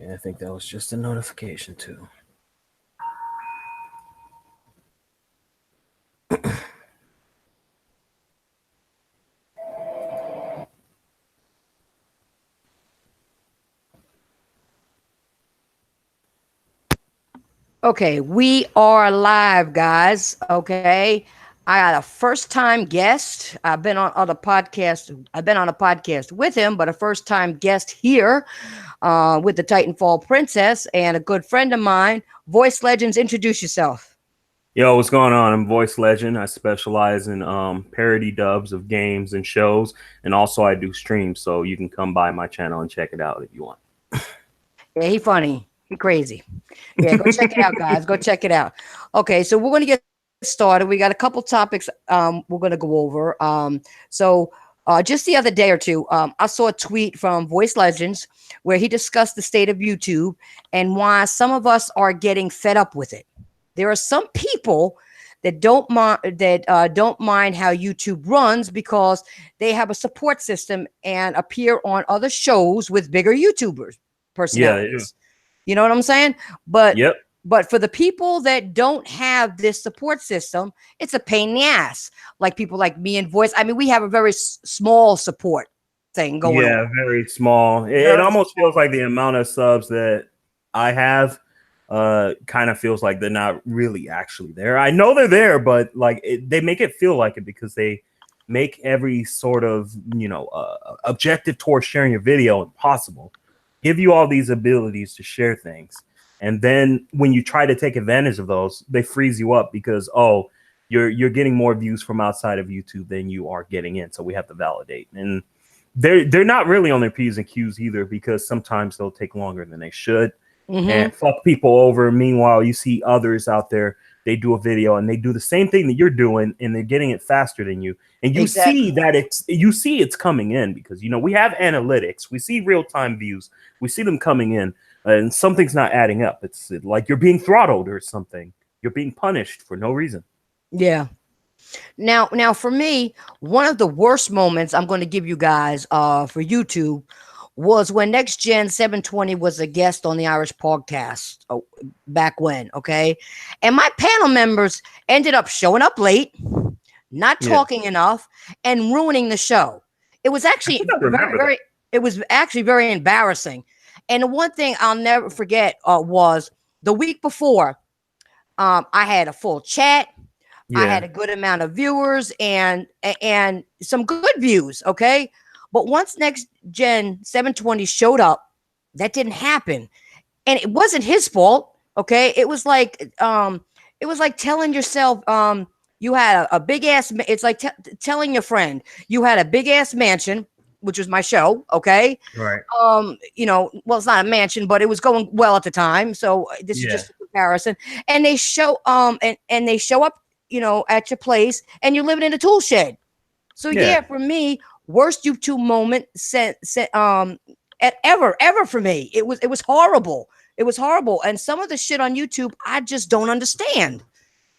Yeah, I think that was just a notification too. Okay, we are live, guys. Okay. I got a first time guest. I've been on other podcasts. I've been on a podcast with him, but a first time guest here with the Titanfall Princess and a good friend of mine. Voice Legends, introduce yourself. Yo, what's going on? I'm Voice Legend. I specialize in parody dubs of games and shows, and also I do streams. So you can come by my channel and check it out if you want. Yeah, he funny. He crazy. Yeah, go check it out, guys. Go check it out. Okay, so we're gonna get started. We got a couple topics we're gonna go over. Just the other day or two, I saw a tweet from Voice Legends where he discussed the state of YouTube and why some of us are getting fed up with it. There are some people that don't mind how YouTube runs because they have a support system and appear on other shows with bigger YouTubers Yeah, they do. personalities. You know what I'm saying? But Yep. but for the people that don't have this support system, it's a pain in the ass. Like people like me and Voice. I mean, we have a very small support thing going on. Yeah, very small. It Very almost feels small. like the amount of subs that I have kind of feels like they're not really actually there. I know they're there, but like they make it feel like it because they make every sort of, objective towards sharing your video impossible. Give you all these abilities to share things. And then when you try to take advantage of those, they freeze you up because you're getting more views from outside of YouTube than you are getting in. So we have to validate. And they're not really on their P's and Q's either because sometimes they'll take longer than they should Mm-hmm. and fuck people over. Meanwhile, you see others out there, they do a video and they do the same thing that you're doing and they're getting it faster than you. And you see Exactly. that it's coming in because we have analytics. We see real-time views. We see them coming in and something's not adding up. It's like you're being throttled or something. You're being punished for no reason. Yeah. Now for me, one of the worst moments I'm going to give you guys for YouTube was when Next Gen 720 was a guest on the Irish podcast back when, okay? And my panel members ended up showing up late, not Yeah. talking enough, and ruining the show. It was I actually think I remember that. it was actually very embarrassing. And the one thing I'll never forget was the week before, I had a full chat. I had Yeah. a good amount of viewers and some good views, okay? But once Next Gen 720 showed up, that didn't happen. And it wasn't his fault, okay? It was like telling yourself you had a big ass it's like telling your friend you had a big ass mansion, which was my show, okay? Right. Well, it's not a mansion, but it was going well at the time. So this is Yeah. just a comparison. And they show and they show up, at your place, and you're living in a tool shed. So Yeah. yeah, for me, worst YouTube moment ever for me. It was horrible. It was horrible. And some of the shit on YouTube, I just don't understand.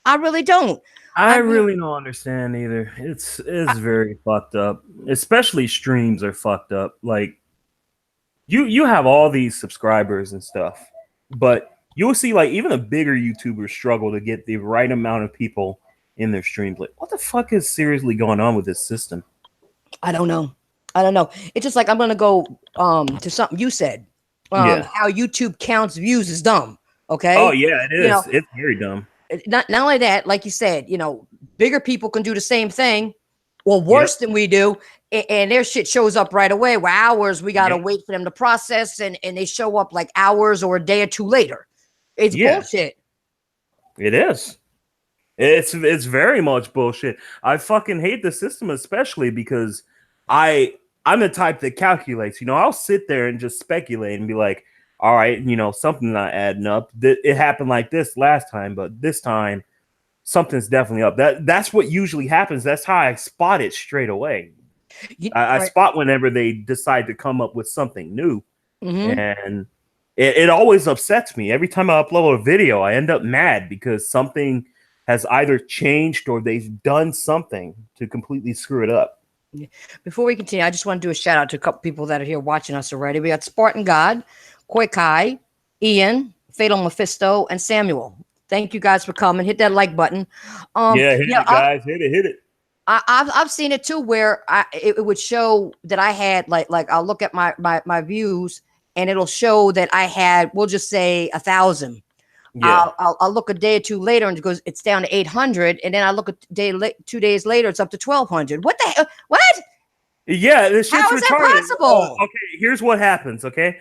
I really don't. I I mean, really don't understand either. I, It's very fucked up. Especially streams are fucked up. Like you have all these subscribers and stuff, but you'll see like even the bigger YouTubers struggle to get the right amount of people in their streams. Like, what the fuck is seriously going on with this system? I don't know. I don't know. It's just like I'm gonna go to something you said. Yeah. How YouTube counts views is dumb. Oh Okay. yeah, it You know, is. It's very dumb. not only that, like you said, bigger people can do the same thing or Yep. worse than we do, and their shit shows up right away. Where ours, we gotta Yep. wait for them to process, and they show up like hours or a day or two later. It's Yeah. bullshit. It is. It's very much bullshit. I fucking hate the system, especially because I'm the type that calculates. I'll sit there and just speculate and be like, all right, something not adding up. It happened like this last time, but this time something's definitely up. That's what usually happens. That's how I spot it straight away. I Right. spot whenever they decide to come up with something new, Mm-hmm. and it always upsets me. Every time I upload a video, I end up mad because something has either changed or they've done something to completely screw it up. Before we continue, I just want to do a shout out to a couple people that are here watching us already. We got Spartan God, Koi Kai, Ian, Fatal Mephisto, and Samuel. Thank you guys for coming. Hit that like button. Yeah, hit Yeah, it, guys. Hit it, hit it. I've seen it too, where it would show that I had like I'll look at my views, and it'll show that I had, we'll just say 1,000. Yeah. I'll look a day or two later and it goes, it's down to 800, and then I look a 2 days later, it's up to 1,200. What the hell? What? Yeah, this shit's How is that retarded. possible? Okay, here's what happens. Okay,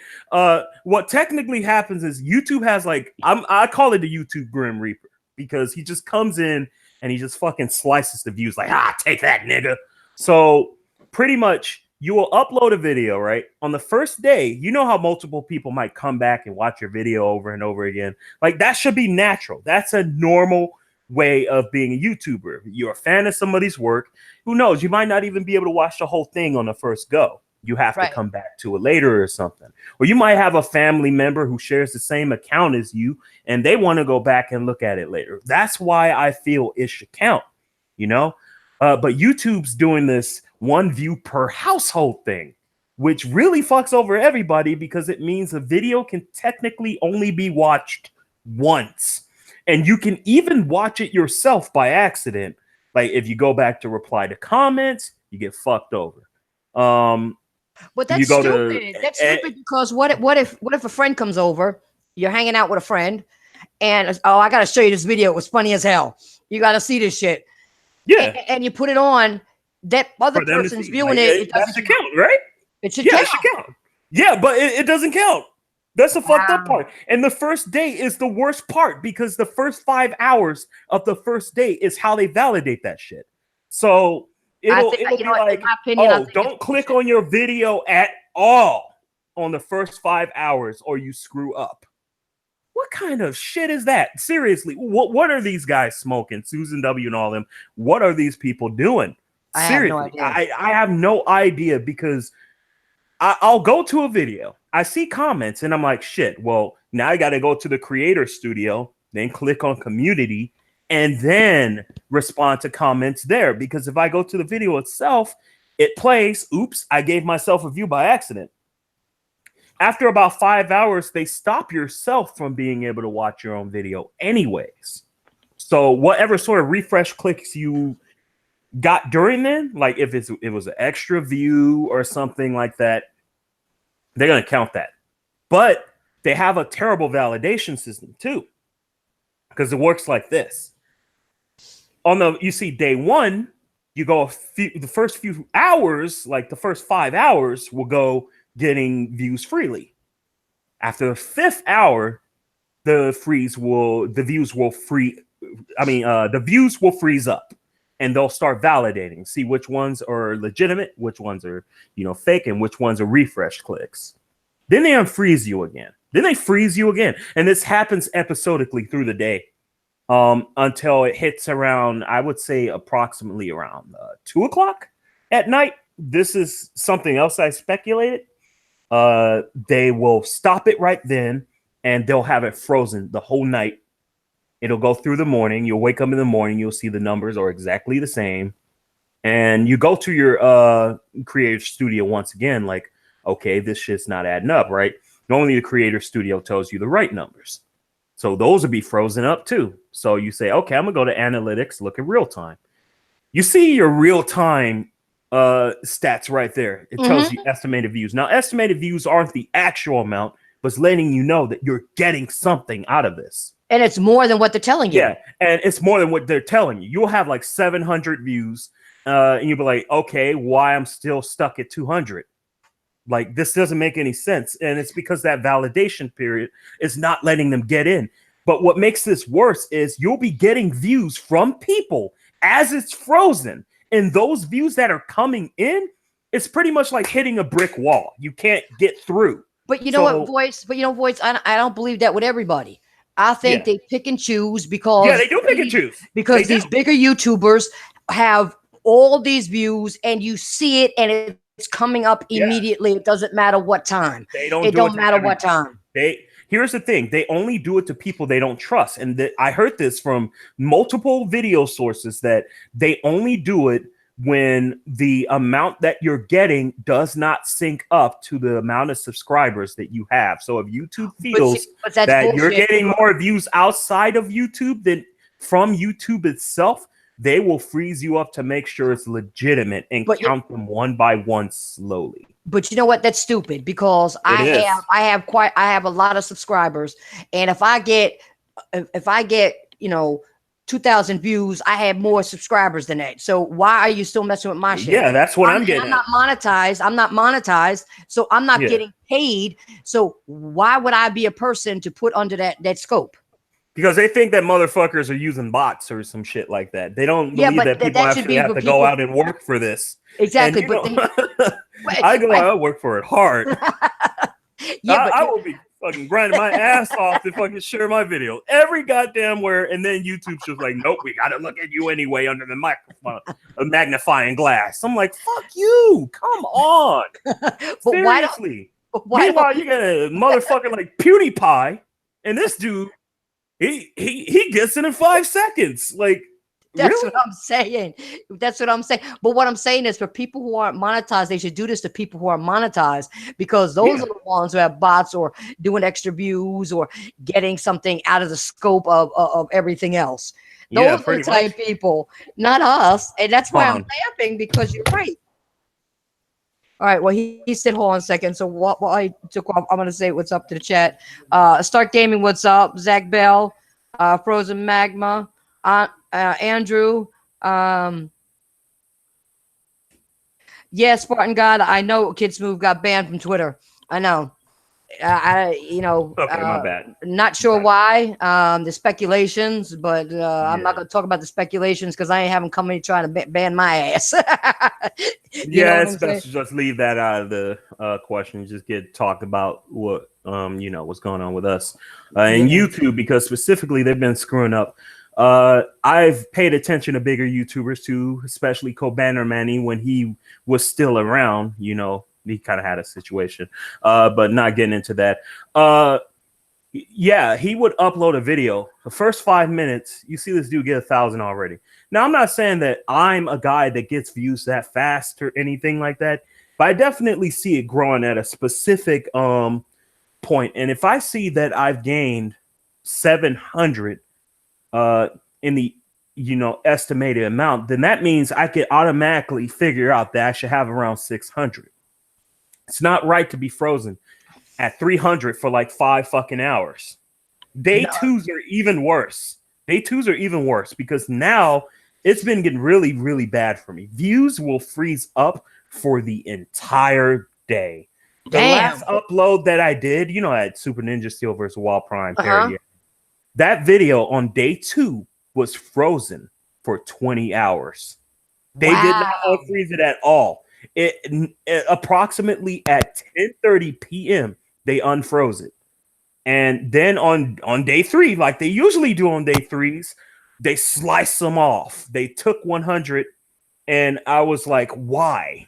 what technically happens is YouTube has like I call it the YouTube Grim Reaper, because he just comes in and he just fucking slices the views like, take that, nigga. So pretty much you will upload a video, right? On the first day, you know how multiple people might come back and watch your video over and over again. Like, that should be natural. That's a normal way of being a YouTuber. You're a fan of somebody's work. Who knows? You might not even be able to watch the whole thing on the first go. You have to come back to it later or something. Or you might have a family member who shares the same account as you, and they want to go back and look at it later. That's why I feel it should count, you know? But YouTube's doing this one view per household thing, which really fucks over everybody, because it means a video can technically only be watched once. And you can even watch it yourself by accident. Like, if you go back to reply to comments, you get fucked over. But that's stupid. That's stupid, because what if a friend comes over, you're hanging out with a friend, and I gotta show you this video. It was funny as hell. You gotta see this shit. Yeah. And you put it on, that other person's viewing it. That should count, right? It should count. It should count. Yeah, but it doesn't count. That's the fucked up part. And the first day is the worst part, because the first 5 hours of the first day is how they validate that shit. So it'll be like, don't click on your video at all on the first 5 hours or you screw up. What kind of shit is that? Seriously, what are these guys smoking? Susan W. and all them. What are these people doing? Seriously, I have no idea, because I'll go to a video, I see comments, and I'm like, shit, well, now I got to go to the creator studio, then click on community, and then respond to comments there. Because if I go to the video itself, it plays, oops, I gave myself a view by accident. After about 5 hours, they stop yourself from being able to watch your own video anyways. So whatever sort of refresh clicks you got during then, like if it was an extra view or something like that, they're going to count that. But they have a terrible validation system too, because it works like this. You see day one, you go the first few hours, like the first 5 hours will go getting views freely. After the 5th hour, the views will freeze up, and they'll start validating, see which ones are legitimate, which ones are, fake, and which ones are refresh clicks. Then they unfreeze you again. Then they freeze you again. And this happens episodically through the day, until it hits around, I would say approximately around 2 o'clock at night. This is something else I speculated. They will stop it right then, and they'll have it frozen the whole night. It'll go through the morning. You'll wake up in the morning. You'll see the numbers are exactly the same. And you go to your creator studio once again, like, okay, this shit's not adding up, right? Normally the creator studio tells you the right numbers. So those will be frozen up too. So you say, okay, I'm going to go to analytics, look at real time. You see your real time stats right there. It tells you estimated views. Now, estimated views aren't the actual amount, but it's letting you know that you're getting something out of this. And it's more than what they're telling you. Yeah, and it's more than what they're telling you. You'll have like 700 views, and you'll be like, okay, why I'm still stuck at 200? Like, this doesn't make any sense. And it's because that validation period is not letting them get in. But what makes this worse is you'll be getting views from people as it's frozen. And those views that are coming in, it's pretty much like hitting a brick wall. You can't get through. But you know what, Voice? Voice, I don't believe that with everybody. I think they pick and choose, because they do pick and choose, because these bigger YouTubers have all these views, and you see it, and it's coming up immediately. It doesn't matter what time. It don't matter what time. Here's the thing. They only do it to people they don't trust. And I heard this from multiple video sources, that they only do it when the amount that you're getting does not sync up to the amount of subscribers that you have. So if YouTube feels but that's that bullshit. you're getting more views outside of YouTube than from YouTube itself, they will freeze you up to make sure it's legitimate and count them one by one slowly. But you know what? That's stupid because I have a lot of subscribers, and if I get 2,000 views, I have more subscribers than that. So why are you still messing with my shit? Yeah, that's what I'm getting. I'm not monetized. I'm not monetized, so I'm not getting paid. So why would I be a person to put under that scope? Because they think that motherfuckers are using bots or some shit like that. They don't believe that people actually have to go out and work for this. Exactly, and, but I go out and work for it hard. I will be fucking grinding my ass off to fucking share my video every goddamn where, and then YouTube's just like, nope, we gotta look at you anyway under the microphone, a magnifying glass. I'm like, fuck you, come on. Seriously. Meanwhile, you got a motherfucker like PewDiePie, and this dude, he gets it in 5 seconds. Like, that's what I'm saying. That's what I'm saying. But what I'm saying is, for people who aren't monetized, they should do this to people who are monetized, because those are the ones who have bots or doing extra views or getting something out of the scope of everything else. Those are the type of people, not us. And that's why I'm laughing, because you're right. All right. Well, he said, hold on a second. So while I took off, I'm going to say what's up to the chat. Start Gaming, what's up? Zach Bell, Frozen Magma, Andrew. Yeah, Spartan God. I know Kid Smooth got banned from Twitter. I know. Okay, my bad. Not sure why. The speculations, but I'm not going to talk about the speculations because I ain't having company trying to ban my ass. It's best to just leave that out of the question. Just talk about what what's going on with us and YouTube, because specifically they've been screwing up. I've paid attention to bigger YouTubers too, especially Cobanner Manny when he was still around. He kind of had a situation, but not getting into that. He would upload a video. The first 5 minutes, you see this dude get 1,000 already. Now, I'm not saying that I'm a guy that gets views that fast or anything like that, but I definitely see it growing at a specific point. And if I see that I've gained 700 in the estimated amount, then that means I could automatically figure out that I should have around 600. It's not right to be frozen at 300 for like 5 fucking hours. Day twos are even worse. Day twos are even worse because now it's been getting really, really bad for me. Views will freeze up for the entire day. The last upload that I did, I had Super Ninja Steel versus Wild Prime parody. That video on day 2 was frozen for 20 hours. They did not unfreeze it at all. It approximately at 10:30 p.m. they unfroze it, and then on day 3, like they usually do on day 3s, they slice them off. They took 100, and I was like, why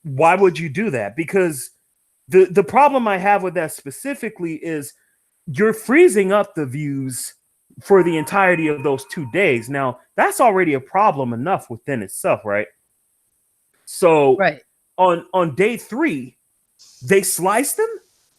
would you do that? Because the problem I have with that specifically is you're freezing up the views for the entirety of those 2 days. Now that's already a problem enough within itself, right? So on day 3, they sliced them.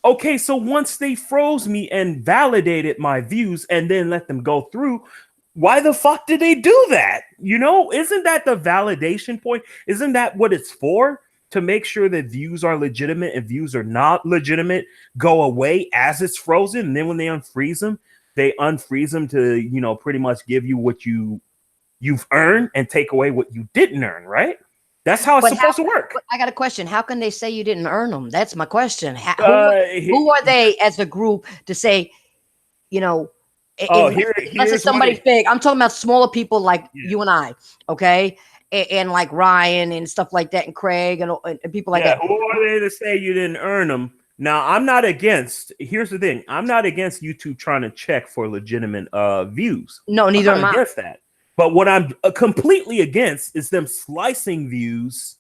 Okay, so once they froze me and validated my views and then let them go through, why the fuck did they do that? Isn't that the validation point? Isn't that what it's for? To make sure that views are legitimate and views are not legitimate go away as it's frozen. And then when they unfreeze them to, pretty much give you what you've earned and take away what you didn't earn, right? That's how it's supposed to work. I got a question. How can they say you didn't earn them? That's my question. Who are they as a group to say, unless it's somebody big? I'm talking about smaller people like you and I, okay? And like Ryan and stuff like that, and Craig and people like that. Who are they to say you didn't earn them? Now, I'm not against. Here's the thing. I'm not against YouTube trying to check for legitimate views. No, neither am I. Against that. But what I'm completely against is them slicing views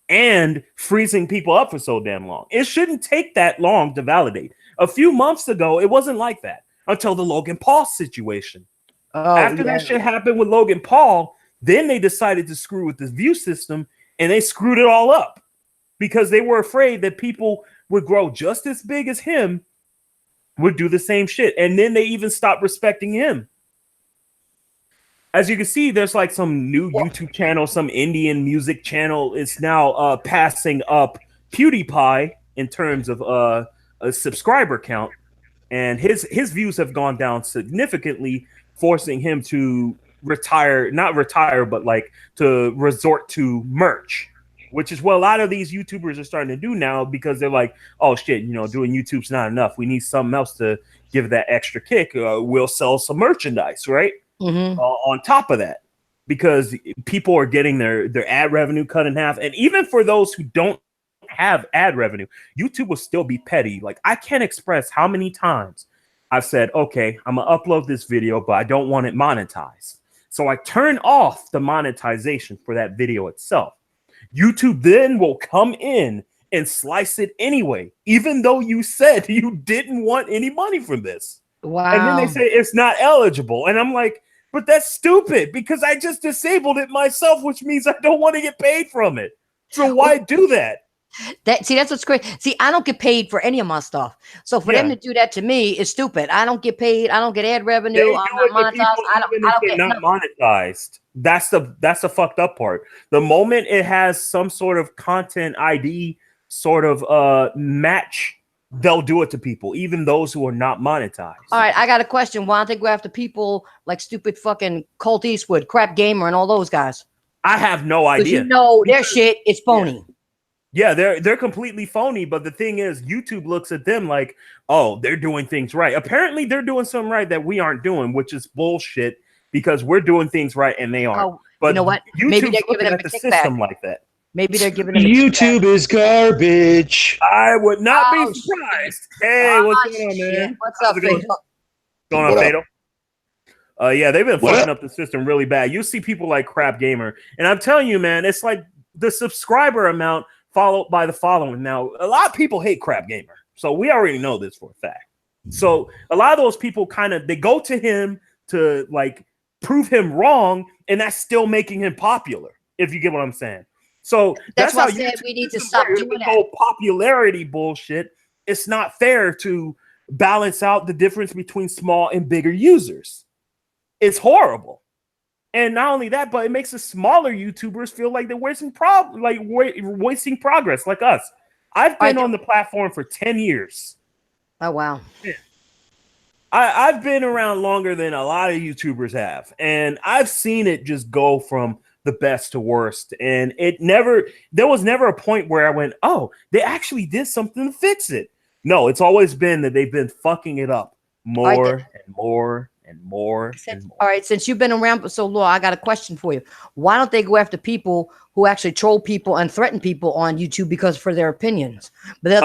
and freezing people up for so damn long. It shouldn't take that long to validate. A few months ago, it wasn't like that until the Logan Paul situation. After that shit happened with Logan Paul, Then they decided to screw with the view system, and they screwed it all up because they were afraid that people would grow just as big as him, would do the same shit. And then they even stopped respecting him. As you can see, there's like some new YouTube channel, some Indian music channel is now passing up PewDiePie in terms of a subscriber count. And his views have gone down significantly, forcing him to not retire, but like to resort to merch, which is what a lot of these YouTubers are starting to do now because they're like, oh shit, doing YouTube's not enough. We need something else to give that extra kick. We'll sell some merchandise, right? Mm-hmm. On top of that, because people are getting their ad revenue cut in half. And even for those who don't have ad revenue, YouTube will still be petty. Like, I can't express how many times I've said, okay, I'm gonna upload this video, but I don't want it monetized. So I turn off the monetization for that video itself. YouTube then will come in and slice it anyway, even though you said you didn't want any money from this. Wow. And then they say it's not eligible. And I'm like, but that's stupid because I just disabled it myself, which means I don't want to get paid from it. So why do that? That's what's great. See, I don't get paid for any of my stuff. So for them to do that to me is stupid. I don't get paid. I don't get ad revenue. I'm not monetized. I don't get not monetized. That's the fucked up part. The moment it has some sort of content ID sort of match, they'll do it to people, even those who are not monetized. All right, I got a question. Why don't they go after people like stupid fucking Colt Eastwood, Crap Gamer, and all those guys? I have no idea. Their shit is phony. Yeah, they're completely phony. But the thing is, YouTube looks at them like, oh, they're doing things right. Apparently, they're doing something right that we aren't doing, which is bullshit because we're doing things right and they aren't. Oh, but you know what? Maybe they're giving them a the kickback. system like that. Maybe they're giving them YouTube is garbage. I would not be surprised. Hey, what's going on, man? What's up, Fatal? Going on, Fatal? Yeah, they've been fucking up the system really bad. You see people like Crap Gamer, and I'm telling you, man, it's like the subscriber amount followed by the following. Now, a lot of people hate Crap Gamer, so we already know this for a fact. So a lot of those people they go to him to like prove him wrong, and that's still making him popular. If you get what I'm saying. So that's why how I said we need to stop doing the that. whole popularity bullshit. It's not fair to balance out the difference between small and bigger users. It's horrible. And not only that, but it makes the smaller YouTubers feel like they're wasting progress like us. I've been on the platform for 10 years. Oh, wow. Yeah. I've been around longer than a lot of YouTubers have. And I've seen it just go from the best to worst. And there was never a point where I went, oh, they actually did something to fix it. No, it's always been that they've been fucking it up more and more. All right, since you've been around for so long, I got a question for you. Why don't they go after people who actually troll people and threaten people on YouTube because for their opinions? But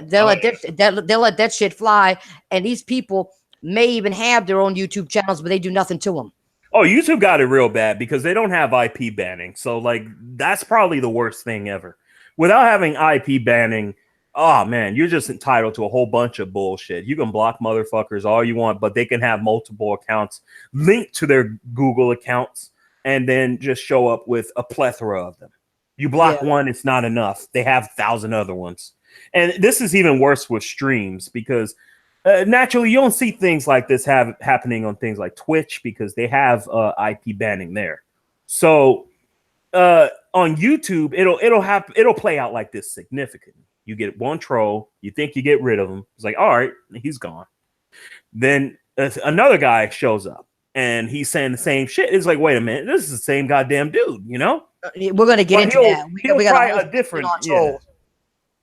they'll let that shit fly, and these people may even have their own YouTube channels, but they do nothing to them. Oh, YouTube got it real bad because they don't have IP banning. So, like, that's probably the worst thing ever. Without having IP banning, oh, man, you're just entitled to a whole bunch of bullshit. You can block motherfuckers all you want, but they can have multiple accounts linked to their Google accounts and then just show up with a plethora of them. You block one, it's not enough. They have 1,000 other ones. And this is even worse with streams because naturally, you don't see things like this happening on things like Twitch because they have IP banning there. So on YouTube, it'll play out like this significantly. You get one troll, you think you get rid of him. It's like, all right, he's gone. Then another guy shows up and he's saying the same shit. It's like, wait a minute, this is the same goddamn dude, you know? We're gonna get into that. We got a different,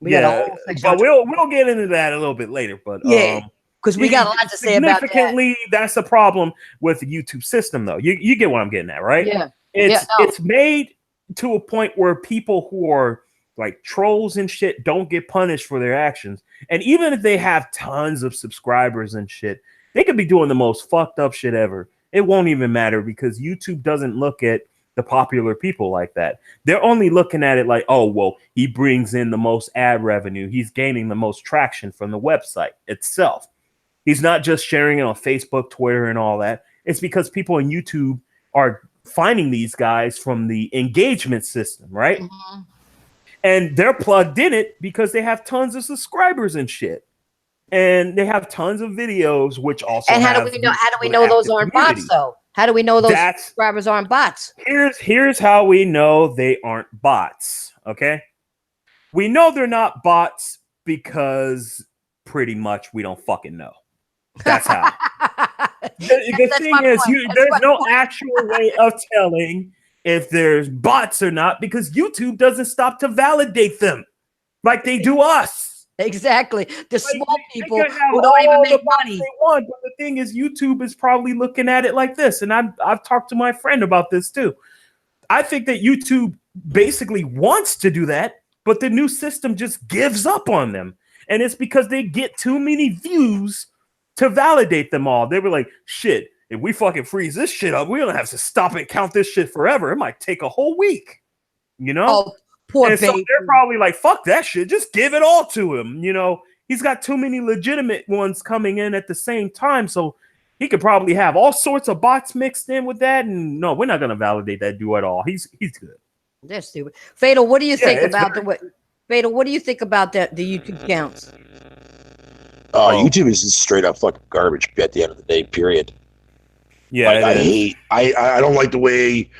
but we'll get into that a little bit later. But because we got a lot to say about that. Significantly, that's a problem with the YouTube system, though. You get what I'm getting at, right? Yeah. It's made to a point where people who are like trolls and shit don't get punished for their actions. And even if they have tons of subscribers and shit, they could be doing the most fucked up shit ever. It won't even matter because YouTube doesn't look at the popular people like that. They're only looking at it like, oh, well, he brings in the most ad revenue. He's gaining the most traction from the website itself. He's not just sharing it on Facebook, Twitter, and all that. It's because people on YouTube are finding these guys from the engagement system, right? Mhm. And they're plugged in it because they have tons of subscribers and shit. And they have tons of videos, which also And how have do we know? How do we an know those active aren't community. bots, though? How do we know those That's subscribers aren't bots? here's how we know they aren't bots. Okay, we know they're not bots because pretty much we don't fucking know. That's how. The That's thing my is, point. That's there's my no point. actual way of telling if there's bots or not because YouTube doesn't stop to validate them like they do us. Exactly. The Like, small they people can have who don't even all make the bots money. they want, but the thing is, YouTube is probably looking at it like this, and I've talked to my friend about this too. I think that YouTube basically wants to do that, but the new system just gives up on them. And it's because they get too many views to validate them all. They were like, shit, if we fucking freeze this shit up, we don't have to stop and count this shit forever. It might take a whole week, you know? Oh, poor And so baby. they're probably like, fuck that shit. Just give it all to him. You know, he's got too many legitimate ones coming in at the same time. So he could probably have all sorts of bots mixed in with that. And no, we're not going to validate that dude at all. He's good. They're stupid. Fatal, what do you think it's about Fatal, what do you think about the YouTube counts? Oh, YouTube is just straight up fucking garbage at the end of the day, period. Yeah, Like, I don't like the way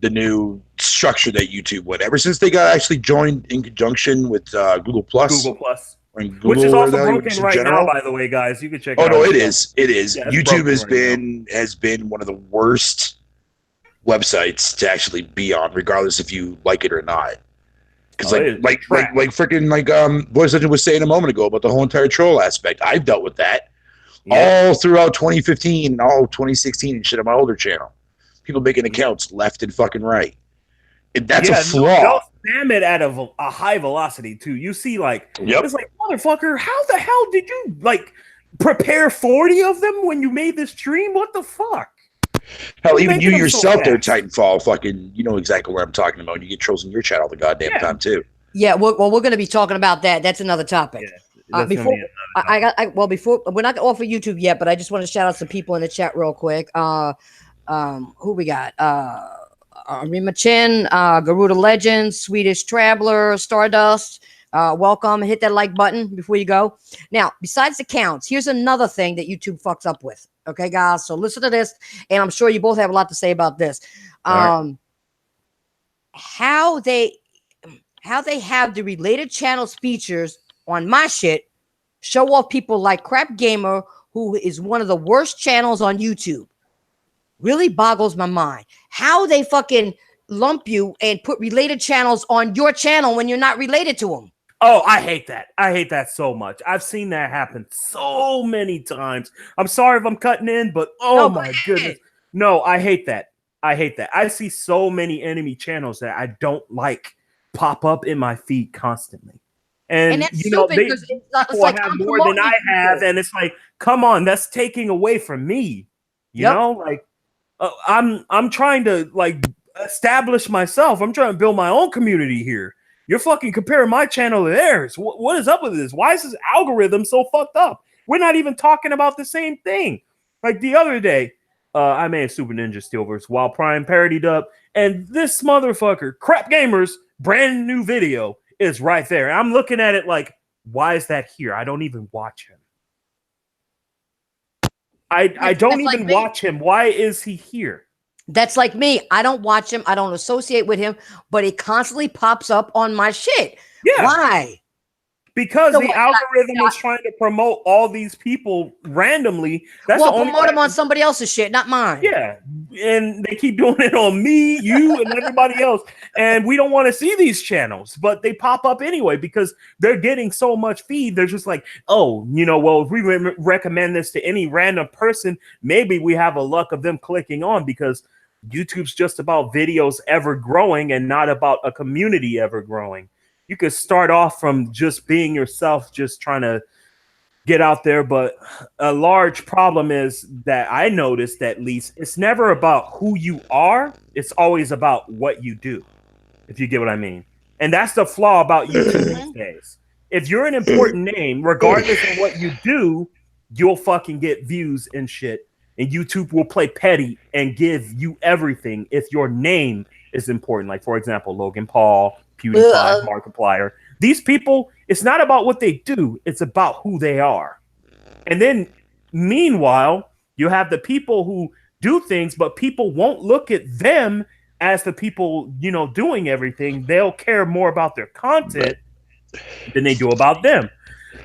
the new structure that YouTube went. Ever since they got actually joined in conjunction with Google Plus. Google Plus. Google, Which is also or broken right now, by the way, guys. You can check it Oh out. no, it is. It is. Yeah, it's YouTube broken has been one of the worst websites to actually be on, regardless if you like it or not. Because like Voice Legend was saying a moment ago about the whole entire troll aspect. I've dealt with that all throughout 2015 and all 2016 and shit on my older channel. People making accounts left and fucking right. And that's a flaw. They'll spam it at a high velocity too. You see, like, it's like, motherfucker, how the hell did you like prepare 40 of them when you made this stream? What the fuck? Hell, even you yourself there, Titanfall, fucking, you know exactly what I'm talking about. You get trolls in your chat all the goddamn time too. Yeah, well, we're going to be talking about that. That's another topic. Yeah, before we're not off of YouTube yet, but I just want to shout out some people in the chat real quick. Who we got? Rima Chin, Garuda Legend, Swedish Traveler, Stardust. Welcome. Hit that like button before you go. Now, besides the counts, here's another thing that YouTube fucks up with. Okay, guys. So listen to this, and I'm sure you both have a lot to say about this. How they have the related channels features on my shit show off people like Crap Gamer, who is one of the worst channels on YouTube. Really boggles my mind how they fucking lump you and put related channels on your channel when you're not related to them. Oh, I hate that. I hate that so much. I've seen that happen so many times. I'm sorry if I'm cutting in, but my goodness. No, I hate that. I hate that. I see so many enemy channels that I don't like pop up in my feed constantly. And that's you know, stupid they because it's like have I'm more than I promoting have, people. and it's like, come on, that's taking away from me. You know, like I'm trying to like establish myself. I'm trying to build my own community here. You're fucking comparing my channel to theirs. What is up with this? Why is this algorithm so fucked up? We're not even talking about the same thing. Like the other day, I made a Super Ninja Steelverse while Prime parodied up, and this motherfucker, Crap Gamer's brand new video is right there. I'm looking at it like, why is that here? I don't even watch him. I don't even watch him. Why is he here? That's like me. I don't watch him. I don't associate with him, but it constantly pops up on my shit. Yeah. Why? Because the algorithm is trying to promote all these people randomly. That's the only promote them on somebody else's shit, not mine. Yeah. And they keep doing it on me, you, and everybody else. And we don't want to see these channels, but they pop up anyway because they're getting so much feed. They're just like, oh, you know, well, if we recommend this to any random person, maybe we have a luck of them clicking on because YouTube's just about videos ever growing and not about a community ever growing. You could start off from just being yourself, just trying to get out there. But a large problem is that I noticed, at least, it's never about who you are. It's always about what you do, if you get what I mean. And that's the flaw about YouTube these days. If you're an important name, regardless of what you do, you'll fucking get views and shit. and YouTube will play petty and give you everything if your name is important. Like, for example, Logan Paul, PewDiePie, Markiplier. These people, it's not about what they do, it's about who they are. And then, meanwhile, you have the people who do things, but people won't look at them as the people, doing everything. They'll care more about their content than they do about them.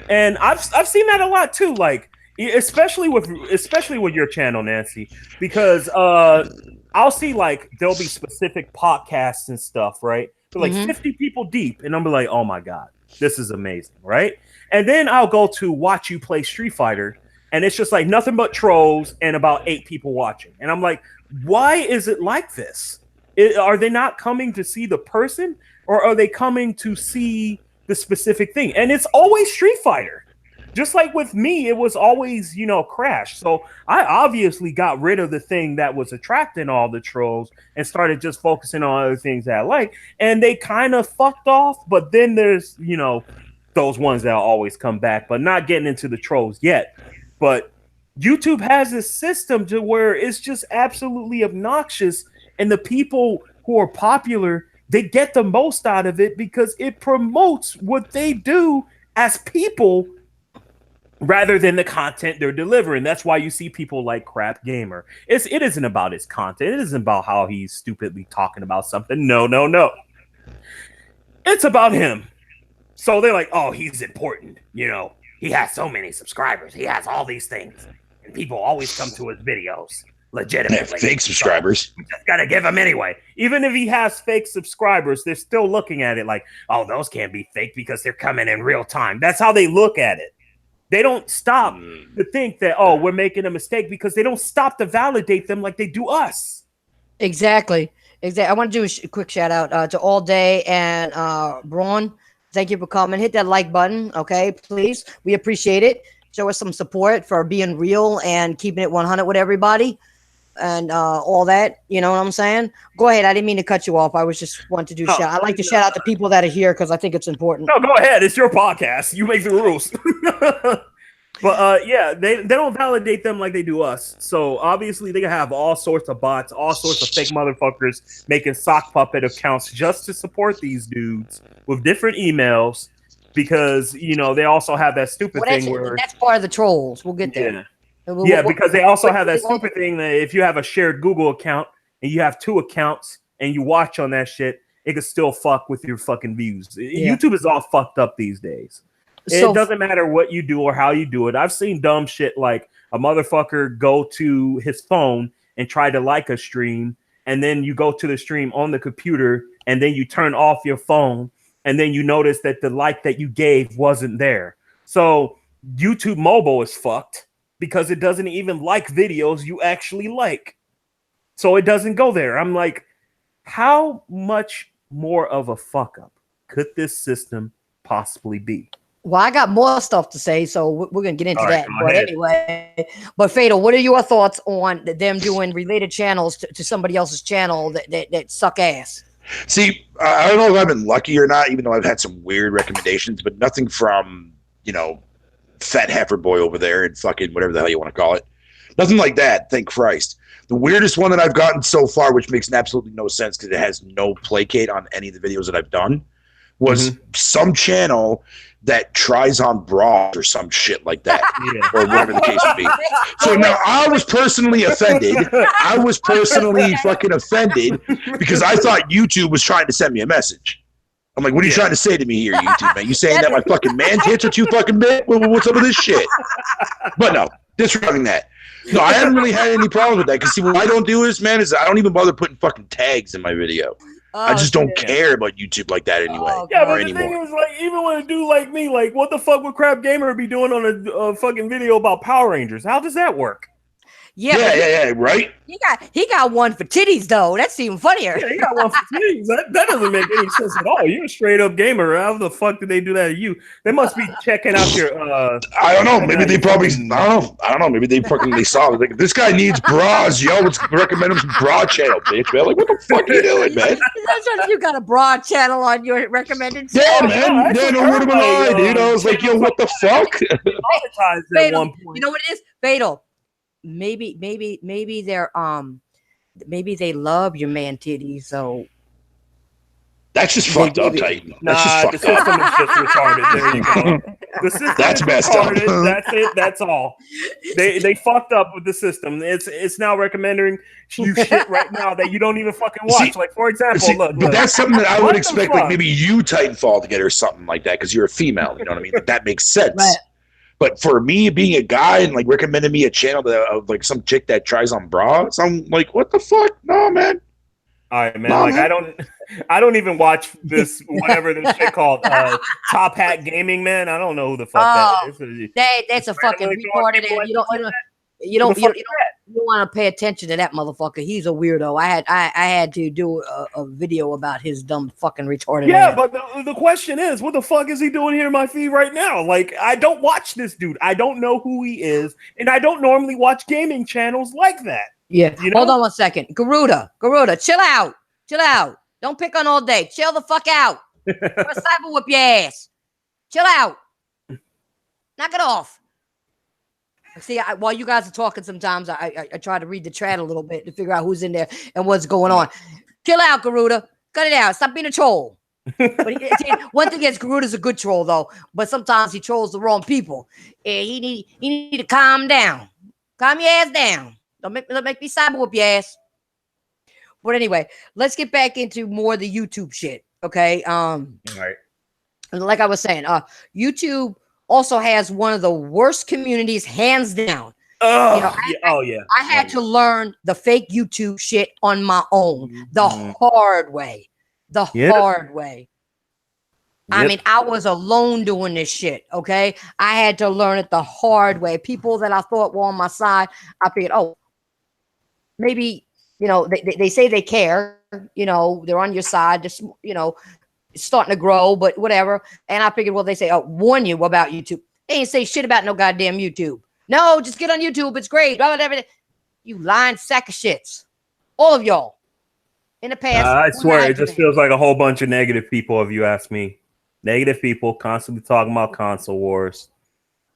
And I've seen that a lot too, like especially with your channel, Nancy, because I'll see like there'll be specific podcasts and stuff, right? But like 50 people deep, and I'm like, oh my god, this is amazing, right? And then I'll go to watch you play Street Fighter, and it's just like nothing but trolls and about 8 people watching, and I'm like, why is it like this? Are they not coming to see the person, or are they coming to see the specific thing? And it's always Street Fighter. Just like with me, it was always, Crash. So I obviously got rid of the thing that was attracting all the trolls and started just focusing on other things that I like. And they kind of fucked off. But then there's, those ones that'll always come back, but not getting into the trolls yet. But YouTube has a system to where it's just absolutely obnoxious. And the people who are popular, they get the most out of it because it promotes what they do as people rather than the content they're delivering. That's why you see people like Crap Gamer. It isn't about his content. It isn't about how he's stupidly talking about something. No. It's about him. So they're like, oh, he's important. He has so many subscribers. He has all these things. And people always come to his videos. Legitimately. Fake subscribers. So we just gotta give him anyway. Even if he has fake subscribers, they're still looking at it like, oh, those can't be fake because they're coming in real time. That's how they look at it. They don't stop to think that, oh, we're making a mistake, because they don't stop to validate them like they do us. Exactly. I want to do a quick shout out to All Day and Braun. Thank you for coming. Hit that like button, okay, please. We appreciate it. Show us some support for being real and keeping it 100 with everybody. And all that, you know what I'm saying? Go ahead. I didn't mean to cut you off. I was just wanting to do shout. I like to shout out the people that are here because I think it's important. No, go ahead. It's your podcast. You make the rules. But yeah, they don't validate them like they do us. So obviously they have all sorts of bots, all sorts of fake motherfuckers making sock puppet accounts just to support these dudes with different emails, because they also have that stupid thing where that's part of the trolls. We'll get there. Yeah, because they also have that stupid thing that if you have a shared Google account and you have 2 accounts and you watch on that shit, it can still fuck with your fucking views. Yeah. YouTube is all fucked up these days. It doesn't matter what you do or how you do it. I've seen dumb shit like a motherfucker go to his phone and try to like a stream, and then you go to the stream on the computer, and then you turn off your phone, and then you notice that the like that you gave wasn't there. So YouTube mobile is fucked, because it doesn't even like videos you actually like. So it doesn't go there. I'm like, how much more of a fuck up could this system possibly be? Well, I got more stuff to say, so we're going to get into that. But anyway, but Fatal, what are your thoughts on them doing related channels to somebody else's channel that suck ass? See, I don't know if I've been lucky or not, even though I've had some weird recommendations, but nothing from, Fat Heifer Boy over there and fucking whatever the hell you want to call it. Nothing like that, thank Christ. The weirdest one that I've gotten so far, which makes absolutely no sense because it has no placate on any of the videos that I've done, was some channel that tries on bras or some shit like that, or whatever the case would be. So now I was personally offended. I was personally fucking offended because I thought YouTube was trying to send me a message. I'm like, what are you trying to say to me here, YouTube, man? You saying that my fucking man tits are too fucking big? What's up with this shit? But no, disregarding that. No, I haven't really had any problems with that. Because see, what I don't do is I don't even bother putting fucking tags in my video. I just don't care about YouTube like that anyway. Yeah, but the thing is, like, even when a dude like me, like, what the fuck would Crap Gamer be doing on a fucking video about Power Rangers? How does that work? Yeah, right? He got one for titties, though. That's even funnier. Yeah, he got one for titties. That doesn't make any sense at all. You're a straight up gamer. How the fuck did they do that to you? They must be checking out your I don't know. Maybe they probably I don't know. Maybe they saw like, this guy needs bras, yo. Let's recommend him some bra channel, bitch. Man, like, what the fuck are you doing, man? You got a bra channel on your recommended. Yeah, man. Yeah, no word of a lie, dude. I was like, yo, what the fuck? Fatal. You know what it is? Fatal. maybe they're maybe they love your man titties, so That's just fucked up, Titan. That's just Nah, the fucked up. system is just retarded. There you go. The system That's is messed up. retarded. That's it. That's all. They fucked up with the system. It's now recommending you shit right now that you don't even fucking watch. Like, for example, look. But that's something that I would What the expect, fuck? like maybe you Titanfall to get or something like that because you're a female. You know what I mean? That makes sense. Right. But for me being a guy and like recommending me a channel of like some chick that tries on bras, I'm like, what the fuck? No, man. All right, man. Like, I don't even watch this whatever this shit called Top Hat Gaming, man. I don't know who the fuck that is. That's a fucking retarded. You don't want to pay attention to that motherfucker. He's a weirdo. I had to do a video about his dumb fucking retarded. Yeah, but the question is, what the fuck is he doing here in my feed right now? Like, I don't watch this dude. I don't know who he is, and I don't normally watch gaming channels like that. Yeah. You know? Hold on one second. Garuda, chill out. Chill out. Don't pick on all day. Chill the fuck out. Or cyber whip your ass. Chill out. Knock it off. See, while you guys are talking, sometimes I try to read the chat a little bit to figure out who's in there and what's going on. Chill out, Garuda. Cut it out. Stop being a troll. But one thing is, Garuda's a good troll though, but sometimes he trolls the wrong people. He need to calm down. Calm your ass down. Don't make me cyber whip your ass. But anyway, let's get back into more of the YouTube shit. Okay. All right. Like I was saying, YouTube also has one of the worst communities, hands down. I had to learn the fake YouTube shit on my own, the hard way. Hard way. I mean, I was alone doing this shit. Okay. I had to learn it the hard way. People that I thought were on my side, I figured, oh, maybe, they say they care, they're on your side, just, it's starting to grow, but whatever. And I figured, well, they say, warn you about YouTube. They ain't say shit about no goddamn YouTube. No, just get on YouTube. It's great. Whatever. You lying sack of shits. All of y'all. In the past. I swear, it just feels like a whole bunch of negative people, if you ask me. Negative people constantly talking about console wars.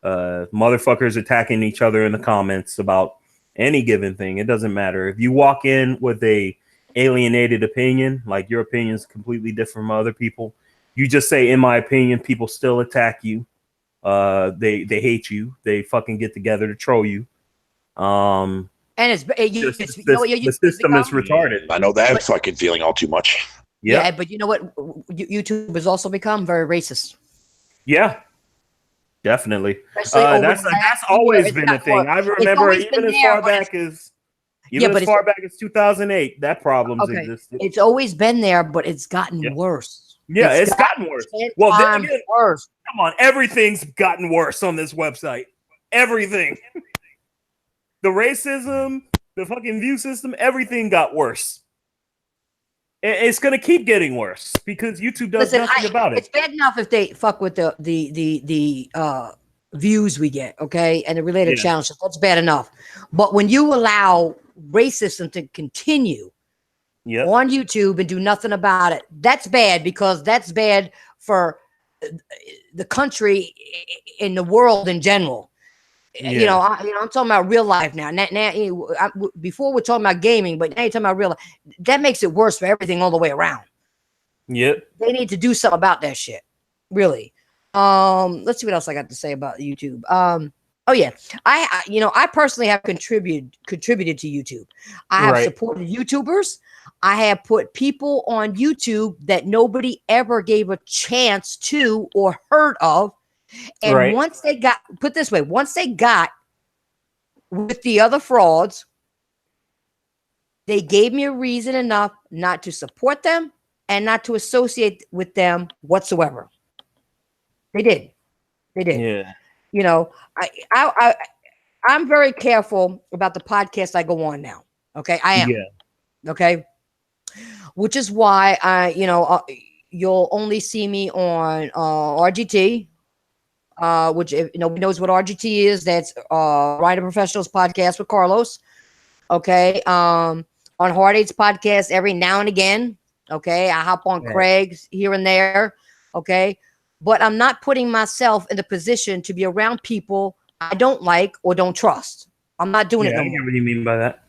Motherfuckers attacking each other in the comments about any given thing. It doesn't matter. If you walk in with a alienated opinion, like your opinion is completely different from other people, you just say, in my opinion, people still attack you. They hate you. They fucking get together to troll you. And the system is retarded. I know that fucking feeling all too much. Yeah, but you know what? YouTube has also become very racist. Yeah. Definitely. That's always been a thing. I remember even as far back as 2008, that problem's existed. It's always been there, but it's gotten worse. Yeah, it's gotten worse. Well, then again, worse. Come on, everything's gotten worse on this website. Everything. The racism, the fucking view system, everything got worse. It's gonna keep getting worse because YouTube does nothing about it. It's bad enough if they fuck with the views we get, okay, and the related channels. That's bad enough. But when you allow racism to continue on YouTube and do nothing about it, that's bad, because that's bad for the country in the world in general. I'm talking about real life now. Before we're talking about gaming, but now you're talking about real life. That makes it worse for everything all the way around. Yep. They need to do something about that shit. Really. Let's see what else I got to say about YouTube. I personally have contributed to YouTube. I have supported YouTubers. I have put people on YouTube that nobody ever gave a chance to or heard of. And once they got, once they got with the other frauds, they gave me a reason enough not to support them and not to associate with them whatsoever. They did. Yeah. I'm very careful about the podcast I go on now. Okay. I am. Yeah. Okay. Which is why you'll only see me on RGT. Which, if nobody knows what RGT is, that's Writer Professionals podcast with Carlos. Okay. On Hard Eight's podcast every now and again. Okay. I hop on Craig's here and there. Okay. But I'm not putting myself in the position to be around people I don't like or don't trust. I'm not doing it no I get more. what you mean by that.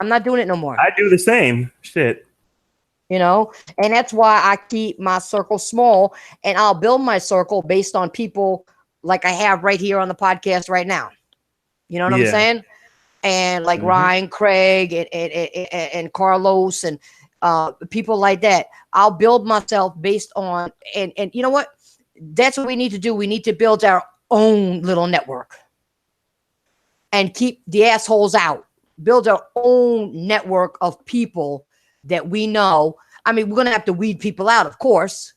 I'm not doing it no more. I do the same shit. You know, and that's why I keep my circle small, and I'll build my circle based on people like I have right here on the podcast right now. You know what I'm saying? And like Ryan, Craig, and Carlos, and people like that. I'll build myself based on, and you know what? That's what we need to do. We need to build our own little network and keep the assholes out. Build our own network of people that we know. I mean, we're gonna have to weed people out, of course,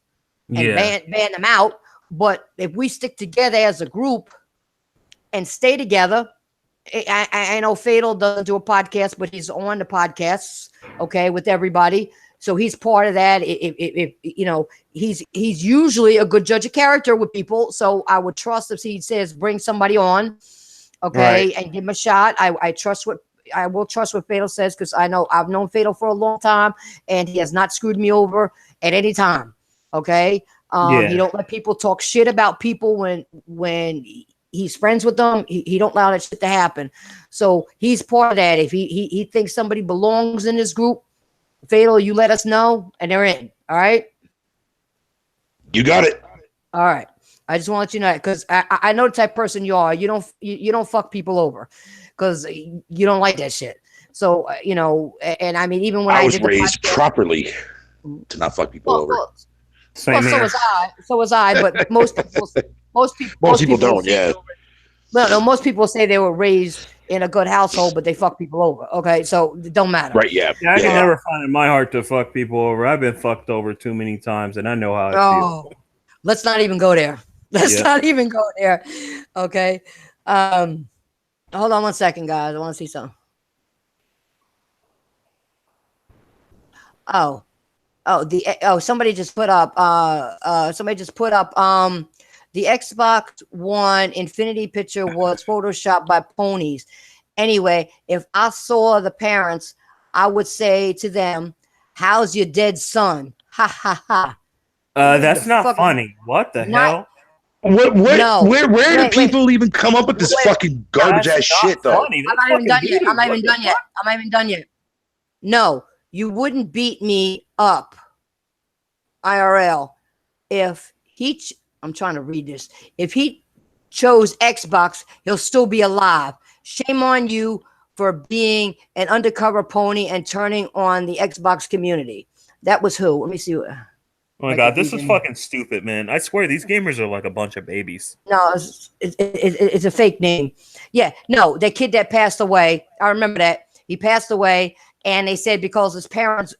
and ban them out. But if we stick together as a group and stay together, I know Fatal doesn't do a podcast, but he's on the podcasts, okay, with everybody. So he's part of that. If you know, he's usually a good judge of character with people. So I would trust if he says bring somebody on, okay, and give him a shot. I will trust what Fatal says, because I know I've known Fatal for a long time, and he has not screwed me over at any time. Okay, he don't let people talk shit about people when he's friends with them. He don't allow that shit to happen. So he's part of that. If he thinks somebody belongs in this group, Fatal, you let us know, and they're in. All right. You got it. All right. I just want to let you know, because I know the type of person you are. You don't fuck people over, because you don't like that shit. So you know, and I mean, even when I was raised properly to not fuck people over. So was I. But most people don't. Yeah. No, most people say they were raised in a good household, but they fuck people over. Okay, so it don't matter. Right? Yeah. I can never find in my heart to fuck people over. I've been fucked over too many times, and I know how I feel. Let's not even go there. Let's not even go there. Okay. Hold on one second, guys. I want to see something. Somebody just put up the Xbox One Infinity picture was photoshopped by ponies. Anyway, if I saw the parents, I would say to them, "How's your dead son?" Ha ha ha. That's not funny. What the hell? What? No. Where do people even come up with this fucking garbage ass shit, though? I'm not even done yet. No, you wouldn't beat me up, IRL, if he. I'm trying to read this. If he chose Xbox, he'll still be alive. Shame on you for being an undercover pony and turning on the Xbox community. That was who? Let me see. Oh my God, this is fucking stupid, man. I swear these gamers are like a bunch of babies. No, it's a fake name. Yeah, no, that kid that passed away, I remember that. He passed away, and they said because his parents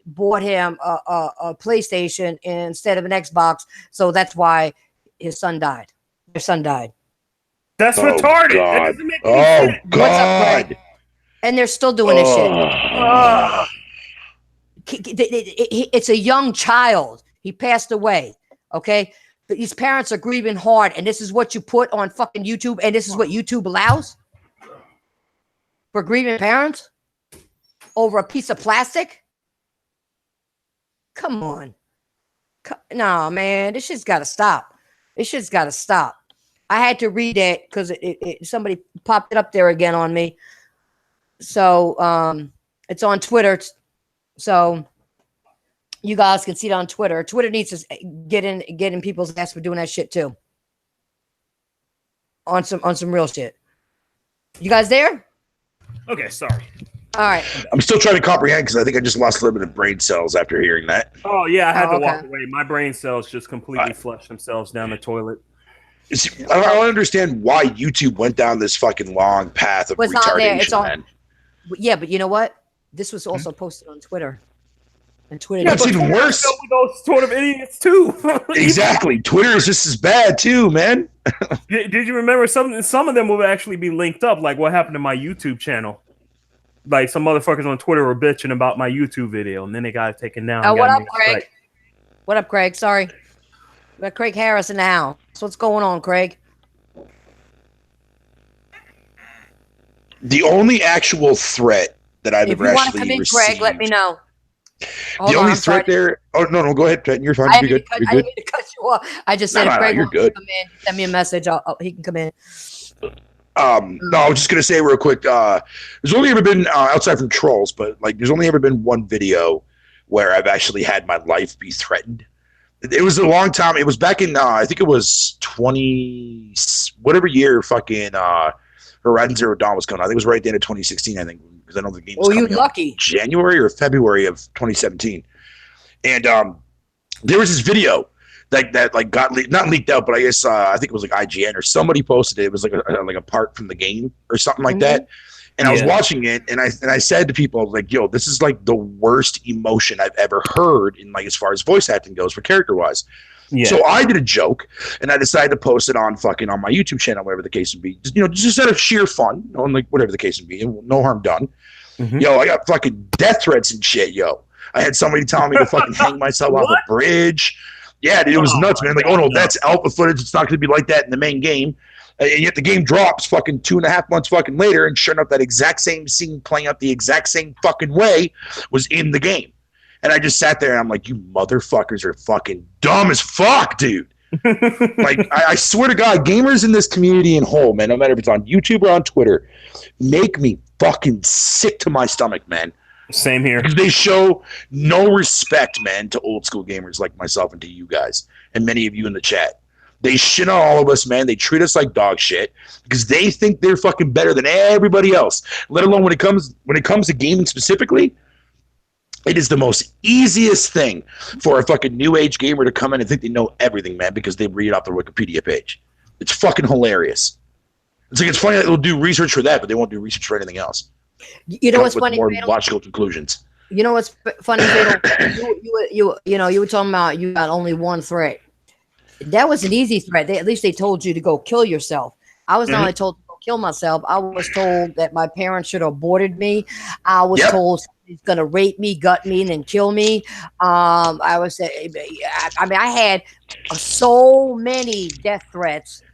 bought him a PlayStation instead of an Xbox, so that's why his son died. Their son died. That's retarded. God. That doesn't make any sense. God. What's up, Craig? And they're still doing this shit. It's a young child. He passed away. Okay. But these parents are grieving hard. And this is what you put on fucking YouTube. And this is what YouTube allows for grieving parents over a piece of plastic. Come on. No, man. This shit's got to stop. I had to read that because somebody popped it up there again on me. So it's on Twitter. So you guys can see it on Twitter. Twitter needs to get in people's ass for doing that shit too. On some real shit. You guys there? Okay, sorry. All right. I'm still trying to comprehend because I think I just lost a little bit of brain cells after hearing that. Oh yeah, I had to walk away. My brain cells just completely flushed themselves down the toilet. I don't understand why YouTube went down this fucking long path of retardation. Yeah, but you know what? This was also posted on Twitter. And Twitter. Yeah, it's even worse. With those sort of idiots too. Exactly. Twitter is just as bad too, man. Did you remember some of them will actually be linked up? Like what happened to my YouTube channel? Like some motherfuckers on Twitter were bitching about my YouTube video, and then they got it taken down. What up, Craig? What up, Craig? Sorry. We got Craig Harris in the house. So what's going on, Craig? The only actual threat that I've ever actually received. If you want to come in, Craig, let me know. The only threat there. Oh no, go ahead, Trent. You're fine. You're good. I didn't mean to cut you off. I just said, if Craig wants to come in, send me a message. He can come in. No, I was just gonna say real quick. There's only ever been outside from trolls, but like, there's only ever been one video where I've actually had my life be threatened. It was a long time. It was back in I think it was 20 whatever year. Fucking Horizon Zero Dawn was coming out. I think it was right at the end of 2016. I think because I know the game was coming out January or February of 2017. And there was this video that like got not leaked out, but I guess I think it was like IGN or somebody posted it. It was like a part from the game or something like that. And I was watching it, and I said to people, I was like, "Yo, this is like the worst emotion I've ever heard in like as far as voice acting goes for character wise." Yeah. So I did a joke, and I decided to post it on my YouTube channel, whatever the case would be. Just out of sheer fun, like whatever the case would be, no harm done. Yo, I got fucking death threats and shit. Yo, I had somebody telling me to fucking hang myself off a bridge. Yeah, dude, it was nuts, man. Like, oh no, that's alpha footage. It's not going to be like that in the main game. And yet the game drops fucking 2.5 months fucking later, and sure enough, that exact same scene playing out the exact same fucking way was in the game. And I just sat there and I'm like, you motherfuckers are fucking dumb as fuck, dude. Like, I swear to God, gamers in this community in whole, man, no matter if it's on YouTube or on Twitter, make me fucking sick to my stomach, man. Same here. Because they show no respect, man, to old school gamers like myself and to you guys and many of you in the chat. They shit on all of us, man. They treat us like dog shit because they think they're fucking better than everybody else. Let alone when it comes to gaming specifically, it is the most easiest thing for a fucking new age gamer to come in and think they know everything, man, because they read off their Wikipedia page. It's fucking hilarious. It's funny that they'll do research for that, but they won't do research for anything else. You know what's funny? More logical conclusions. You know what's funny? You were talking about you got only one threat. That was an easy threat. At least they told you to go kill yourself. I was not only told to go kill myself. I was told that my parents should have aborted me. I was told he's gonna rape me, gut me, and then kill me. I had so many death threats.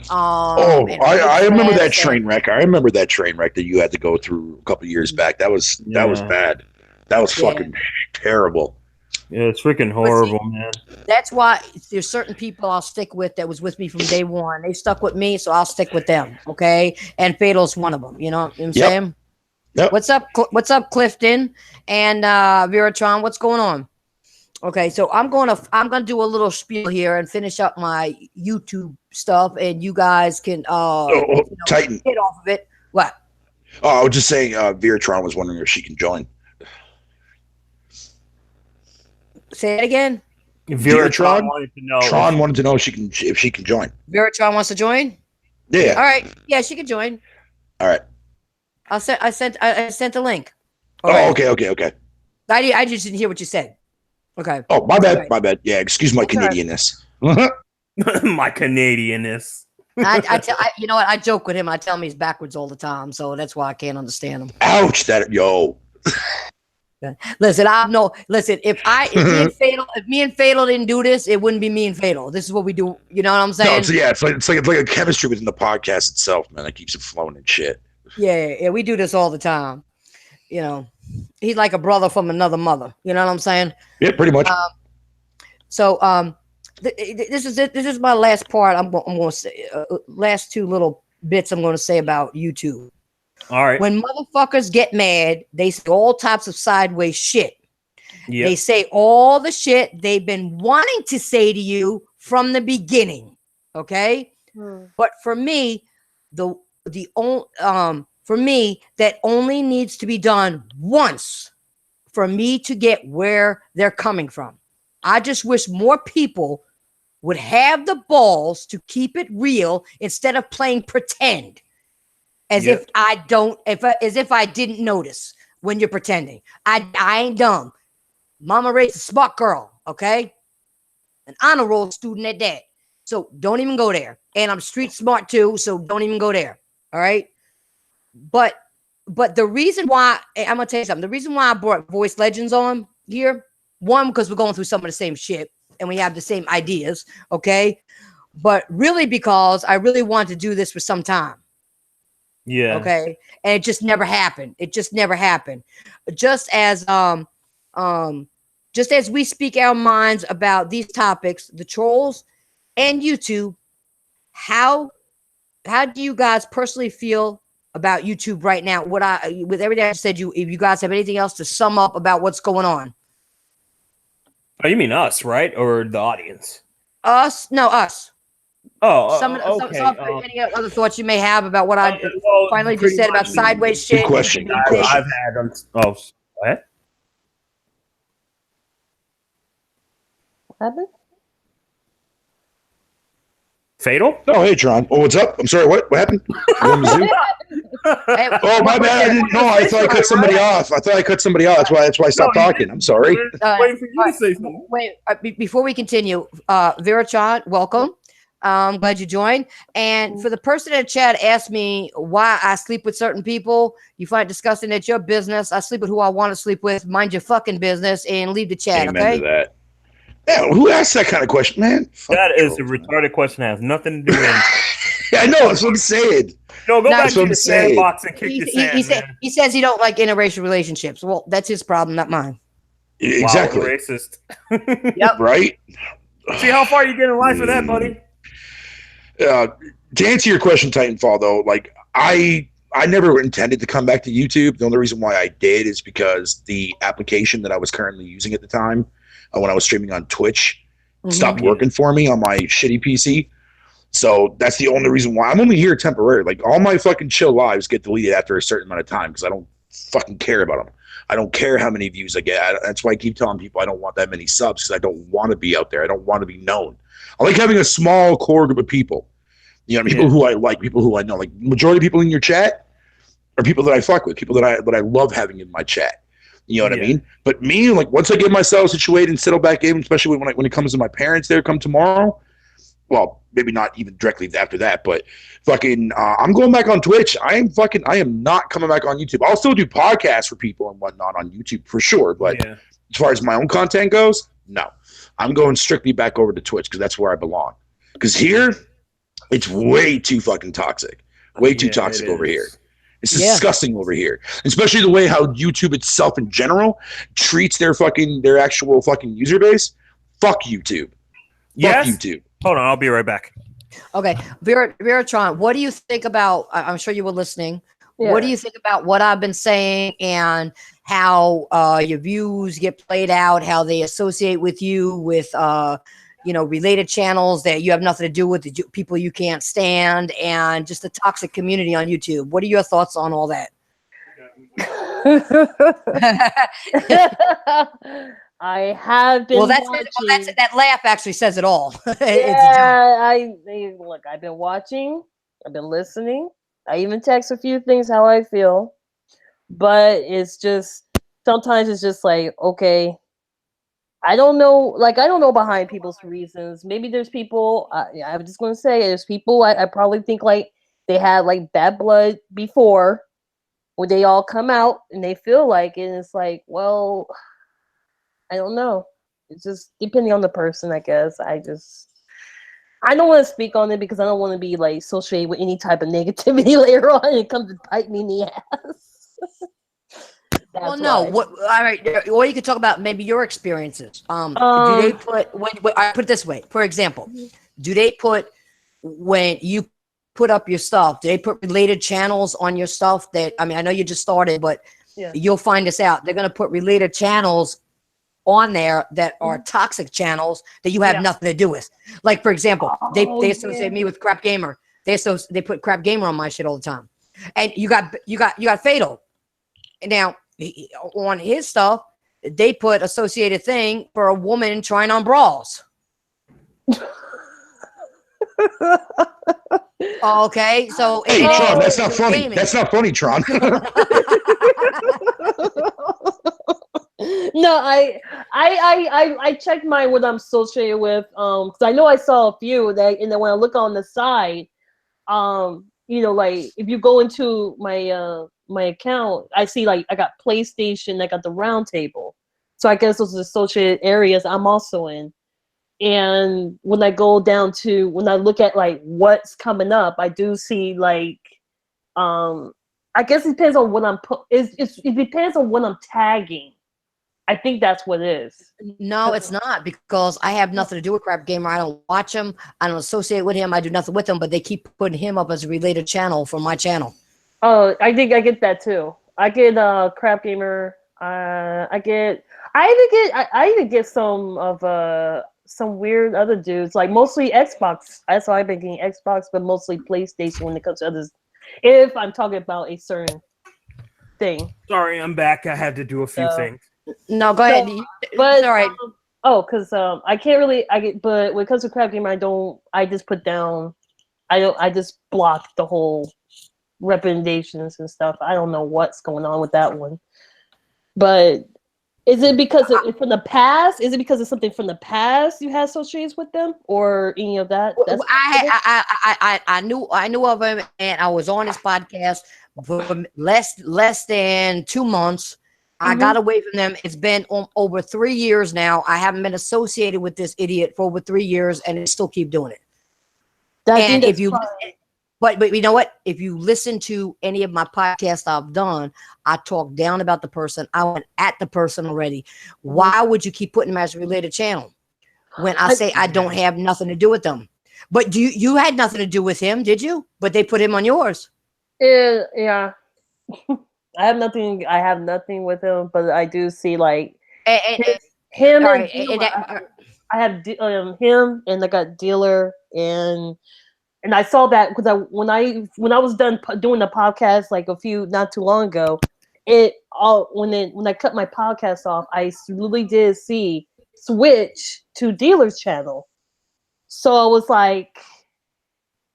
I remember that train wreck. I remember that train wreck that you had to go through a couple of years back. That was bad. That was fucking terrible. Yeah, it's freaking horrible, man. That's why there's certain people I'll stick with that was with me from day one. They stuck with me, so I'll stick with them. Okay, and Fatal's one of them. You know what I'm saying? Yep. What's up, Clifton and Veratron? What's going on? Okay, so I'm gonna do a little spiel here and finish up my YouTube stuff, and you guys can Titan get off of it. What? Oh, I was just saying, Veratron was wondering if she can join. Say it again. Veratron wanted to know. Tron wanted to know if she can join. Veratron wants to join. Yeah. All right. Yeah, she can join. All right. I sent the link. Okay. I just didn't hear what you said. Okay. Oh, my bad. My bad. Yeah, excuse my Canadianness. My Canadianness. You know what? I joke with him. I tell him he's backwards all the time, so that's why I can't understand him. Ouch! Listen, if me and Fatal didn't do this, it wouldn't be me and Fatal. This is what we do. You know what I'm saying? No, it's like a chemistry within the podcast itself, man. That keeps it flowing and shit. Yeah, we do this all the time. You know, he's like a brother from another mother. You know what I'm saying? Yeah, pretty much. This is my last part. I'm going to say last two little bits I'm going to say about YouTube. All right. When motherfuckers get mad, they say all types of sideways shit. Yep. They say all the shit they've been wanting to say to you from the beginning. Okay? But for me, that only needs to be done once for me to get where they're coming from. I just wish more people would have the balls to keep it real instead of playing pretend. As if I didn't notice when you're pretending. I ain't dumb. Mama raised a smart girl, okay? An honor roll student at that. So don't even go there. And I'm street smart too, so don't even go there. All right? But the reason why, I'm gonna tell you something. The reason why I brought Voice Legends on here, one, because we're going through some of the same shit and we have the same ideas, okay? But really because I really wanted to do this for some time. Yeah. Okay. And it just never happened. Just as we speak our minds about these topics, the trolls and YouTube, how how do you guys personally feel about YouTube right now? With everything I said, if you guys have anything else to sum up about what's going on? Oh, you mean us, right? Or the audience? Us? No, us. Oh, okay. Any other thoughts you may have about what I Well, finally just pretty said about much sideways Good shit? question. Good I've question. had. What? What happened? Fatal? Oh, hey, Tron. Oh, what's up? I'm sorry. What happened? You want me to zoom? Oh, my bad. I didn't know. I thought I cut somebody off. I thought I cut somebody off. That's why I stopped talking. I'm sorry. Waiting for you to say something. Wait, before we continue, Vera Chan, welcome. Glad you joined. And for the person in the chat asked me why I sleep with certain people, you find it disgusting. That's your business. I sleep with who I want to sleep with. Mind your fucking business and leave the chat. Amen Okay. to that. Yeah, who asked that kind of question, man? That is a retarded question. Has nothing to do with it. Yeah, I know. That's what I'm saying. No, go No, back that's to what the I'm saying. sandbox and kick your sand, man. He says he don't like interracial relationships. Well, that's his problem, not mine. Exactly. Wow, racist. Yep. Right? See how far you get in life for that, buddy. To answer your question, Titanfall, though, like I never intended to come back to YouTube. The only reason why I did is because the application that I was currently using at the time, when I was streaming on Twitch, stopped working for me on my shitty PC. So that's the only reason why I'm only here temporarily. Like all my fucking chill lives get deleted after a certain amount of time because I don't fucking care about them. I don't care how many views I get. That's why I keep telling people I don't want that many subs because I don't want to be out there. I don't want to be known. I like having a small core group of people. You know, people who I like, people who I know. Like majority of people in your chat are people that I fuck with, people that I love having in my chat. You know what I mean? But me, like once I get myself situated and settle back in, especially when it comes to my parents, there come tomorrow. Well, maybe not even directly after that, but fucking, I'm going back on Twitch. I am not coming back on YouTube. I'll still do podcasts for people and whatnot on YouTube for sure. But as far as my own content goes, no, I'm going strictly back over to Twitch because that's where I belong. Because here, it's way too fucking toxic. Way too toxic over here. It's disgusting over here, especially the way how YouTube itself in general treats their actual fucking user base. Fuck YouTube. Fuck YouTube. Hold on, I'll be right back. Okay, Vera Tron, what do you think about? I'm sure you were listening. Yeah. What do you think about what I've been saying and how your views get played out? How they associate with you with related channels that you have nothing to do with, the people you can't stand, and just the toxic community on YouTube. What are your thoughts on all that? I have been watching. That laugh actually says it all. Look, I've been watching, I've been listening. I even text a few things how I feel, but it's just sometimes it's just like, okay, I don't know behind people's reasons. Maybe there's people, I'm just going to say there's people I probably think like they had like bad blood before where they all come out and they feel like it. And it's like, well, I don't know. It's just depending on the person, I guess. I don't want to speak on it because I don't want to be like associated with any type of negativity later on and it comes to bite me in the ass. Well, no. All right. Or you could talk about maybe your experiences. Do they put I put it this way? For example, do they put when you put up your stuff? Do they put related channels on your stuff? That I know you just started, but you'll find this out. They're gonna put related channels on there that are toxic channels that you have nothing to do with. Like for example, they associate me with Crap Gamer. They put Crap Gamer on my shit all the time. And you got Fatal. Now on his stuff, they put associated thing for a woman trying on bras. Okay, so hey Tron, that's not funny. Gaming. That's not funny, Tron. No, I checked what I'm associated with, because I know I saw a few that, and then when I look on the side, like if you go into my my account, I see like I got PlayStation, I got the round table, so I guess those are associated areas I'm also in. And when I go down to when I look at like what's coming up, I do see like I guess it depends on what I'm it depends on what I'm tagging. I think that's what it is. No, it's not, because I have nothing to do with Crap Gamer. I don't watch him. I don't associate with him. I do nothing with him, but they keep putting him up as a related channel for my channel. Oh, I think I get that too. I get Crap Gamer. I even get some of some weird other dudes, like mostly Xbox. That's why I've been getting Xbox, but mostly PlayStation when it comes to others. If I'm talking about a certain thing. Sorry, I'm back. I had to do a few things. No, go ahead. But all right. because I can't really. But when it comes to Crap Gamer, I don't. I just put down. I just block the whole recommendations and stuff. I don't know what's going on with that one. But is it because it's from the past? Is it because of something from the past you had associations with them, or any of that? I knew of him, and I was on his podcast for less than 2 months. I got away from them. It's been over 3 years now. I haven't been associated with this idiot for over 3 years, and they still keep doing it. And if you, but you know what? If you listen to any of my podcasts I've done, I talk down about the person. I went at the person already. Why would you keep putting them as a related channel when I say I don't have nothing to do with them? But you had nothing to do with him, did you? But they put him on yours. Yeah. I have nothing with him, but I do see like him and I have him, and I got Dealer, and I saw that because when I was done doing the podcast like not too long ago, when I cut my podcast off, I really did see switch to Dealer's channel. So I was like,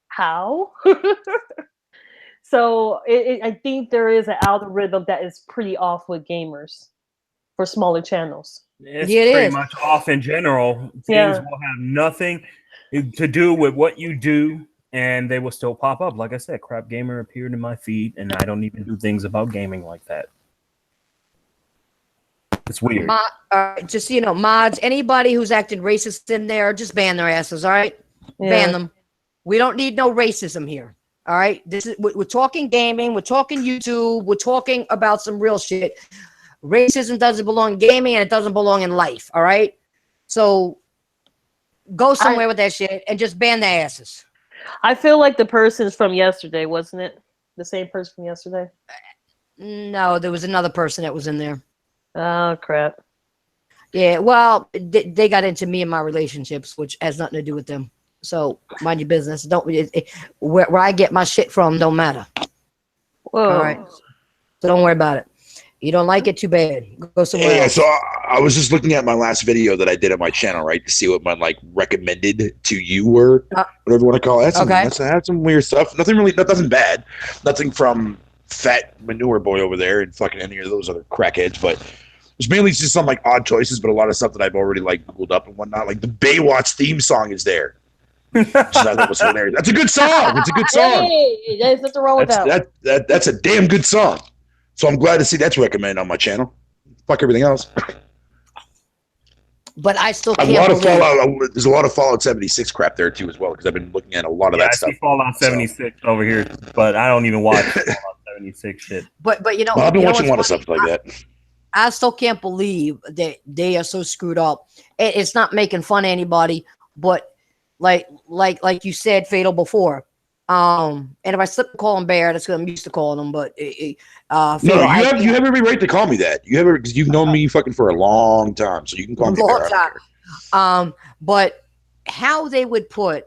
how? So I think there is an algorithm that is pretty off with gamers for smaller channels. It's pretty much off in general. Things will have nothing to do with what you do, and they will still pop up. Like I said, Crap Gamer appeared in my feed, and I don't even do things about gaming like that. It's weird. Just mods, anybody who's acting racist in there, just ban their asses. All right, ban them. We don't need no racism here. All right, we're talking gaming, we're talking YouTube, we're talking about some real shit. Racism doesn't belong in gaming, and it doesn't belong in life. All right, so go somewhere with that shit and just ban their asses. I feel like the person's from yesterday, wasn't it? The same person from yesterday? No, there was another person that was in there. Oh crap! Yeah, well, they got into me and my relationships, which has nothing to do with them. So mind your business. Where I get my shit from don't matter. Whoa. All right. So don't worry about it. You don't like it, too bad. Go somewhere else. So I was just looking at my last video that I did on my channel, right, to see what my recommended to you were, whatever you want to call it. I had some weird stuff. Nothing bad. Nothing from Fat Manure Boy over there and fucking any of those other crackheads, but it's mainly just some odd choices, but a lot of stuff that I've already Googled up and whatnot. Like the Baywatch theme song is there. That was hilarious. That's a good song. It's a good song. Hey, there's nothing wrong with that. That's a damn good song. So I'm glad to see that's recommended on my channel. Fuck everything else. But I still can't believe there's a lot of Fallout 76 crap there too as well, because I've been looking at a lot of that stuff. I see Fallout 76 over here, but I don't even watch Fallout 76 shit. But I've been watching a lot of stuff like that. I still can't believe that they are so screwed up. It's not making fun of anybody, but like you said, Fatal, before. And if I slip to call him Bear, that's what I'm used to calling him. But Fatal, you have every right to call me that. Because you've known me fucking for a long time, so you can call me Bear. But how they would put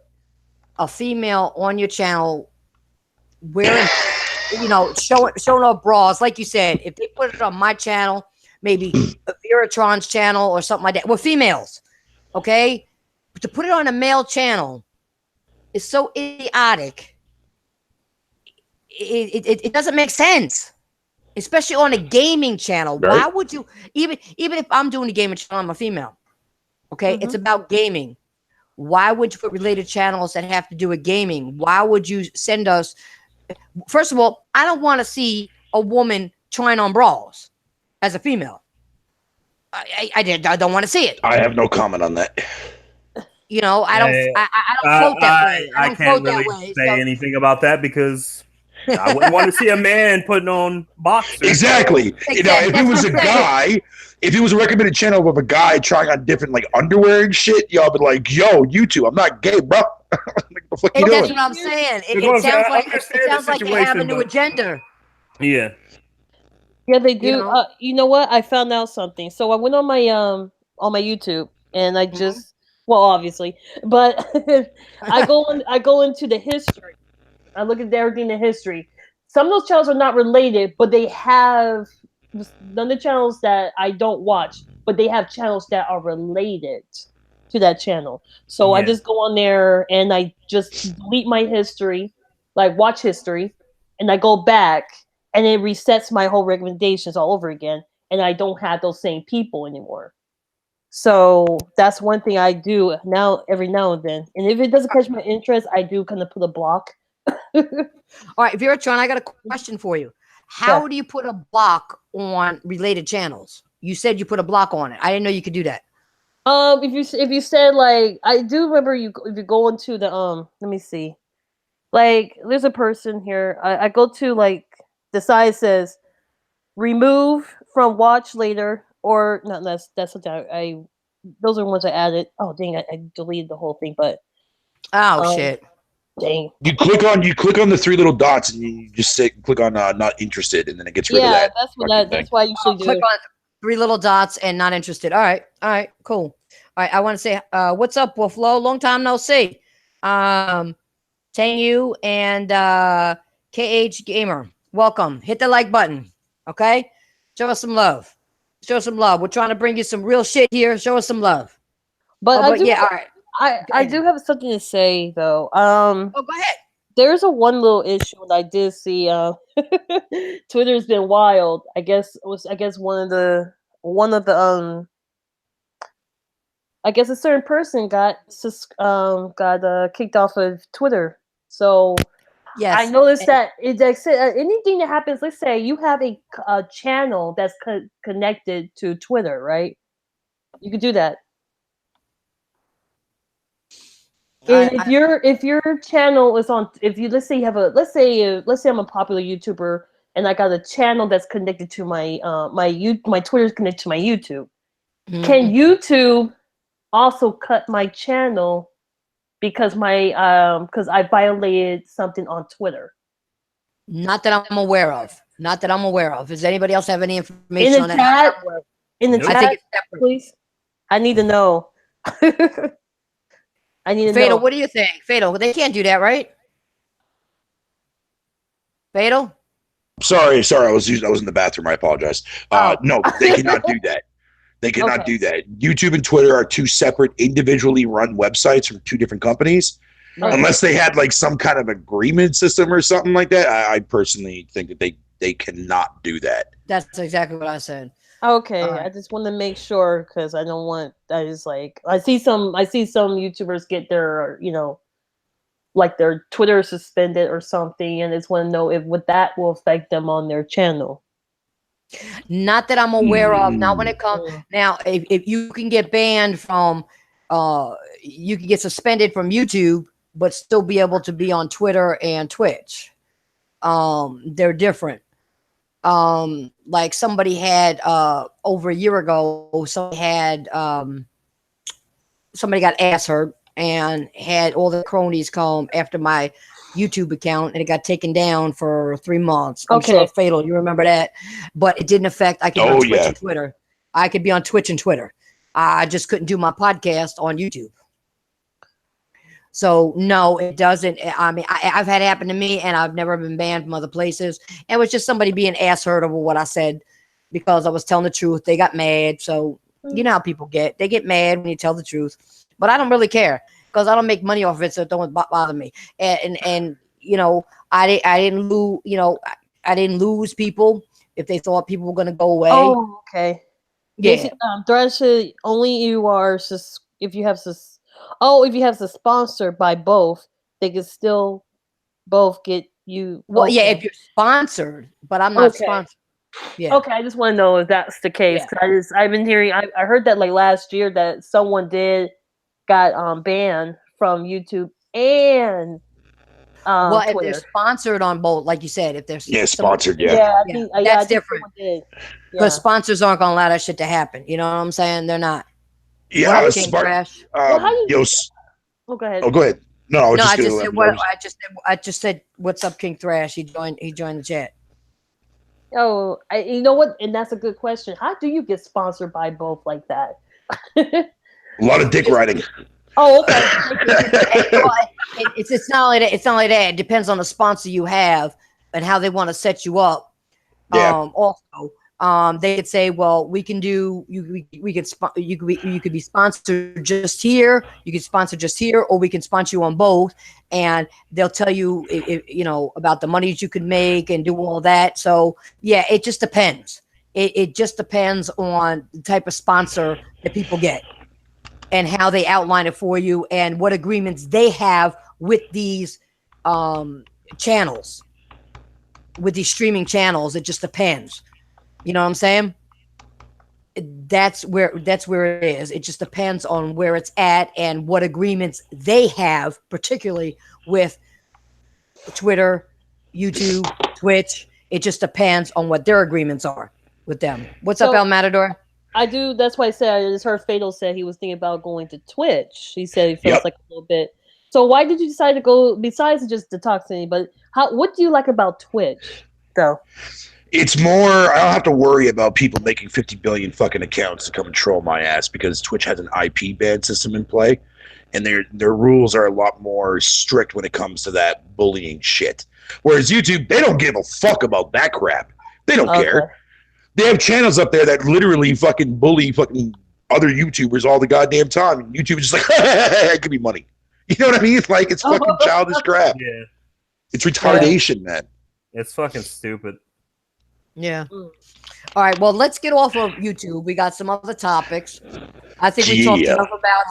a female on your channel wearing, showing up bras, like you said, if they put it on my channel, maybe a Veratron's channel or something like that, we're females, okay? But to put it on a male channel is so idiotic. It doesn't make sense, especially on a gaming channel. Right? Why would you, even if I'm doing a gaming channel, I'm a female, okay? It's about gaming. Why would you put related channels that have to do with gaming? Why would you send us? First of all, I don't want to see a woman trying on bras as a female. I don't want to see it. I have no comment on that. I don't float that way. I can't really say anything about that because I wouldn't want to see a man putting on boxers. Exactly. So. You know, if it was a guy, if it was a recommended channel of a guy trying on different like underwear and shit, y'all be like, "Yo, YouTube, I'm not gay, bro." Like, what the fuck you doing? That's what I'm saying. It Because sounds I like understand the they have a situation, new but- agenda. Yeah. Yeah, they do. You know? You know what? I found out something. So I went on my YouTube and I just well, obviously, but I go into the history. I look at everything in the history. Some of those channels are not related, but they have none of the channels that I don't watch, but they have channels that are related to that channel. So I Yeah. just go on there and I just delete my history, like watch history, and I go back and it resets my whole recommendations all over again, and I don't have those same people anymore. So that's one thing I do now every now and then. And if it doesn't catch my interest, I do kind of put a block. All right, Veratron, I got a question for you. How do you put a block on related channels? You said you put a block on it. I didn't know you could do that. If you said like I do remember you if you go into the let me see, like there's a person here. I go to like the side says remove from watch later or not. That's something I those are the ones I added. Oh dang, I deleted the whole thing, but Shit. dang. You click on the three little dots and you just say click on not interested, and then it gets rid of Yeah, that. that's what fucking that's thing. why I usually do. Click on three little dots and not interested. All right, cool. All right, I want to say, what's up, Wolflo? Long time no see. Tengu and KH Gamer, welcome. Hit the like button, okay? Show us some love. Show us some love. We're trying to bring you some real shit here. Show us some love. But I do. Yeah, all right. I do have something to say though. Oh, go ahead. There's a one little issue that I did see. Twitter's been wild. I guess one of the I guess a certain person got kicked off of Twitter. So Yes. I noticed that anything that happens, let's say you have a channel that's connected to Twitter, right? You could do that. And if your channel is on, if you let's say you have a let's say I'm a popular YouTuber and I got a channel that's connected to my my Twitter is connected to my YouTube. Mm-hmm. Can YouTube also cut my channel because I violated something on Twitter? Not that I'm aware of. Not that I'm aware of. Does anybody else have any information on that? In the Nope. chat, I think it's separate. please. I need to know. I need to Fatal, know. what do you think? Fatal, they can't do that, right? Fatal? Sorry, I was in the bathroom. I apologize. No, they cannot do that. They cannot do that. YouTube and Twitter are two separate, individually run websites from two different companies. Okay. Unless they had like some kind of agreement system or something like that, I personally think that they cannot do that. That's exactly what I said. Okay, All right. I just want to make sure because I don't want that is like I see some YouTubers get their like their Twitter suspended or something, and I just want to know if that will affect them on their channel. Not that I'm aware of. Not when it comes now. If you can get banned from, you can get suspended from YouTube, but still be able to be on Twitter and Twitch. They're different. Like somebody had over a year ago, somebody got ass hurt and had all the cronies come after my YouTube account, and it got taken down for 3 months. I'm sure Fatal, you remember that, but it didn't affect. I could be on Twitch and Twitter. I could be on Twitch and Twitter. I just couldn't do my podcast on YouTube. So no, it doesn't. I mean, I've had it happen to me, and I've never been banned from other places. And it was just somebody being ass hurt over what I said because I was telling the truth. They got mad. So you know how people get. They get mad when you tell the truth. But I don't really care because I don't make money off of it, so it don't bother me. And you know, I didn't lose. You know, I didn't lose people if they thought people were going to go away. Oh, okay. Yeah. Thresh, only you are if you have if you have sponsored by both, they can still both get you. Well, yeah, if you're sponsored, but I'm not sponsored. Yeah. Okay, I just want to know if that's the case. Yeah. I've been hearing. I heard that like last year that someone got banned from YouTube and Well, if Twitter. they're sponsored on both, like you said, if they're sponsored. Yeah. Yeah, I Yeah, think that's I think different. someone did. because Yeah. sponsors aren't gonna allow that shit to happen. You know what I'm saying? They're not. Yeah, What up, King smart. Crash? Well, how you? Yo, Oh, go ahead. oh, go ahead. No, I was No, just I just gonna. said what I just said. What's up, King Thrash? He joined the chat. Oh, you know what? And that's a good question. How do you get sponsored by both like that? A lot of dick riding. Oh, okay. It's not only that. It's not only that. It depends on the sponsor you have and how they want to set you up. Yeah. Also, they could say, well, we can do you could be sponsored just here. You could sponsor just here, or we can sponsor you on both. And they'll tell you, you know, about the money that you could make and do all that. So yeah, it just depends. It just depends on the type of sponsor that people get and how they outline it for you and what agreements they have with these channels, with these streaming channels. It just depends. You know what I'm saying? That's where it is. It just depends on where it's at and what agreements they have, particularly with Twitter, YouTube, Twitch. It just depends on what their agreements are with them. What's up, El Matador? I do. That's why I said I just heard Fatal said he was thinking about going to Twitch. He said he feels like a little bit. So why did you decide to go? Besides just detoxing, but what do you like about Twitch, though? It's more, I don't have to worry about people making 50 billion fucking accounts to come and troll my ass because Twitch has an IP ban system in play, and their rules are a lot more strict when it comes to that bullying shit. Whereas YouTube, they don't give a fuck about that crap. They don't care. They have channels up there that literally fucking bully fucking other YouTubers all the goddamn time. And YouTube is just like, give me money. You know what I mean? Like, it's fucking childish crap. Yeah. It's retardation, man. It's fucking stupid. Yeah. All right. Well, let's get off of YouTube. We got some other topics. I think we talked enough about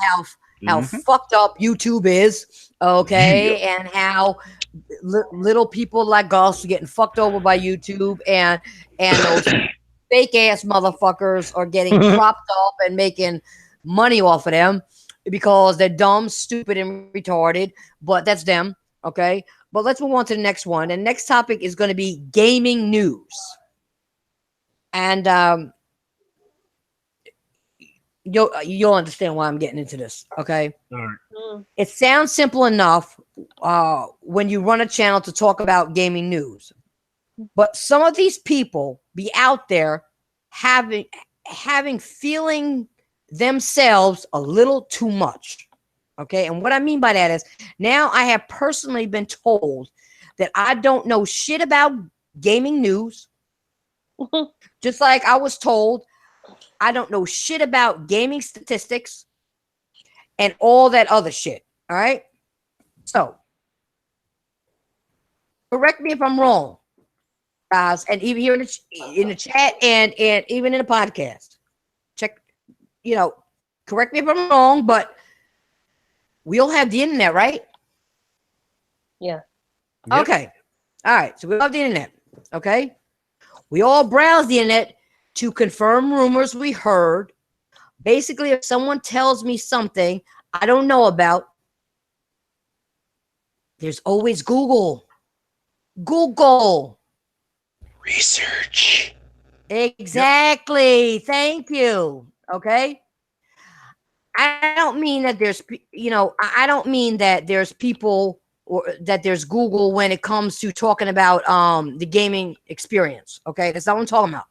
how fucked up YouTube is. Okay. And how little people like us are getting fucked over by YouTube, and those fake ass motherfuckers are getting propped up and making money off of them because they're dumb, stupid, and retarded. But that's them. Okay. But let's move on to the next one. And next topic is going to be gaming news. And you'll understand why I'm getting into this, okay? All right. It sounds simple enough when you run a channel to talk about gaming news, but some of these people be out there feeling themselves a little too much, okay? And what I mean by that is now I have personally been told that I don't know shit about gaming news. Just like I was told, I don't know shit about gaming statistics and all that other shit. All right. So, correct me if I'm wrong, guys, and even here in the chat and even in the podcast. Check, correct me if I'm wrong, but we all have the internet, right? Yeah. Yep. Okay. All right. So we all have the internet. Okay. We all browse the internet to confirm rumors we heard. Basically, if someone tells me something I don't know about, there's always Google. Google. Research. Exactly. Yep. Thank you. Okay. I don't mean that I don't mean that there's people or that there's Google when it comes to talking about the gaming experience. Okay, that's not what I'm talking about.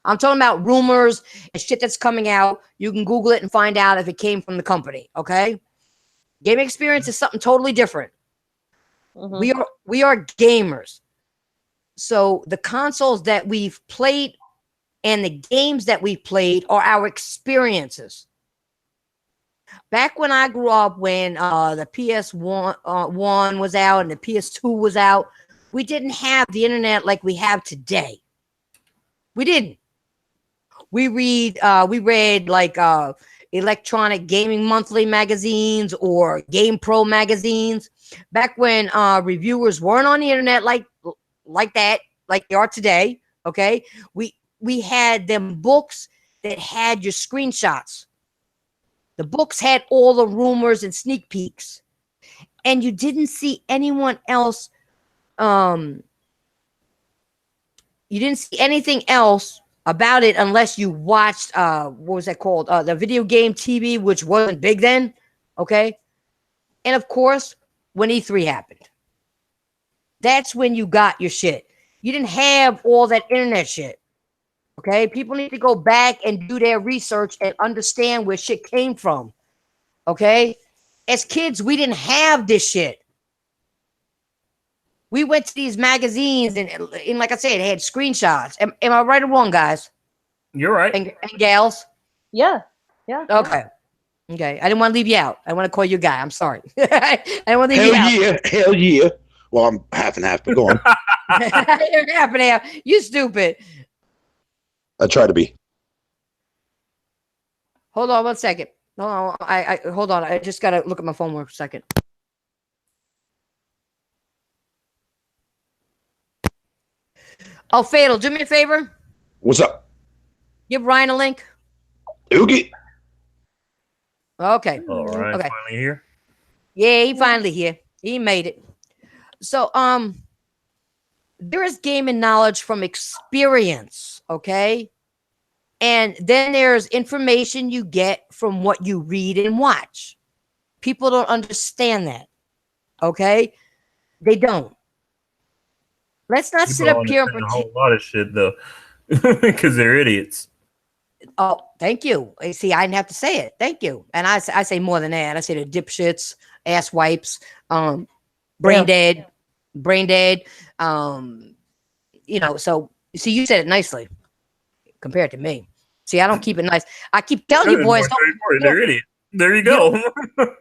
I'm talking about rumors and shit that's coming out. You can Google it and find out if it came from the company. Okay, gaming experience is something totally different. We are gamers, so the consoles that we've played and the games that we've played are our experiences. Back when I grew up, when the PS1 was out and the PS2 was out, we didn't have the internet like we have today. We didn't. We read like electronic gaming monthly magazines or Game Pro magazines. Back when reviewers weren't on the internet like that, like they are today. Okay, we had them books that had your screenshots. The books had all the rumors and sneak peeks. and you didn't see anyone else. You didn't see anything else about it unless you watched what was that called? The video game TV, which wasn't big then. Okay. And of course, when E3 happened, that's when you got your shit. You didn't have all that internet shit. Okay. People need to go back and do their research and understand where shit came from. Okay. As kids, we didn't have this shit. We went to these magazines and like I said, it had screenshots. Am I right or wrong, guys? You're right. And gals? Yeah. Yeah. Okay. Okay. I didn't want to leave you out. I want to call you a guy. I'm sorry. I didn't want to leave you out. Hell yeah. Well, I'm half and half, but go on. You're half and half. You stupid. I try to be. Hold on 1 second. Hold on. Hold on. I just gotta look at my phone for a second. Oh, Fatal, do me a favor. What's up? Give Ryan a link. Oogie. Okay. All right. Okay. Finally here. Yeah, he finally here. He made it. So, there is gaming knowledge from experience, okay? And then there's information you get from what you read and watch. People don't understand that, okay? They don't. Let's not sit up here and a pretend. whole lot of shit though, because they're idiots. Oh, thank you. See, I didn't have to say it. Thank you. And I say more than that. I say the dipshits, ass wipes, brain dead. You know, so see, you said it nicely compared to me. See, I don't keep it nice. I keep telling you boys, they're idiots. There you go.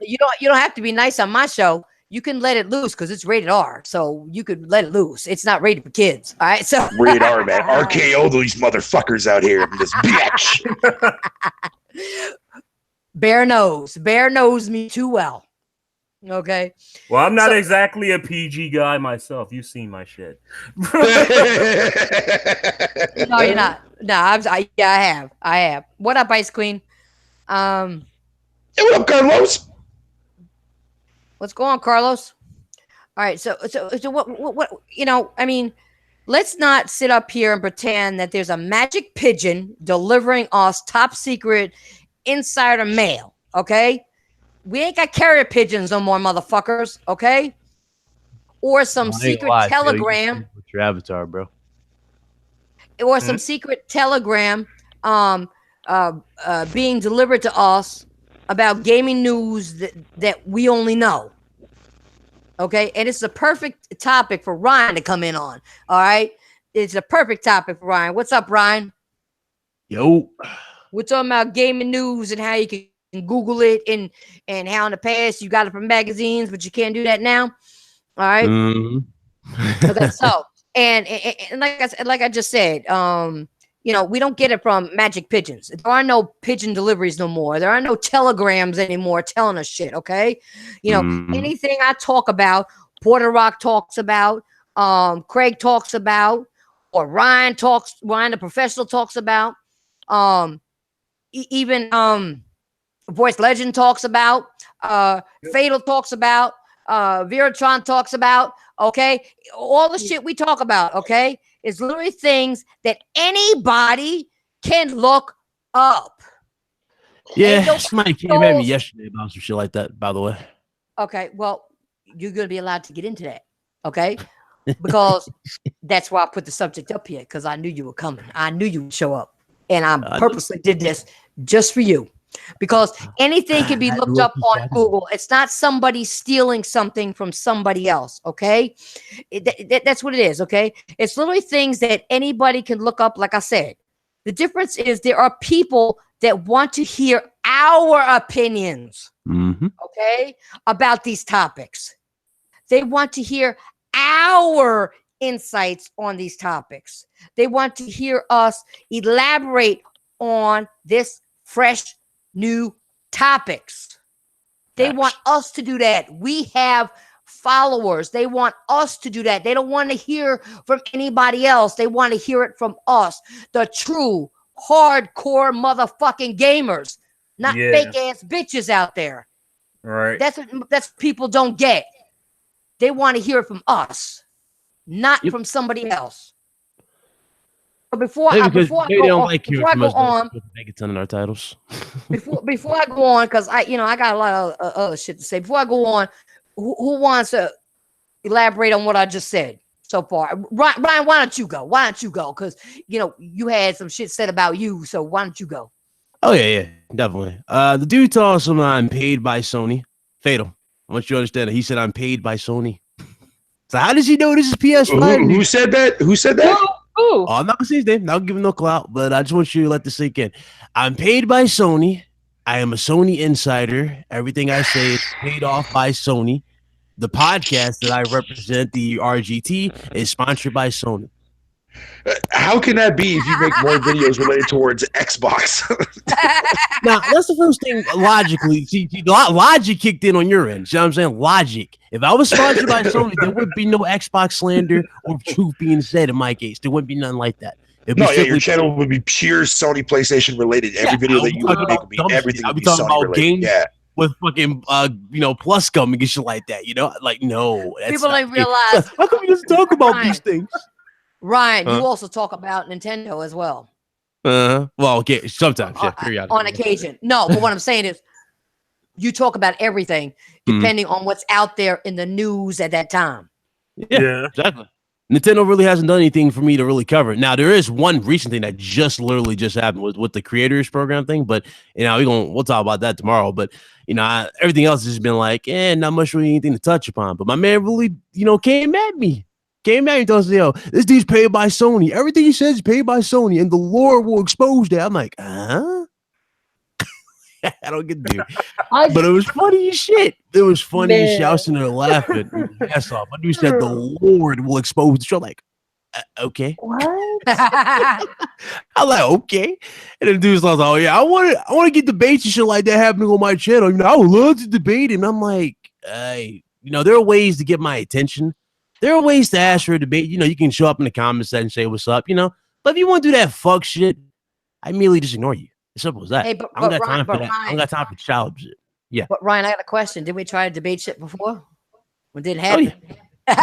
You don't have to be nice on my show. You can let it loose because it's rated R. So you could let it loose. It's not rated for kids. All right. So Rated R, man. RKO these motherfuckers out here. This bitch. Bear knows me too well. Okay. Well, I'm not exactly a PG guy myself. You've seen my shit. No, you're not. No, I have. What up, Ice Queen? Hey, what up, Carlos? What's going on, Carlos? All right. So what? You know, I mean, let's not sit up here and pretend that there's a magic pigeon delivering us top secret insider mail. Okay. We ain't got carrier pigeons no more, motherfuckers. Okay. Or some secret telegram. With your avatar, bro. Or some secret telegram being delivered to us about gaming news that we only know. Okay. And it's a perfect topic for Ryan to come in on. All right. It's a perfect topic for Ryan. What's up, Ryan? Yo. We're talking about gaming news and how you can Google it and how in the past you got it from magazines, but you can't do that now. All right. Mm-hmm. Okay. So, and like I just said, you know, we don't get it from magic pigeons. There are no pigeon deliveries no more. There are no telegrams anymore telling us shit. Okay. You know, anything I talk about, Porter Rock talks about, Craig talks about, or Ryan the professional talks about, even VoiceLegend talks about, Fatal talks about, Veratron talks about, okay? All the shit we talk about, okay, is literally things that anybody can look up. Yeah, somebody came at me yesterday about some shit like that, by the way. Okay, well, you're going to be allowed to get into that, okay? Because that's why I put the subject up here, because I knew you were coming. I knew you would show up. And I purposely did this just for you. Because anything can be looked up on Google. It's not somebody stealing something from somebody else, okay? That's what it is, okay? It's literally things that anybody can look up, like I said. The difference is there are people that want to hear our opinions, okay, about these topics. They want to hear our insights on these topics. They want to hear us elaborate on this fresh new topics. They want us to do that. We have followers. They want us to do that. They don't want to hear from anybody else. They want to hear it from us, the true hardcore motherfucking gamers, not fake ass bitches out there. Right. That's what people don't get. They want to hear it from us, not from somebody else. But before I go on, make a ton in our titles. before I go on, because I got a lot of other shit to say. Before I go on, who wants to elaborate on what I just said so far? Ryan, why don't you go? Why don't you go? Because you had some shit said about you, so why don't you go? Oh yeah, definitely. The dude tells him I'm paid by Sony. Fatal. I want you to understand that he said I'm paid by Sony. So how does he know this is PS5? Who said that? Who said that? Oh, I'm not gonna say his name. Not give him no clout, but I just want you to let this sink in. I'm paid by Sony. I am a Sony insider. Everything I say is paid off by Sony. The podcast that I represent, the RGT, is sponsored by Sony. How can that be if you make more videos related towards Xbox? Now, that's the first thing logically. See, logic kicked in on your end. See what I'm saying? Logic. If I was sponsored by Sony, there would be no Xbox slander or truth being said in my case. There wouldn't be nothing like that. Your channel would be pure Sony PlayStation related. Every video that you would make would be everything would be Sony related. Games, yeah. With fucking plus coming and shit like that, like no. People don't realize. How come you just talk about these things? Ryan, you also talk about Nintendo as well. Well, okay, sometimes, yeah, periodically. On occasion. No, but what I'm saying is you talk about everything depending on what's out there in the news at that time. Yeah, exactly. Nintendo really hasn't done anything for me to really cover it. Now, there is one recent thing that literally just happened with the creators program thing, but we'll talk about that tomorrow. But everything else has been like, not much really anything to touch upon. But my man really, came at me. Came at me and told us, this dude's paid by Sony. Everything he says is paid by Sony, and the Lord will expose that. I'm like, huh? I don't get it. But it was funny as shit. It was funny as shit. I was sitting there laughing. Ass off. My dude said the Lord will expose the show. Like, okay. What? I'm like, okay. And the dude's like, oh yeah, I want to get debates and shit like that happening on my channel. I would love to debate. And I'm like, hey, there are ways to get my attention. There are ways to ask for a debate. You can show up in the comments and say what's up, But if you want to do that fuck shit, I immediately just ignore you. As simple as that. Hey, but I don't got Ryan, time for that. I don't got time for child shit. Yeah. But Ryan, I got a question. Did we try to debate shit before? What didn't happen? All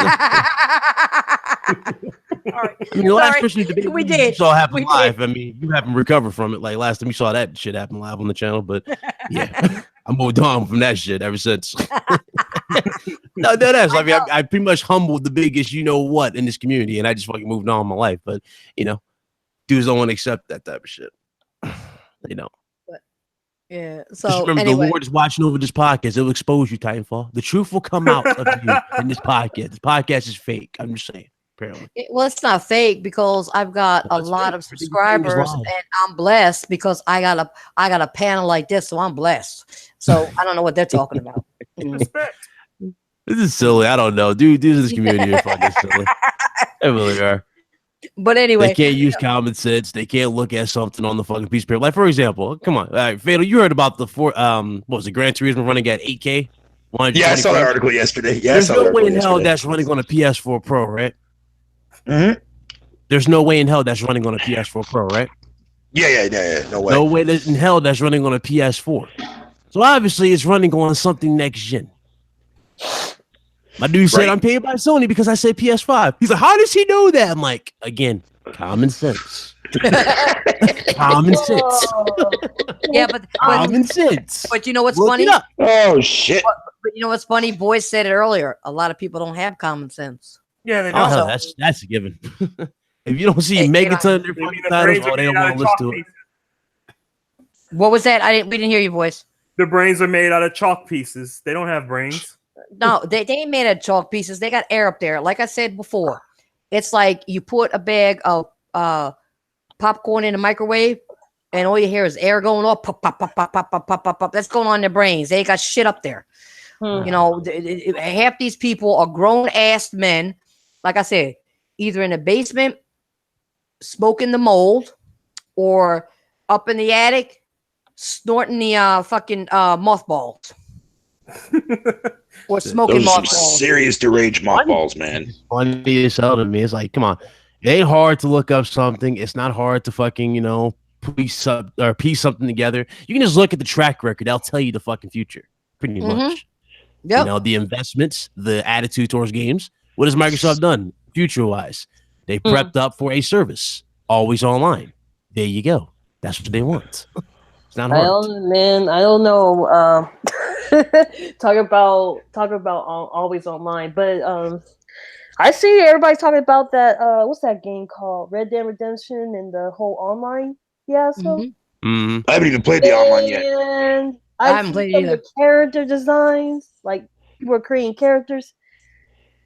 right. The last person to debate we did. Saw happen live. You haven't recovered from it. Like last time you saw that shit happen live on the channel, but yeah, I moved on from that shit ever since. No, that's. I pretty much humbled the biggest in this community, and I just fucking moved on in my life. But dudes don't want to accept that type of shit. Yeah. So just remember, the Lord is watching over this podcast. It will expose you, Titanfall. The truth will come out of you in this podcast. This podcast is fake. I'm just saying. Apparently. Well, it's not fake because I've got a lot of subscribers, and I'm blessed because I got a panel like this, so I'm blessed. So I don't know what they're talking about. This is silly. I don't know, dude. Dudes in this community are fucking silly. They really are. But anyway, they can't use common sense. They can't look at something on the fucking piece of paper. Like, for example, come on, all right, Fatal, you heard about the what was it, Gran Turismo running at 8K? Yeah, I saw that article yesterday. Yeah, there's no way in hell that's running on a PS4 Pro, right? Mm-hmm. There's no way in hell that's running on a PS4 Pro, right? Yeah. No way. No way in hell that's running on a PS4. So obviously, it's running on something next gen. My dude said, I'm paid by Sony because I said PS5. He's like, how does he know that? I'm like, again, common sense. Common sense. Yeah, but common sense. But you know what's Look funny? Oh, shit. But you know what's funny? Boys said it earlier. A lot of people don't have common sense. Yeah, they don't. Oh, that's a given. If you don't see Megaton in their fucking titles, they don't want to listen to it. What was that? We didn't hear your voice. The brains are made out of chalk pieces. They don't have brains. No, they ain't made out of chalk pieces. They got air up there. Like I said before, it's like you put a bag of popcorn in the microwave, and all you hear is air going off. Pop, pop, pop, pop, pop, pop, pop, pop, pop. That's going on in their brains. They ain't got shit up there. Half these people are grown-ass men. Like I said, either in the basement, smoking the mold, or up in the attic, snorting the fucking mothballs. Or smoking mothballs. Serious deranged mothballs, man. It's funny as hell to me. It's like, come on. It ain't hard to look up something. It's not hard to fucking, piece something together. You can just look at the track record. They'll tell you the fucking future. Pretty much. Yep. You know, the investments, the attitude towards games. What has Microsoft done future-wise? They prepped up for a service, always online. There you go. That's what they want. It's not hard. I don't know. Talk about always online, but I see everybody's talking about that. What's that game called? Red Dead Redemption and the whole online. Yeah, so I haven't even played the online yet. and I I haven't see played some either. of the character designs, like people are creating characters.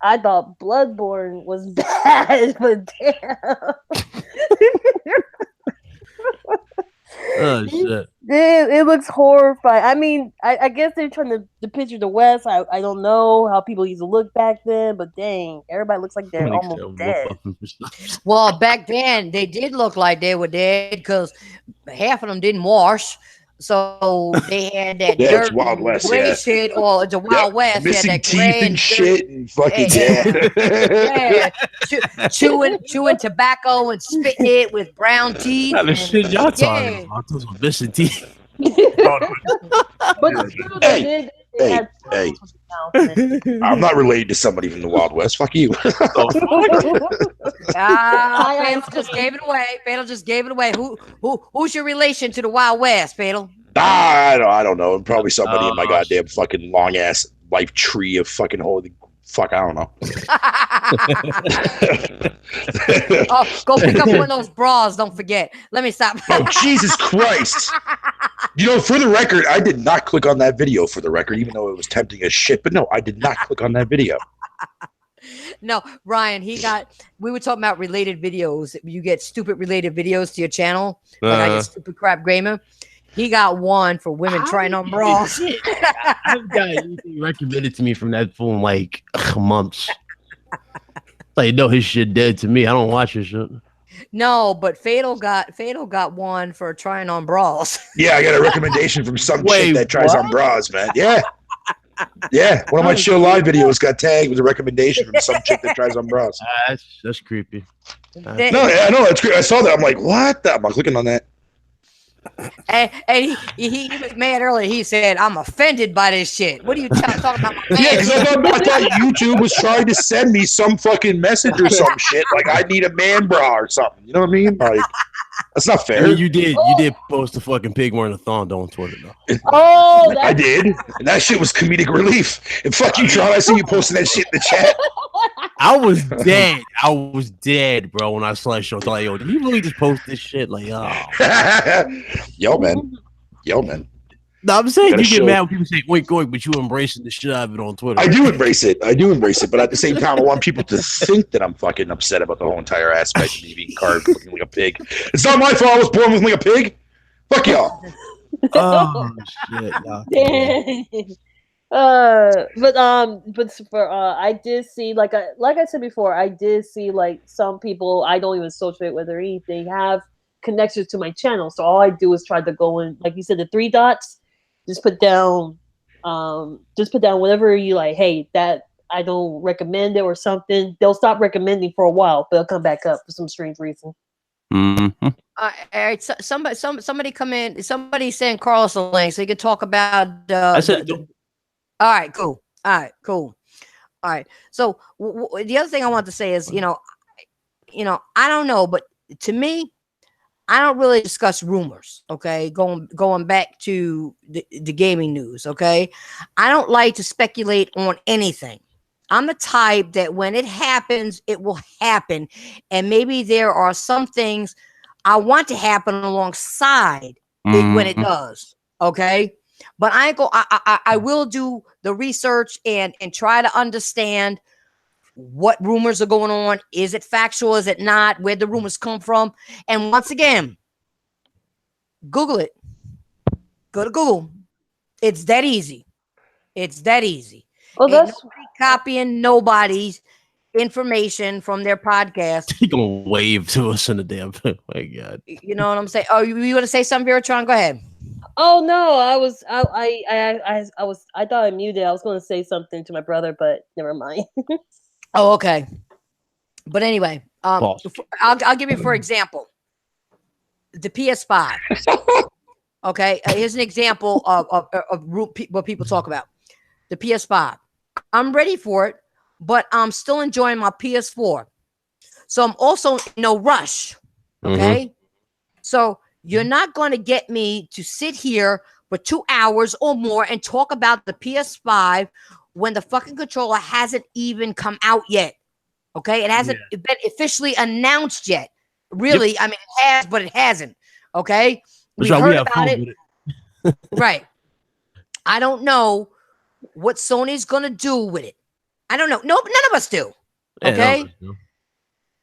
I thought Bloodborne was bad, but damn. Oh shit! It looks horrifying. I mean, I guess they're trying to picture the West. I don't know how people used to look back then, but dang, everybody looks like they're almost dead. Well, back then they did look like they were dead because half of them didn't wash. So they had that Yeah, it's dirt Wild West, gray yeah. shit, or the Wild West. Missing had that teeth gray and shit and fucking yeah. chewing tobacco and spitting it with brown teeth. What kind of shit y'all talking Yeah. about? Those are missing teeth. But still, they did. They had hey. announcement. I'm not related to somebody from the Wild West. Fuck you. Fatal just gave it away. Fatal just gave it away. Who's your relation to the Wild West, Fatal? I don't know. Probably somebody in my goddamn fucking long ass life tree of fucking holy fuck. I don't know. Oh, go pick up one of those bras. Don't forget. Let me stop. Oh, Jesus Christ. You know, for the record, I did not click on that video for the record, even though it was tempting as shit. But no, I did not click on that video. No, Ryan, we were talking about related videos. You get stupid related videos to your channel. Like I get stupid crap gamer. He got one for women trying on bras. I've got anything recommended to me from that fool in like months. Like, no, his shit dead to me. I don't watch his shit. No, but Fatal got one for trying on bras. Yeah, I got a recommendation from some chick that tries on bras, man. Yeah. Yeah. One of my chill live videos got tagged with a recommendation from some chick that tries on bras. That's creepy. No, I know it's great. I saw that. I'm like, what? I'm not clicking on that. And he was mad earlier. He said, "I'm offended by this shit." What are you talking about? My Yeah, because I thought YouTube was trying to send me some fucking message or some shit. Like I need a man bra or something. You know what I mean? Like that's not fair. I mean, you did post a fucking pig wearing a thong on Twitter though. Oh, I did, and that shit was comedic relief. And fuck you, Tron. I see you posting that shit in the chat. I was dead. I was dead, bro. When I saw that show, I thought, like, yo, did he really just post this shit? Like, oh, yo, man. No, I'm saying Gotta you get show. mad when people say oink oink, but you embracing the shit out of it on Twitter. I do embrace it. But at the same time, I want people to think that I'm fucking upset about the whole entire aspect of me being carved looking like a pig. It's not my fault I was born looking like a pig. Fuck y'all. Oh shit, but for I did see like I said before, I did see like some people I don't even associate with or anything have connections to my channel. So all I do is try to go in, like you said, the three dots, just put down whatever you like. Hey, that I don't recommend it or something. They'll stop recommending for a while, but they'll come back up for some strange reason. Mm-hmm. All right, somebody come in. Somebody send Carlos a link so he can talk about. I said. All right, cool. All right. So the other thing I want to say is, you know, I don't know, but to me, I don't really discuss rumors. Okay, going back to the gaming news. Okay, I don't like to speculate on anything. I'm the type that when it happens, it will happen, and maybe there are some things I want to happen alongside it when it does. Okay. But I will do the research and try to understand what rumors are going on. Is it factual? Is it not? Where the rumors come from? And once again, Google it. Go to Google. It's that easy. Well, Ain't that's nobody copying nobody's information from their podcast. He gonna wave to us in the damn thing. My God. You know what I'm saying? Oh, you want to say something, Veratron? Go ahead. Oh no, I thought I muted. I was going to say something to my brother, but never mind. Oh, okay. But anyway, I'll give you for example the PS5. Okay, here's an example of what people talk about. the PS5. I'm ready for it, but I'm still enjoying my PS4. So I'm also in no rush. Okay. So you're not going to get me to sit here for 2 hours or more and talk about the PS5 when the fucking controller hasn't even come out yet. Okay. It hasn't been officially announced yet. Really. Yep. I mean, it has, but it hasn't. Okay. We heard about it. Right. I don't know what Sony's going to do with it. I don't know. No, none of us do. Okay. Yeah,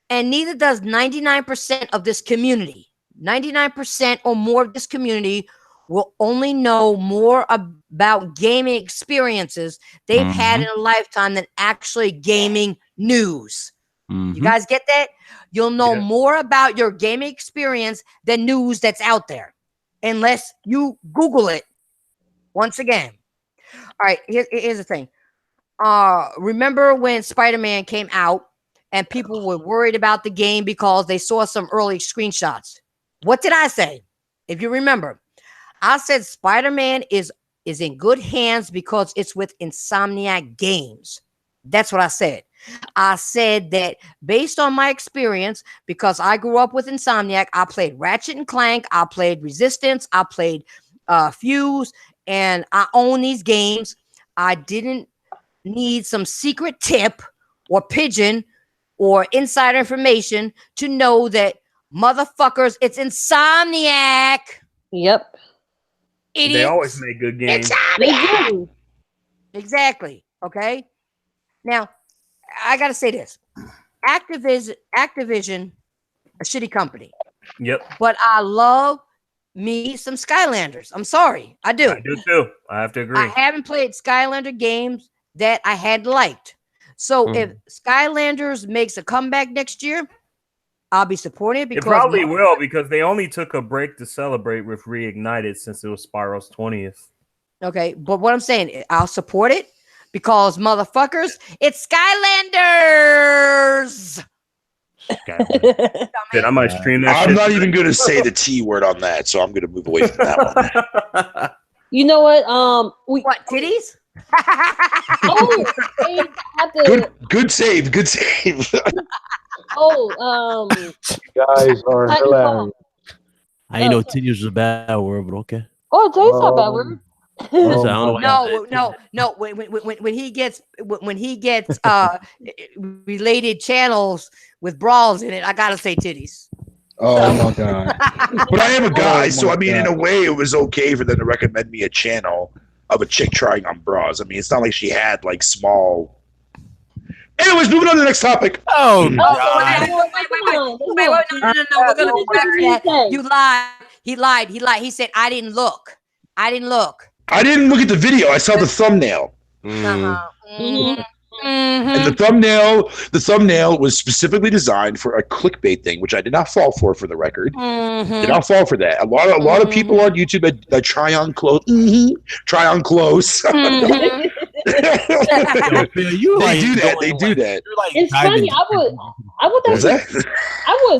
and neither does 99% of this community. 99% or more of this community will only know more about gaming experiences they've had in a lifetime than actually gaming news. You guys get that? You'll know more about your gaming experience than news that's out there, unless you Google it. Once again. All right, here's the thing. Remember when Spider-Man came out and people were worried about the game because they saw some early screenshots? What did I say? If you remember, I said Spider-Man is in good hands because it's with Insomniac Games. That's what I said. I said that based on my experience, because I grew up with Insomniac, I played Ratchet and Clank, I played Resistance, I played Fuse, and I own these games. I didn't need some secret tip or pigeon or insider information to know that motherfuckers, it's Insomniac. Yep. Idiots. They always make good games. Insomniac. Exactly. Okay. Now, I gotta say this: Activision, a shitty company. Yep. But I love me some Skylanders. I'm sorry, I do. I do too. I have to agree. I haven't played Skylander games that I had liked. So if Skylanders makes a comeback next year, I'll be supporting it because it probably will, because they only took a break to celebrate with Reignited since it was Spiral's 20th. Okay, but what I'm saying, I'll support it because motherfuckers, it's Skylanders. Dude, I might stream that. I'm not even going to say the T word on that, so I'm going to move away from that one. You know what? What, titties? Good save. Good save. Guys are hilarious. I know titties was a bad word, but okay. Oh, titties not a bad word. No. When he gets related channels with bras in it, I gotta say titties. Oh my god! But I am a guy, so I mean, in a way, it was okay for them to recommend me a channel of a chick trying on bras. I mean, it's not like she had like small. Anyways, moving on to the next topic. Oh, wait, no. We're gonna go back to that. You lied. He lied. He said, I didn't look. I didn't look at the video. I saw the thumbnail. And the thumbnail was specifically designed for a clickbait thing, which I did not fall for the record. Did not fall for that. A lot of people on YouTube that try on clothes. Try on clothes. They do that. It's funny. I would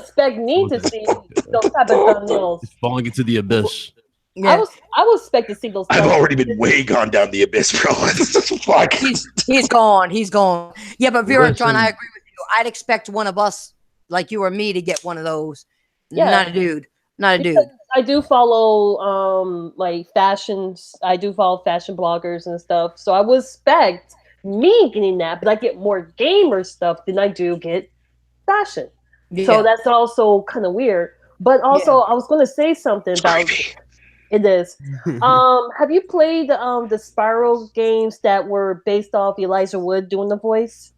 expect me to see those type of thumbnails. It's falling into the abyss. Yeah. I would expect to see those. I've already been way gone down the abyss, bro. Fuck. He's gone. Yeah, but Veratron, I agree with you. I'd expect one of us, like you or me, to get one of those. Yeah. Not a dude. I do follow like fashions. I do follow fashion bloggers and stuff. So I would expect me getting that, but I get more gamer stuff than I do get fashion. Yeah. So that's also kind of weird. But also, I was going to say something about. It is. Have you played the Spiral games that were based off Elijah Wood doing the voice?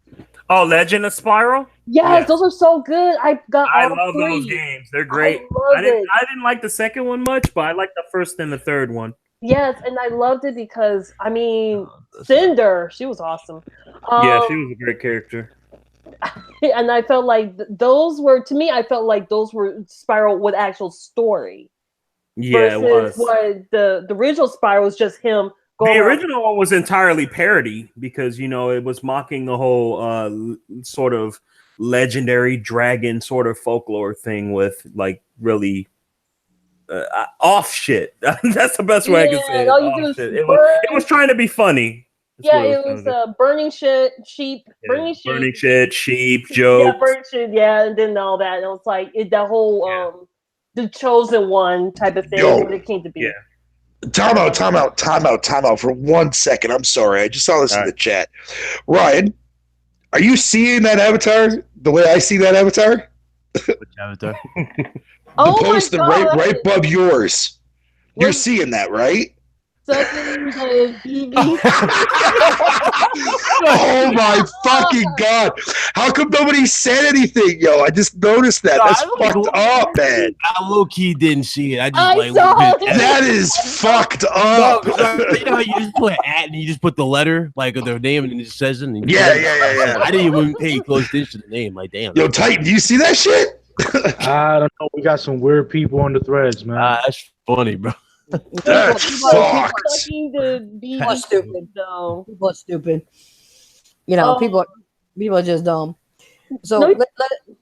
Oh, Legend of Spiral? Yes, those are so good. I love those games. They're great. I didn't like the second one much, but I like the first and the third one. Yes, and I loved it because Cinder, she was awesome. Yeah, she was a great character. And I felt like those were Spiral with actual story. Yeah, versus what the original Spiral was just him. The original one was entirely parody because it was mocking the whole sort of legendary dragon sort of folklore thing with like really off shit. That's the best way I can say it. It was trying to be funny. Yeah, it was burning shit, sheep, burning sheep, burning shit, sheep, yeah, jokes. burning shit, yeah, and then all that. And it was like that whole the chosen one type of thing. Yo. What it came to be. Yeah. Time out for 1 second. I'm sorry. I just saw this in the chat. Ryan, are you seeing that avatar the way I see that avatar? Which avatar? The post right above yours. You're seeing that, right? Sucking the BB. Oh my fucking god! How come nobody said anything, yo? I just noticed that. That's fucked up, man. I low key didn't see it. I saw it. That is fucked up. No, you know how you just put an at and you just put the letter, like their name, and it just says it. Yeah. I didn't even pay close attention to the name. Like, damn. Yo, Titan, do you see that shit? I don't know. We got some weird people on the threads, man. That's funny, bro. That's fucked. People are stupid. People are stupid. You know, people are just dumb. So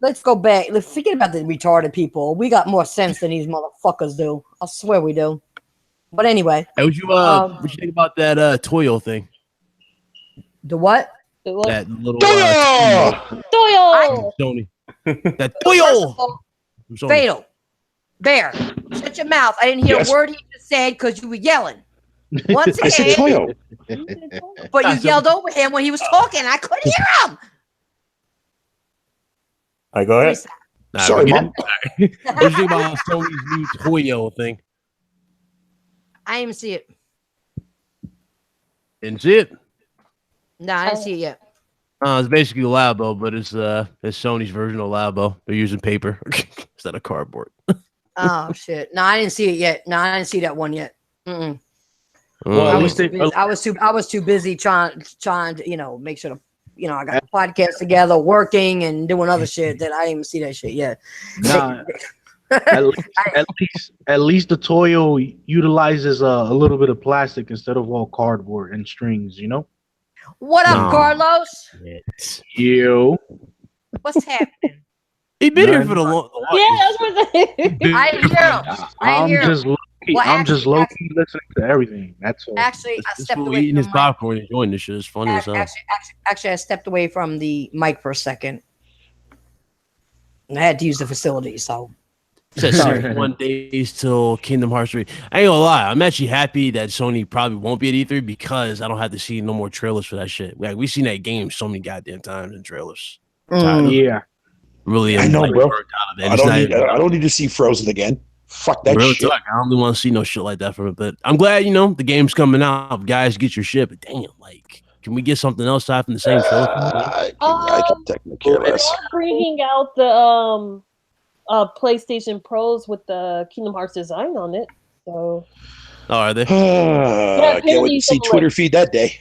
let's go back. Let's forget about the retarded people. We got more sense than these motherfuckers do. I swear we do. But anyway, hey, what you think about that Toyo thing? the what? That little Toyo. Sony. That Toyo. Fatal. Bear, shut your mouth. I didn't hear a word he just said because you were yelling. Once I said again, Toyo. but you yelled over him when he was talking. I couldn't hear him. All right, go ahead. Sorry, Mom. What do you think about Sony's new Toyo thing? I didn't even see it. Didn't see it? No, I didn't see it yet. It's basically Labo, but it's Sony's version of Labo. They're using paper instead of cardboard. Oh shit! No, I didn't see it yet. No, I didn't see that one yet. Mm-mm. Well, I was too busy trying to make sure I got the podcast together, working and doing other shit that I didn't even see that shit yet. Nah, at least the Toyo utilizes a little bit of plastic instead of all cardboard and strings. You know. What up, Carlos? You. What's happening? He been here for the long. Yeah, that's what I didn't hear him. I'm just low key listening to everything. That's all. Actually, I stepped away eating from his the popcorn, enjoying this shit. It's funny as hell. Actually, I stepped away from the mic for a second. I had to use the facility, so. Says 1 days till Kingdom Hearts 3. I ain't gonna lie, I'm actually happy that Sony probably won't be at E3 because I don't have to see no more trailers for that shit. Like we've seen that game so many goddamn times in trailers. Yeah. Really, I know, bro. I don't need to see Frozen again. Fuck that shit. I don't really want to see no shit like that from it. But I'm glad the game's coming out. Guys, get your shit. But damn, can we get something else out from the same trailer? I can technically care less. Bringing out the PlayStation Pros with the Kingdom Hearts design on it. So. Oh, are they? I can't wait to see Twitter feed that day.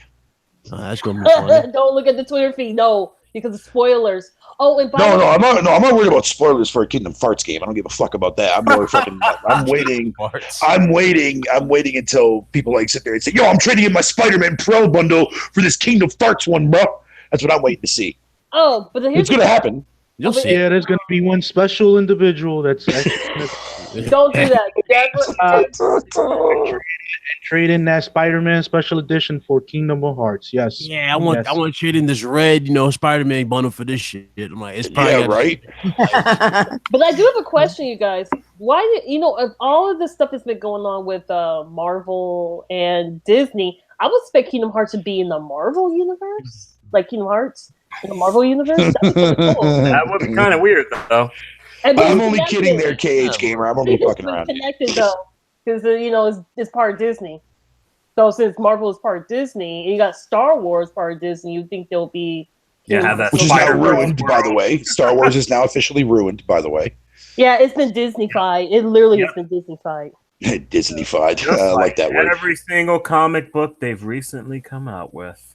That's gonna be funny. Don't look at the Twitter feed, no, because of spoilers. Oh, and I'm not worried about spoilers for a Kingdom Hearts game. I don't give a fuck about that. I'm more fucking. I'm waiting until people sit there and say, "Yo, I'm trading in my Spider-Man Pro bundle for this Kingdom Hearts one, bro." That's what I'm waiting to see. Oh, but it's gonna happen. You'll see. Yeah, there's gonna be one special individual that's. Don't do that. Trade in that Spider-Man special edition for Kingdom of Hearts. Yes. Yeah, I want to trade in this red, Spider-Man bundle for this shit. I'm like, it's probably right. But I do have a question, you guys. Why if all of this stuff has been going on with Marvel and Disney, I would expect Kingdom Hearts to be in the Marvel universe, like Kingdom Hearts in the Marvel universe. That'd be really cool. That would be kind of weird, though. I'm only kidding there, KH Gamer. I'm only fucking around. Connected though, because it's part of Disney. So since Marvel is part of Disney, and you got Star Wars part of Disney, you think there'll be have that, which is now ruined, by the way. Star Wars is now officially ruined, by the way. Yeah, it's been Disney-fied. It literally has been Disney-fied. Disney-fied. I like that word. Every single comic book they've recently come out with.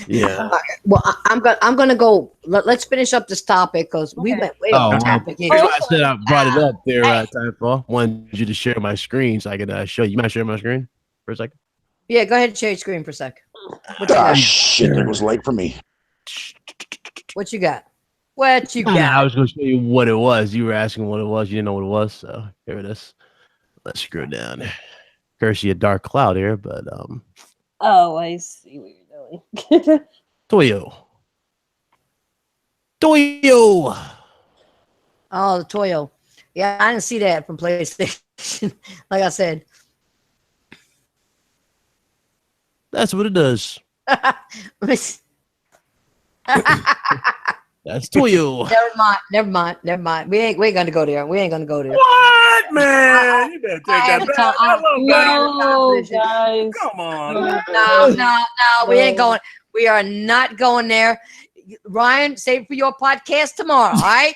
Yeah. Well, I'm gonna go. Let's finish up this topic because we went way off topic here. I said I brought it up there. Timefall. Wanted you to share my screen so I could show you. You mind sharing my screen for a second? Yeah, go ahead and share your screen for a sec. Shit! It was late for me. What you got? What you got? I was going to show you what it was. You were asking what it was. You didn't know what it was, so here it is. Let's scroll down. Curse you a dark cloud here, but Oh, I see what you're doing. Definitely. Toyo. Oh, the Toyo. Yeah, I didn't see that from PlayStation. Like I said. That's what it does. That's Toyo. Never mind. We ain't gonna go there. What, man? You better take I that have back. time. I love that. No, guys. Come on. No, we ain't going. We are not going there. Ryan, save it for your podcast tomorrow, all right?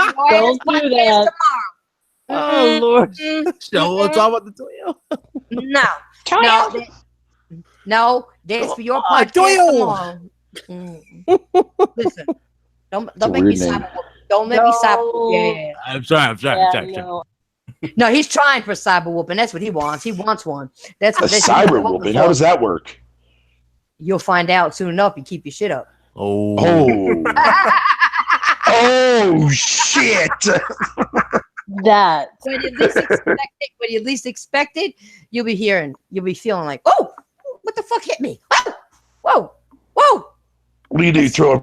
Don't do that. Oh Lord. Mm-mm. So we'll talk about the Toyo. No, that's for your Come on, podcast Toyo. tomorrow. Listen, don't a make me weird name. cyber. Don't make me cyber. No. Yeah. I'm sorry. Yeah, no. No, he's trying for cyber whooping. That's what he wants. He wants one. That's A what cyber whooping. How does that work? You'll find out soon enough. You keep your shit up. Oh. Oh shit! That. When you least expect it, you'll be feeling like, oh, what the fuck hit me? Whoa. What do you do? Throw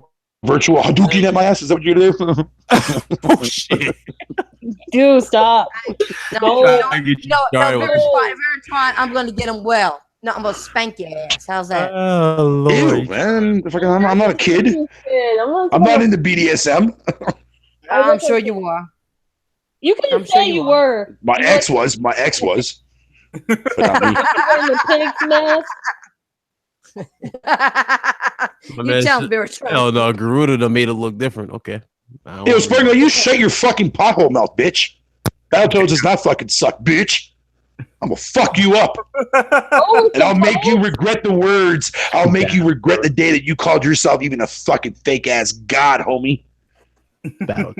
a virtual Hadouken at my ass? Is that what you're gonna do? Oh shit. Dude, stop. No, I get you started very with fine. I'm going to get him well. No, I'm going to spank your ass. How's that? Oh Ew, Lord. man. I'm not a kid. I'm not into BDSM. I'm sure you are. You can I'm say sure you you were. My ex was. But not me. Wearing the pig's mask. You sound very true. Oh no, Garuda done made it look different. Okay. Yo, Sprinkler, you shut your fucking pothole mouth, bitch. Battletoads does not fucking suck, bitch. I'm gonna fuck you up. Oh, And I'll make you regret the words. I'll make you regret the day that you called yourself even a fucking fake ass god, homie.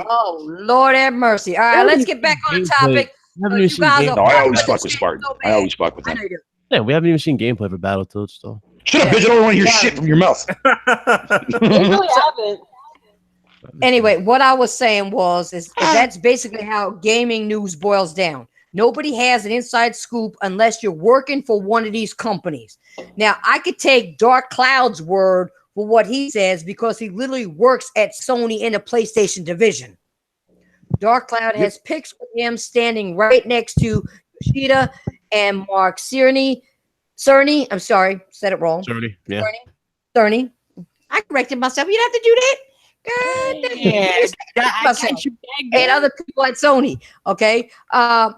Oh, Lord have mercy. All right, let's get back on the topic. You guys are No, I fucking always with fuck the with shit Spartan. so I bad. always fuck with I him. know you do. Yeah, we haven't even seen gameplay for Battletoads though. Shut up, bitch. I don't want to hear shit from your mouth. They really haven't. Anyway, what I was saying is that's basically how gaming news boils down. Nobody has an inside scoop unless you're working for one of these companies. Now, I could take Dark Cloud's word for what he says because he literally works at Sony in the PlayStation division. Dark Cloud has pics with him standing right next to Yoshida and Mark Cerny. I'm sorry, said it wrong. Cerny. I corrected myself. You don't have to do that. And other people at Sony. Okay.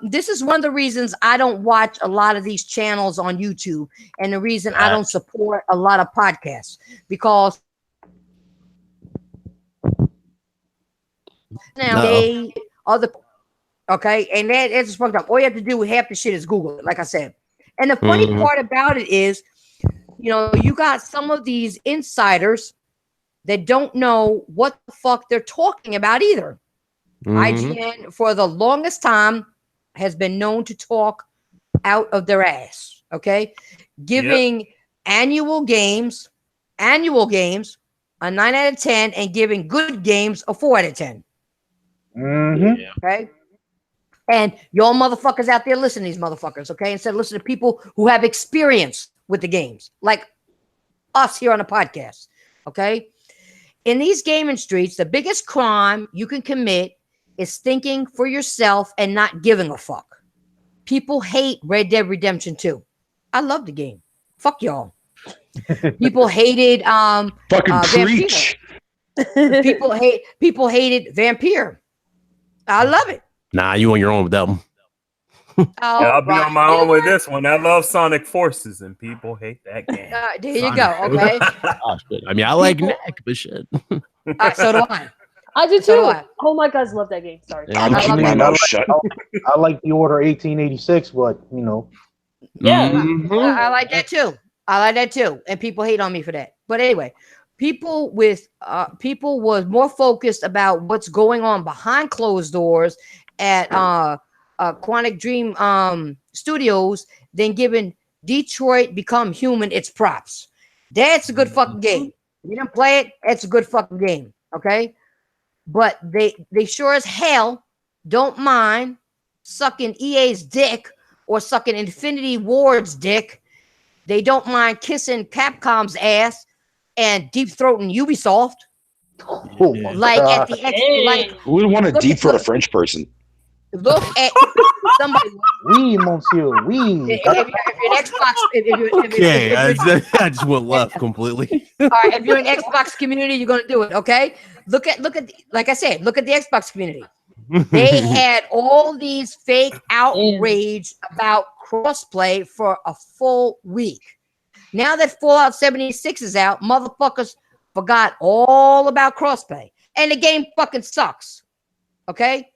This is one of the reasons I don't watch a lot of these channels on YouTube, and the reason I don't support a lot of podcasts because now they are the okay, and that's fucked up. All you have to do half the shit is Google it, like I said. And the funny part about it is, you got some of these insiders that don't know what the fuck they're talking about either. IGN, for the longest time, has been known to talk out of their ass, okay? Giving annual games a 9 out of 10 and giving good games a 4 out of 10. Okay? And y'all motherfuckers out there, listen to these motherfuckers, okay? Instead of listening to people who have experience with the games, like us here on the podcast, okay? In these gaming streets, the biggest crime you can commit is thinking for yourself and not giving a fuck. People hate Red Dead Redemption 2. I love the game. Fuck y'all. People hated fucking preach. People hated Vampire. I love it. Nah, you on your own with that one. I'll be on my own with this one. I love Sonic Forces, and people hate that game. There you go. Okay. I mean, I like Knack, but shit. So do I. I do too. So do I. Oh my God, I love that game. Sorry. I'm keeping my mouth shut. I like the Order 1886, but Yeah. I like that too. And people hate on me for that. But anyway, people was more focused about what's going on behind closed doors at Quantic Dream Studios than giving Detroit Become Human its props. That's a good fucking game. You didn't play it, it's a good fucking game. Okay. But they sure as hell don't mind sucking EA's dick or sucking Infinity Ward's dick They don't mind kissing Capcom's ass and deep throating Ubisoft. Oh my Like God. at the like Who would want to Look deep at- throat a look- French person? look at somebody. Oui, monsieur, oui. If you're an Xbox, Okay, I just went left completely. all right, if you're an Xbox community, you're gonna do it. Okay, look at like I said, look at the Xbox community. They had all these fake outrage about crossplay for a full week. Now that Fallout 76 is out, motherfuckers forgot all about crossplay, and the game fucking sucks. Okay.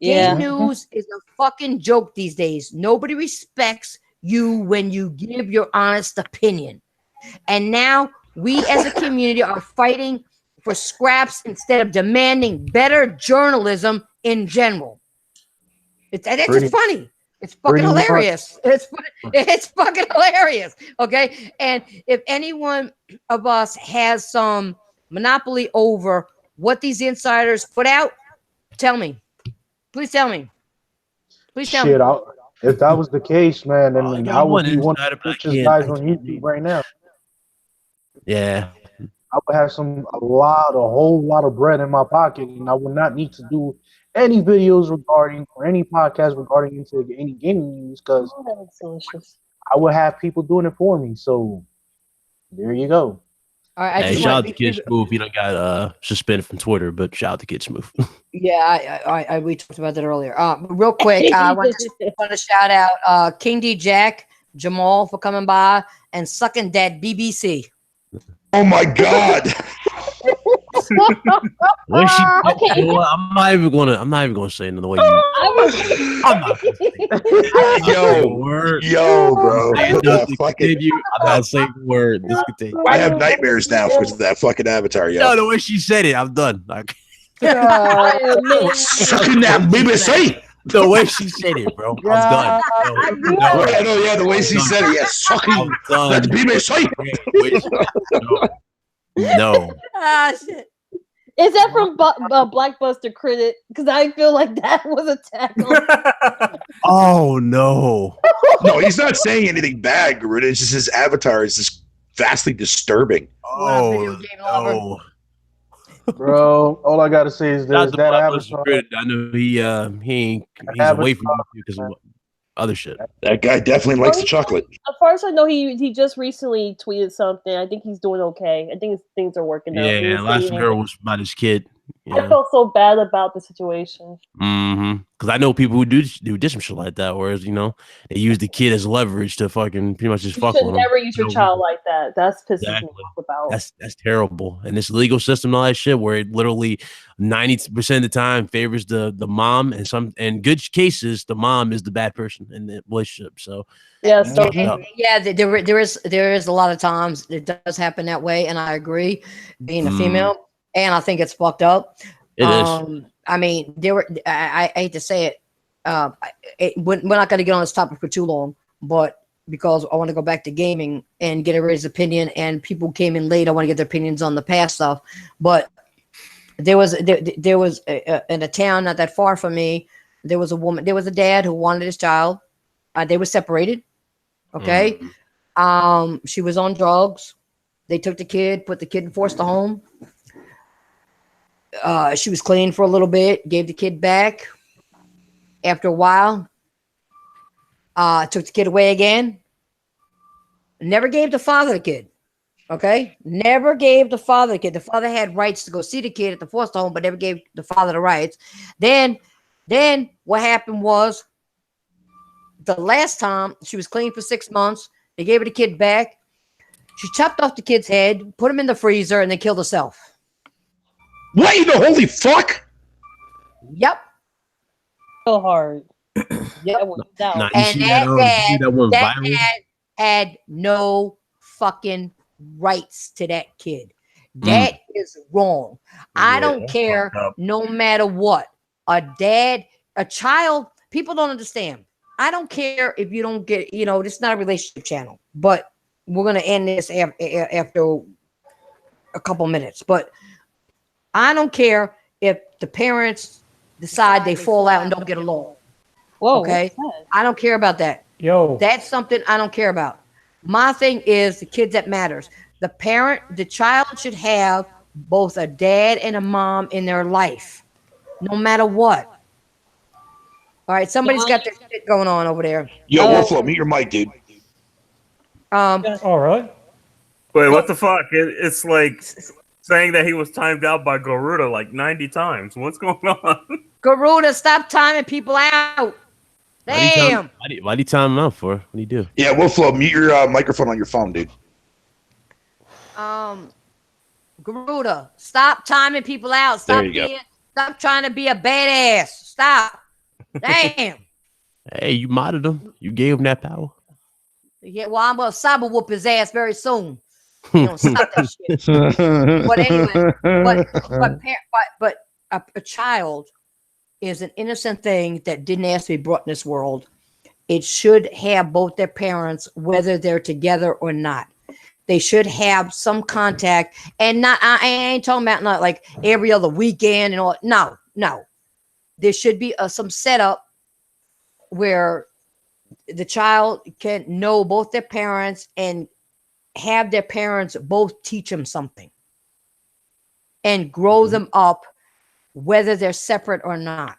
Yeah. Game news is a fucking joke these days. Nobody respects you when you give your honest opinion. And now we as a community are fighting for scraps instead of demanding better journalism in general. That's Pretty- just funny. It's fucking pretty much. hilarious. It's fucking hilarious. Okay. And if anyone of us has some monopoly over what these insiders put out, tell me. Please tell me. Please tell Shit, me. if that was the case, man, then I I got would one be one of insider, the but I richest can't- guys I on can't YouTube right now. Yeah. I would have a whole lot of bread in my pocket, and I would not need to do any videos regarding or any podcast regarding into any gaming news because Oh, that looks delicious. I would have people doing it for me. So there you go. All right, Hey, just shout out want- to Kid Smooth. He done got suspended from Twitter, but shout out to Kid Smooth. Yeah, we talked about that earlier. Real quick, I want to shout out King D Jack, Jamal for coming by and sucking that BBC. Oh my God! When she, Okay. you know what? I'm not even gonna say another way. I'm not gonna say Yo, word. yo, bro. It Yeah, doesn't fucking, continue. I'm not saying the word. This continue. I have nightmares now because of that fucking avatar, yo. No, the way she said it, I'm done. Like I admit- Sucking that BBC. the way she said it, bro. I'm done. No, Right, I know, yeah, the way she said it, yeah, sucking I'm done. that BBC. No. Ah, shit. Is that from Blackbuster Credit? Because I feel like that was a tackle. Oh no. No, he's not saying anything bad, Garuda. It's just his avatar is just vastly disturbing. Oh video game lover. no. Bro, all I gotta say is Not this: the that Blackbuster avatar, Credit. I know he's away from you because of other shit. That guy definitely likes the chocolate. As far as I know, he just recently tweeted something. I think he's doing okay. I think things are working out. He Yeah, was last saying- girl was about his kid. I Yeah. felt so bad about the situation. Because I know people who do some shit like that, whereas they use the kid as leverage to fucking pretty much just You fuck should with him. never use your No. child like that. That's pissing Exactly. me off about. That's terrible. And this legal system, and all that shit, where it literally 90% of the time favors the mom, and in good cases, the mom is the bad person in the relationship. So Yeah, so Yeah, there is a lot of times it does happen that way, and I agree. Being a female, and I think it's fucked up. it is. I mean, I hate to say it. We're not going to get on this topic for too long, but because I want to go back to gaming and get everybody's opinion, and people came in late, I want to get their opinions on the past stuff. But there was in a town not that far from me, there was a dad who wanted his child. They were separated. Okay. She was on drugs. They took the kid, put the kid in foster home. She was clean for a little bit, gave the kid back. After a while, took the kid away again. Never gave the father the kid. Okay? Never gave the father the kid. The father had rights to go see the kid at the foster home, but never gave the father the rights. Then what happened was the last time she was clean for 6 months, they gave her the kid back. She chopped off the kid's head, put him in the freezer, and then killed herself. What in the holy fuck? Yep. so hard. Yep. Nah, you And see that, that you see that one That viral? dad had no fucking rights to that kid. That is wrong. I Yeah, don't that's care fucked up. no matter what. A child, people don't understand. I don't care if you don't get, this is not a relationship channel, but we're going to end this after a couple minutes. But I don't care if the parents decide they fall out and don't get along. Whoa. Okay. what's that? I don't care about that. Yo, That's something I don't care about. My thing is the kids that matters. The child should have both a dad and a mom in their life, no matter what. All right, somebody's got their shit going on over there. Yo, Wolflo, mute your mic, dude. All right. Wait, what the fuck? It's like saying that he was timed out by Garuda like 90 times. What's going on? Garuda, stop timing people out. Damn. Why do you time him out for? What do you do? Yeah, Wolflo, mute your microphone on your phone, dude. Garuda, stop timing people out. Stop trying to be a badass. Stop. Damn. Hey, you modded him. You gave him that power. Yeah, well, I'm gonna cyber whoop his ass very soon. You know, stop that shit. But anyway, but a child is an innocent thing that didn't ask to be brought in this world. It should have both their parents, whether they're together or not. They should have some contact, and not. I ain't talking about not like every other weekend and all. No. There should be some setup where the child can know both their parents and have their parents both teach them something and grow them up, whether they're separate or not.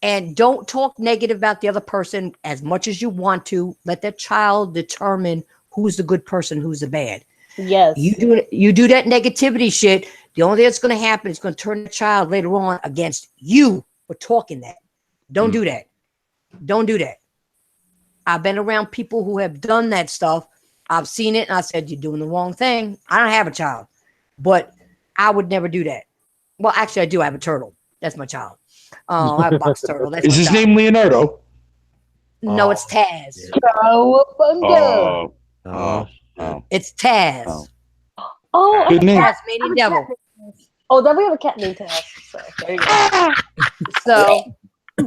And don't talk negative about the other person as much as you want to. Let that child determine who's the good person, who's the bad. Yes. You do that negativity shit. The only thing that's going to happen is going to turn the child later on against you for talking that. Don't do that. Don't do that. I've been around people who have done that stuff. I've seen it, and I said, you're doing the wrong thing. I don't have a child, but I would never do that. Well, actually, I do. I have a turtle. That's my child. I have a box turtle. That's Is his name Leonardo? No, it's Taz. Oh. It's Taz. Oh, Good name. Tasmanian devil. Oh, then we have a cat named Taz. So there you go. So,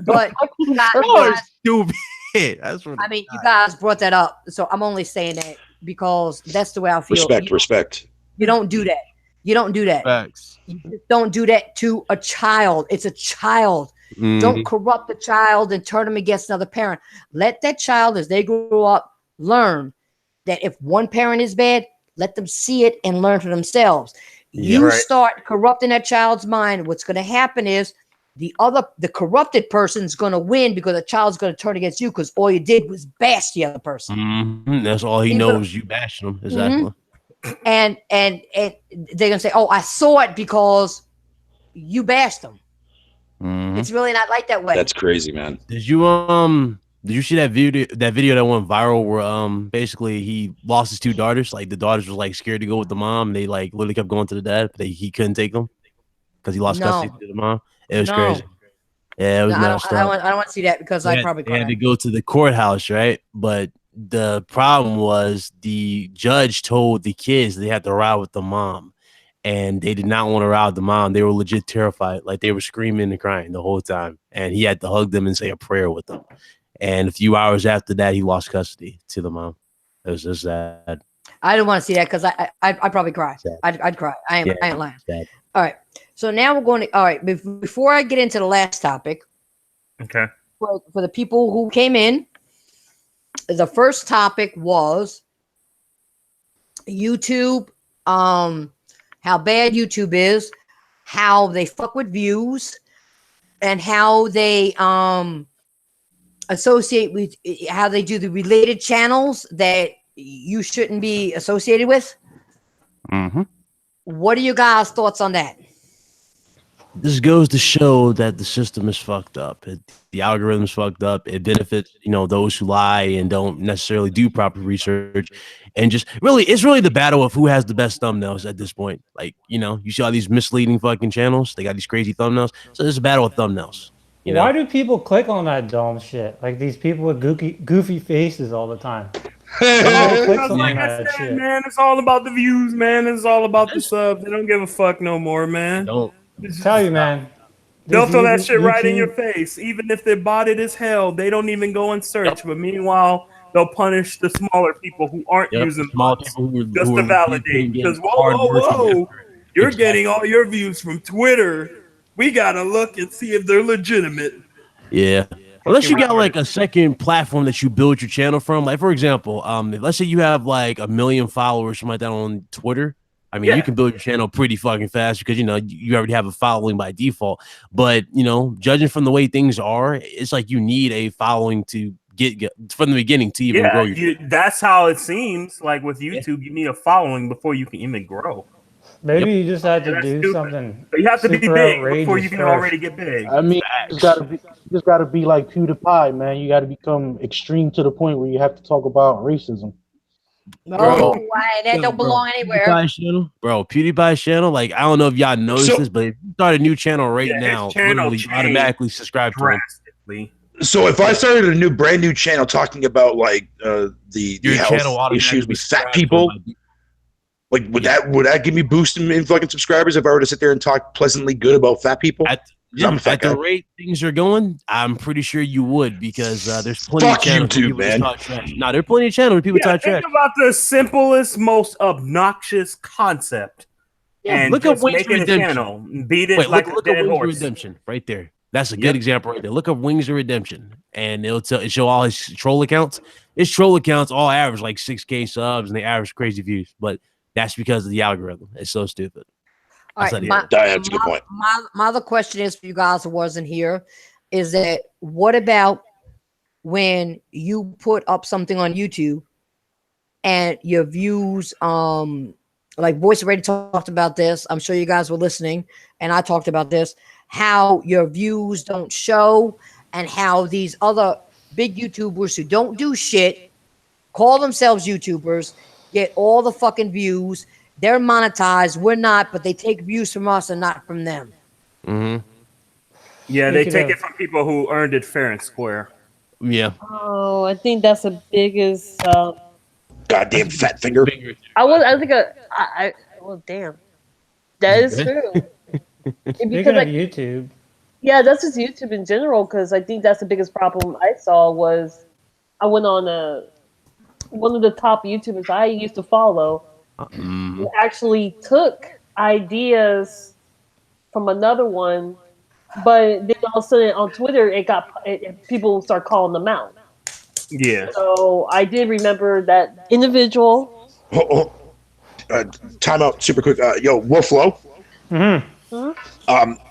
but you guys, Stupid. That's what I mean, you guys brought that up, so I'm only saying that because that's the way I feel. Respect. You don't do that. You don't do that. Facts. You just don't do that to a child. It's a child. Don't corrupt the child and turn them against another parent. Let that child, as they grow up, learn that if one parent is bad, let them see it and learn for themselves. Start corrupting that child's mind. What's going to happen is the corrupted person's going to win because the child's going to turn against you because all you did was bash the other person. That's all he knows. You bashing him. Exactly. And they're going to say, oh, I saw it because you bashed them. It's really not like that way. That's crazy, man. Did you see that video that went viral where basically he lost his two daughters? Like the daughters was like scared to go with the mom. They like literally kept going to the dad, but he couldn't take them because he lost custody to the mom. It was crazy. Yeah, it was messed up. I don't want to see that because I probably had to go to the courthouse, right? But the problem was the judge told the kids they had to ride with the mom, and they did not want to ride with the mom. They were legit terrified, like they were screaming and crying the whole time, and he had to hug them and say a prayer with them. And a few hours after that, he lost custody to the mom. It was just sad. I don't want to see that because I'd probably cry. I'd cry. I ain't lying. Sad. All right. So now we're going to. All right. Before I get into the last topic, Okay. For the people who came in, the first topic was YouTube. How bad YouTube is, how they fuck with views, and how they associate with how they do the related channels that you shouldn't be associated with. What are you guys' thoughts on that? This goes to show that the system is fucked up. The algorithm's fucked up. It benefits, those who lie and don't necessarily do proper research. And just really, it's really the battle of who has the best thumbnails at this point. Like, you see all these misleading fucking channels. They got these crazy thumbnails. So it's a battle of thumbnails. Why do people click on that dumb shit? Like these people with goofy faces all the time. Like I said, man, it's all about the views, man. It's all about the subs. They don't give a fuck no more, man. Tell you, man. They'll throw that shit right in your face. Even if they're botted as hell, they don't even go and search. But meanwhile, they'll punish the smaller people who aren't using bots just to validate. Because whoa, you're getting all your views from Twitter. We gotta look and see if they're legitimate. Yeah. Unless you got like a second platform that you build your channel from, like for example, let's say you have like 1 million followers, something like that on Twitter. I mean, you can build your channel pretty fucking fast because you already have a following by default. But judging from the way things are, it's like you need a following to get from the beginning to even grow your. That's how it seems. Like with YouTube, you need a following before you can even grow. Maybe you just had to That's do stupid. something. But you have to be super big before outrageous you can first. already get big. I mean, you just gotta be like PewDiePie, man. You gotta become extreme to the point where you have to talk about racism. No, that don't belong anywhere. PewDiePie's channel, like I don't know if y'all noticed this, but if you start a new channel right now, literally automatically subscribe to him. So if I started a brand new channel talking about like the health issues with fat people, like would that give me boost in fucking subscribers if I were to sit there and talk pleasantly good about fat people? At the rate things are going, I'm pretty sure you would because there's plenty of channels YouTube, where people man. just talk trash. No, there are plenty of channels where people talk trash. Think about the simplest, most obnoxious concept. And look at Wings of Redemption. Channel, beat it like look a at dead Wings horse. of Redemption right there. That's a good example right there. Look up Wings of Redemption, and it'll show all his troll accounts. His troll accounts all average like 6K subs, and they average crazy views. But that's because of the algorithm. It's so stupid. All right, that's a good point. My other question is for you guys who wasn't here, is that what about when you put up something on YouTube and your views, like Voice already talked about this. I'm sure you guys were listening, and I talked about this, how your views don't show and how these other big YouTubers who don't do shit, call themselves YouTubers, get all the fucking views. They're monetized. We're not, but they take views from us and not from them. Mm-hmm. Yeah, they take it from people who earned it fair and square. Yeah. Oh, I think that's the biggest. Goddamn fat finger. Well, damn. That is true. Speaking of YouTube. Yeah, that's just YouTube in general, because I think that's the biggest problem I saw was I went on one of the top YouTubers I used to follow who actually took ideas from another one, but then all of a sudden on Twitter people start calling them out. Yeah. So I did remember that individual. Time out super quick. Yo, Wolflow.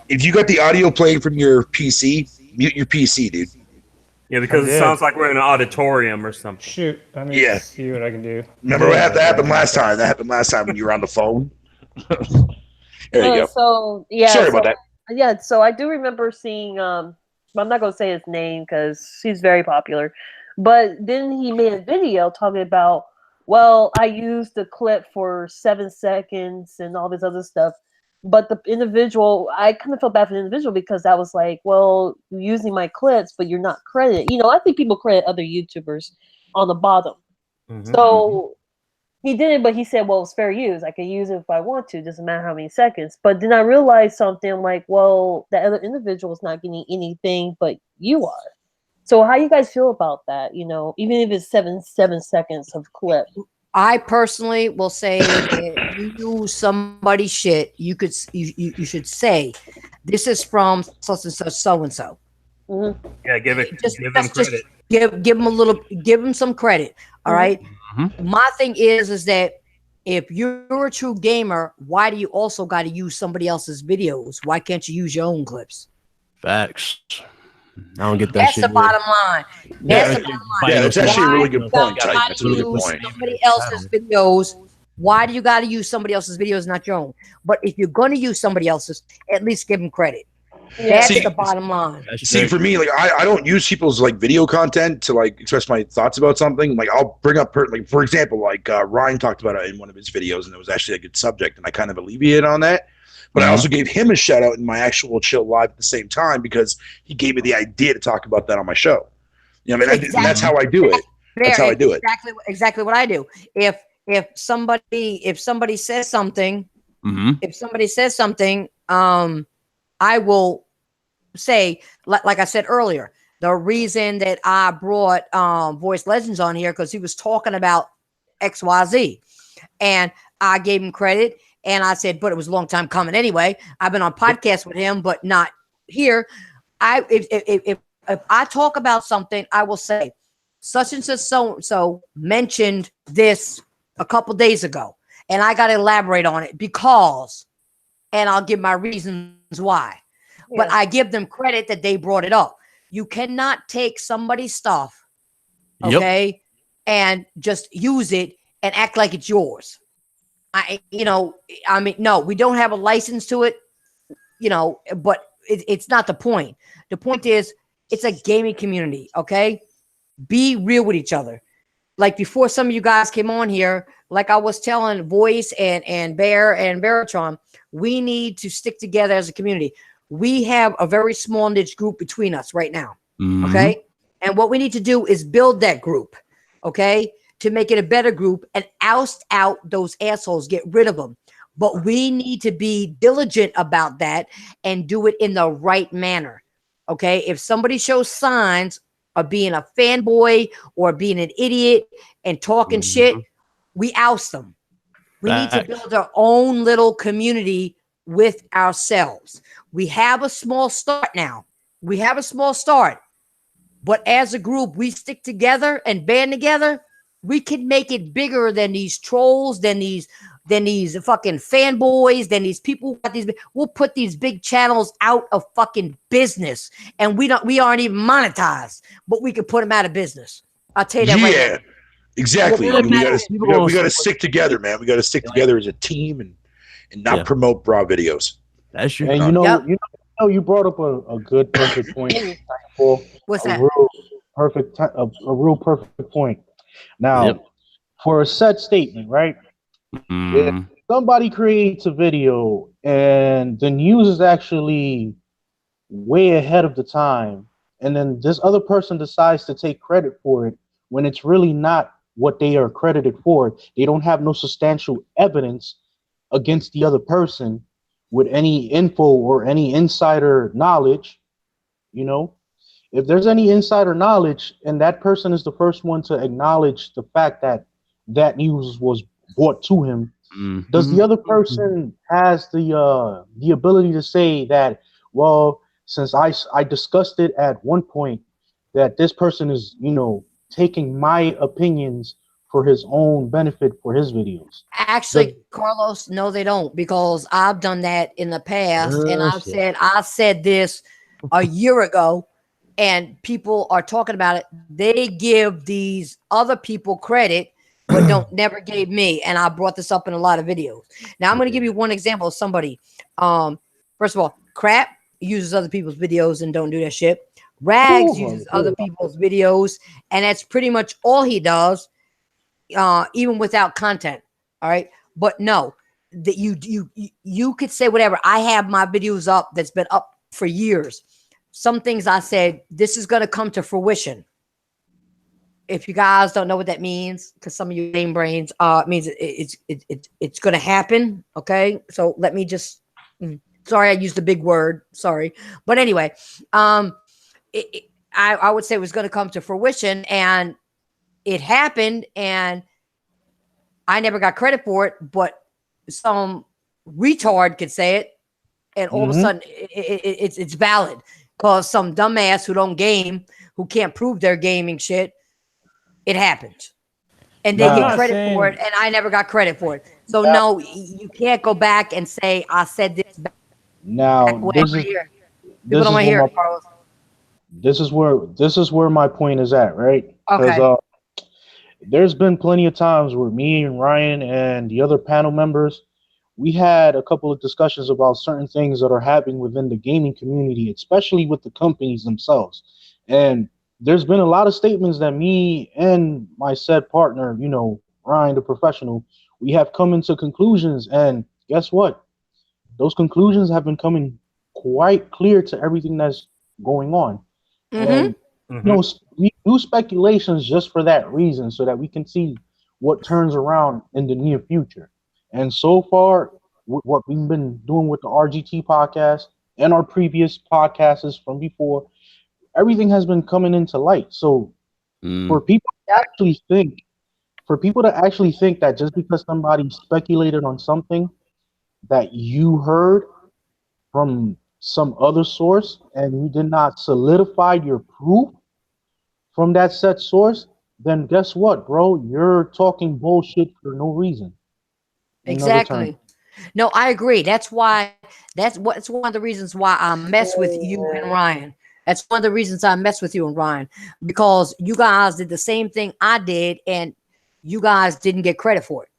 If you got the audio playing from your PC, mute your PC, dude. Yeah, because it sounds like we're in an auditorium or something. Shoot, let me see what I can do. Remember what happened last time? That happened last time when you were on the phone. There you go. So yeah, sorry about that. Yeah, so I do remember seeing. I'm not going to say his name because he's very popular, but then he made a video talking about, well, I used the clip for 7 seconds and all this other stuff. But the individual, I kind of felt bad for the individual because I was like, well, you're using my clips, but you're not credited. I think people credit other YouTubers on the bottom. So he did it, but he said, well, it's fair use. I can use it if I want to. Doesn't matter how many seconds. But then I realized something like, well, the other individual is not getting anything, but you are. So how you guys feel about that? Even if it's 7 seconds of clip. I personally will say if you use somebody's shit, you should say, this is from such and such so and so. Yeah, give them credit. Give them some credit. All right. My thing is that if you're a true gamer, why do you also got to use somebody else's videos? Why can't you use your own clips? Facts. I don't get that That's shit. the bottom line. That's the bottom line. Yeah, that's actually a really good point, Tyke. That's a really good point. Somebody else's videos. Why do you got to use somebody else's videos, not your own? But if you're going to use somebody else's, at least give them credit. That's the bottom line. See, for me, like I don't use people's like video content to like express my thoughts about something. Like I'll bring up, like for example, like Ryan talked about it in one of his videos, and it was actually a good subject, and I kind of alleviated on that. But I also gave him a shout out in my actual chill live at the same time because he gave me the idea to talk about that on my show. That's how I do it. That's how I do it. Exactly what I do. If somebody says something, I will say, like I said earlier, the reason that I brought Voice Legends on here because he was talking about XYZ, and I gave him credit. And I said, but it was a long time coming anyway. I've been on podcasts with him, but not here. If if I talk about something, I will say such and such so mentioned this a couple days ago, and I got to elaborate on it because, and I'll give my reasons why. But Yeah. I give them credit that they brought it up. You cannot take somebody's stuff, okay, and just use it and act like it's yours. I mean, no, we don't have a license to it, but it's not the point. The point is, it's a gaming community, okay? Be real with each other. Like before some of you guys came on here, like I was telling Voice and Bear and Baratron, we need to stick together as a community. We have a very small niche group between us right now, okay? And what we need to do is build that group, okay, to make it a better group and oust out those assholes, get rid of them. But we need to be diligent about that and do it in the right manner, okay? If somebody shows signs of being a fanboy or being an idiot and talking shit, we oust them. We need to build our own little community with ourselves. We have a small start now. We have a small start. But as a group, we stick together and band together. We can make it bigger than these trolls, than these fucking fanboys, than these people who got these. We'll put these big channels out of fucking business, and we aren't even monetized, but we can put them out of business. I'll tell you that right now. Exactly. Well, we got to stick together, man. We got to stick together as a team and not promote bra videos. That's true. And you brought up a good perfect point. What's that? A real perfect point. Now, for a set statement, right? If somebody creates a video and the news is actually way ahead of the time, and then this other person decides to take credit for it when it's really not what they are credited for, they don't have no substantial evidence against the other person with any info or any insider knowledge, if there's any insider knowledge and that person is the first one to acknowledge the fact that that news was brought to him, does the other person has the ability to say that, well, since I discussed it at one point, that this person is, taking my opinions for his own benefit for his videos? Actually, Carlos, no, they don't, because I've done that in the past, and I said this a year ago, and people are talking about it. They give these other people credit, but never gave me. And I brought this up in a lot of videos. Now I'm going to give you one example of somebody. First of all, Crap uses other people's videos and don't do that shit. Rags uses other people's videos, and that's pretty much all he does, even without content. All right, but no, that you could say whatever. I have my videos up that's been up for years. Some things I said, this is going to come to fruition. If you guys don't know what that means, because some of you lame brains, it means it's going to happen. Okay, so let me just. Sorry, I used a big word. Sorry, but anyway, I would say it was going to come to fruition, and it happened, and I never got credit for it, but some retard could say it, and all of a sudden it's valid, because some dumbass who don't game, who can't prove their gaming shit, it happened. And they get credit for it, and I never got credit for it. So no, you can't go back and say I said this back. Now this is where my point is at, right? Okay. There's been plenty of times where me and Ryan and the other panel members, we had a couple of discussions about certain things that are happening within the gaming community, especially with the companies themselves. And there's been a lot of statements that me and my said partner, Ryan, the professional, we have come into conclusions. And guess what? Those conclusions have been coming quite clear to everything that's going on. And we do speculations just for that reason, so that we can see what turns around in the near future. And so far, what we've been doing with the RGT podcast and our previous podcasts from before, everything has been coming into light. So for people to actually think that just because somebody speculated on something that you heard from some other source and you did not solidify your proof from that set source, then guess what, bro? You're talking bullshit for no reason. In another term. Exactly. No, I agree. That's why. It's one of the reasons why I mess with you and Ryan. That's one of the reasons I mess with you and Ryan, because you guys did the same thing I did, and you guys didn't get credit for it.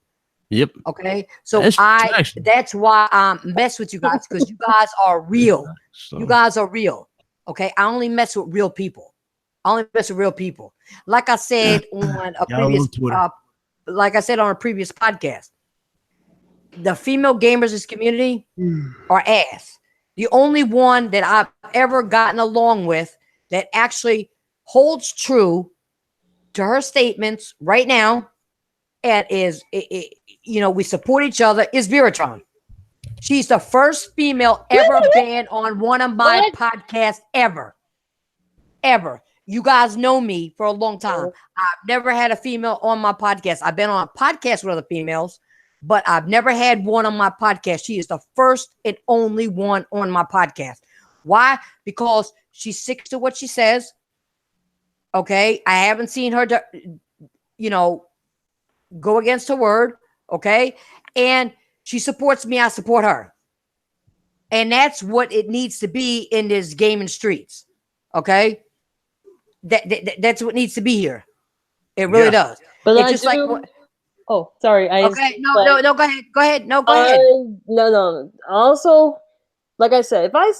Yep. Okay, so That's that's why I mess with you guys, because you guys are real. You guys are real. Okay, I only mess with real people. I only mess with real people. Like I said on a previous, like I said on a previous podcast, the female gamers in this community are ass. The only one that I've ever gotten along with that actually holds true to her statements right now and is, we support each other, is Veratron. She's the first female ever been on one of my podcasts ever. You guys know me for a long time. I've never had a female on my podcast. I've been on a podcast with other females, but I've never had one on my podcast. She is the first and only one on my podcast. Why? Because she sticks to what she says. Okay. I haven't seen her, go against her word. Okay. And she supports me. I support her. And that's what it needs to be in this gaming streets. Okay. That's what needs to be here. It really does. But it's I just do, like, oh, sorry. Okay, no, go ahead. No, go ahead. No. Also, like I said, if I,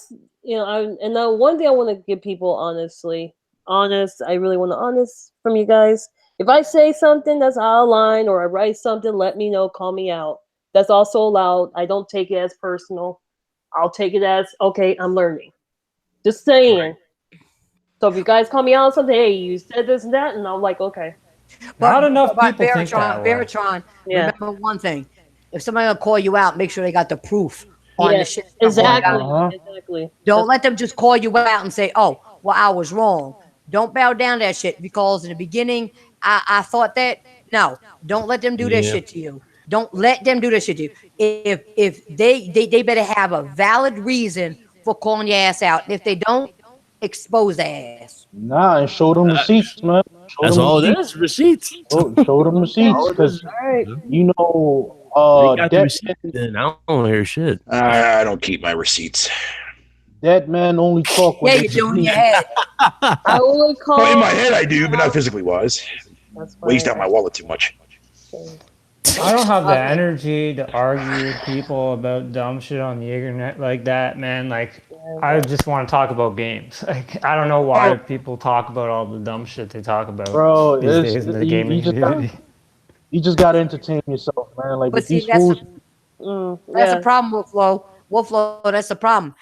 one thing I want to give people honest, I really want to honest from you guys. If I say something that's out of line or I write something, let me know, call me out. That's also allowed. I don't take it as personal. I'll take it as, okay, I'm learning. Just saying. Right. So if you guys call me out on something, hey, you said this and that, and I'm like, okay. Not enough people think that way. Veratron, remember one thing. If somebody will call you out, make sure they got the proof on the shit. Exactly. Don't let them just call you out and say, oh, well, I was wrong. Don't bow down to that shit, because in the beginning, I thought that. No, don't let them do that shit to you. Don't let them do that shit to you. If they better have a valid reason for calling your ass out. And if they don't, expose their ass. Nah, and show them receipts, man. That's all it is, receipts. Show them receipts, because they got the receipts, then I don't hear shit. I don't keep my receipts. Dead men only talk when you do in your head. I only call. Well, in my head, I do, but not physically wise. Waste out my wallet too much. I don't have the energy to argue with people about dumb shit on the internet like that, man. Like, I just want to talk about games. Like, I don't know why people talk about all the dumb shit they talk about these days in the gaming community. You just gotta entertain yourself, man. Like, but these that's fools. That's a problem, Wolflow. That's the problem.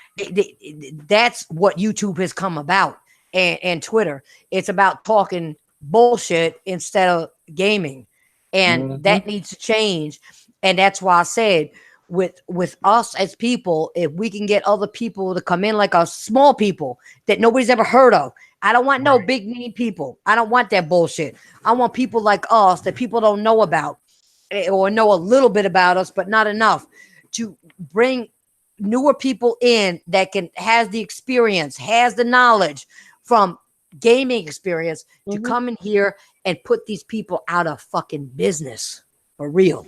That's what YouTube has come about, and Twitter. It's about talking bullshit instead of gaming. And that needs to change. And that's why I said with us as people, if we can get other people to come in, like us small people that nobody's ever heard of. I don't want no big name people. I don't want that bullshit. I want people like us that people don't know about or know a little bit about us, but not enough, to bring newer people in that has the experience, has the knowledge from gaming experience to come in here and put these people out of fucking business. For real.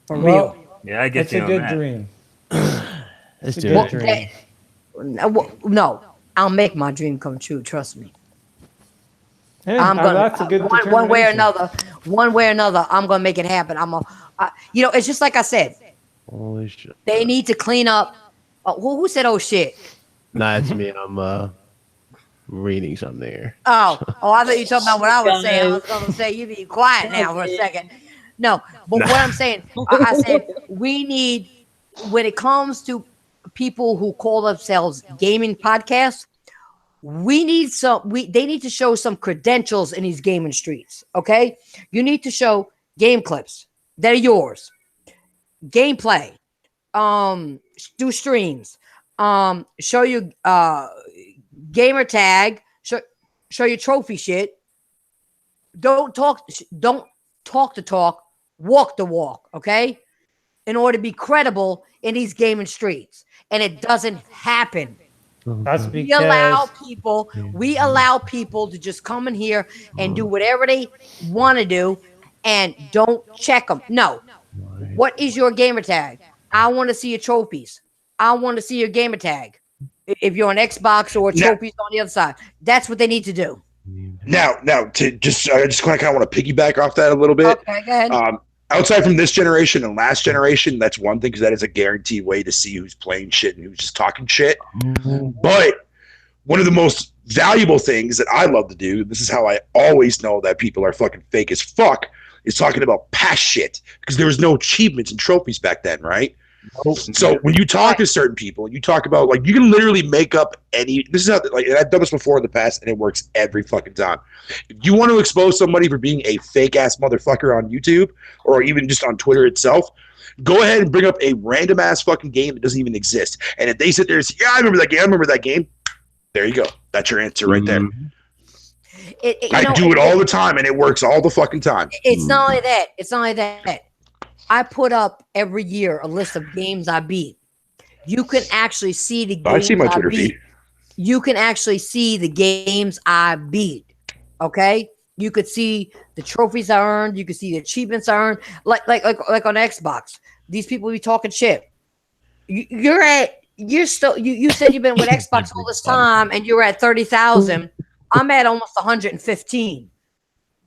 Yeah, I get it's a good dream. It's a good dream. No, I'll make my dream come true. Trust me. Hey, I'm gonna that's a good one way or another. One way or another, I'm gonna make it happen. It's just like I said. Holy shit! They need to clean up. Who said "oh shit"? Nah, it's me. I'm reading something here. I thought you were talking about what I was saying. I was gonna say you be quiet now for a second. No, but what I'm saying, I said we need, when it comes to people who call themselves gaming podcasts, we need they need to show some credentials in these gaming streets. Okay, you need to show game clips that are yours, gameplay, do streams, show you gamer tag, show your trophy shit. Don't talk the talk, walk the walk, okay? In order to be credible in these gaming streets. and it doesn't happen. That's We allow because people to just come in here and do whatever they want to do and don't check them. No. What is your gamer tag? I want to see your trophies. I want to see your gamer tag. If you're on Xbox or trophies on the other side, that's what they need to do. Now, to just I just kind of want to piggyback off that a little bit. Okay, go ahead. Outside from this generation and last generation, that's one thing because that is a guaranteed way to see who's playing shit and who's just talking shit. But one of the most valuable things that I love to do, this is how I always know that people are fucking fake as fuck, is talking about past shit because there was no achievements and trophies back then, right? So when you talk to certain people and you talk about like you can literally make up any this is how like and I've done this before in the past and it works every fucking time. If you want to expose somebody for being a fake ass motherfucker on YouTube or even just on Twitter itself, go ahead and bring up a random ass fucking game that doesn't even exist. And if they sit there and say, yeah, I remember that game, there you go. That's your answer right there. I do it all the time and it works all the fucking time. It's not only that. I put up every year a list of games I beat. You can actually see the games I see my Twitter feed. You can actually see the games I beat. Okay? You could see the trophies I earned. You could see the achievements I earned. Like on Xbox. These people be talking shit. You said you've been with Xbox all this time and you're at 30,000. I'm at almost 115.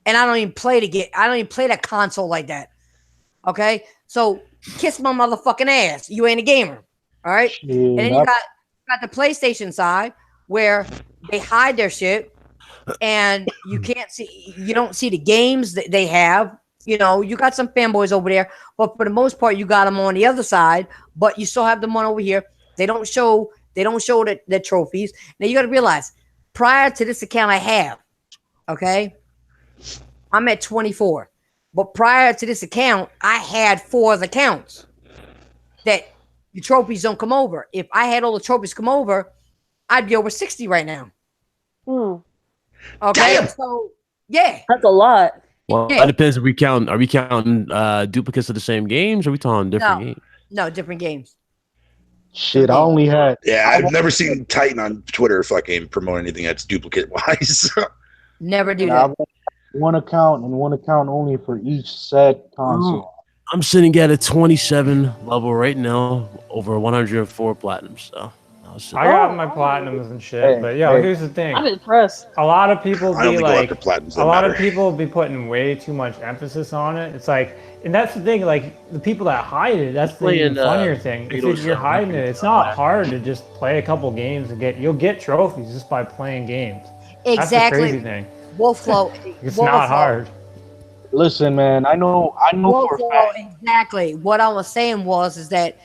And I don't even play that console like that. Okay, so kiss my motherfucking ass. You ain't a gamer, all right? And then you got the PlayStation side where they hide their shit, and you don't see the games that they have. You know, you got some fanboys over there, but for the most part, you got them on the other side. But you still have them on over here. They don't show the trophies. Now you got to realize, prior to this account I have, okay, I'm at 24. But prior to this account, I had 4 accounts that the trophies don't come over. If I had all the trophies come over, I'd be over 60 right now. Okay, damn. So yeah, that's a lot. Well, Yeah. it depends. Are we counting duplicates of the same games, or are we talking different games? No, different games. Shit, I only had. Yeah, I've never seen Titan on Twitter fucking promote anything that's duplicate wise. Never do that. One account and one account only for each said console. I'm sitting at a 27 level right now, over 104 platinums. So I got my platinums and shit. But here's the thing. I'm impressed. A lot of people I only be go like, after platinums. a lot of people be putting way too much emphasis on it. It's like, and that's the thing. Like the people that hide it, that's the even funnier thing. If you're hiding it, it's not hard to just play a couple games and you'll get trophies just by playing games. Exactly. That's the crazy thing. Wolfflow. It's not hard. Listen, man, I know for a fact. Exactly. What I was saying is that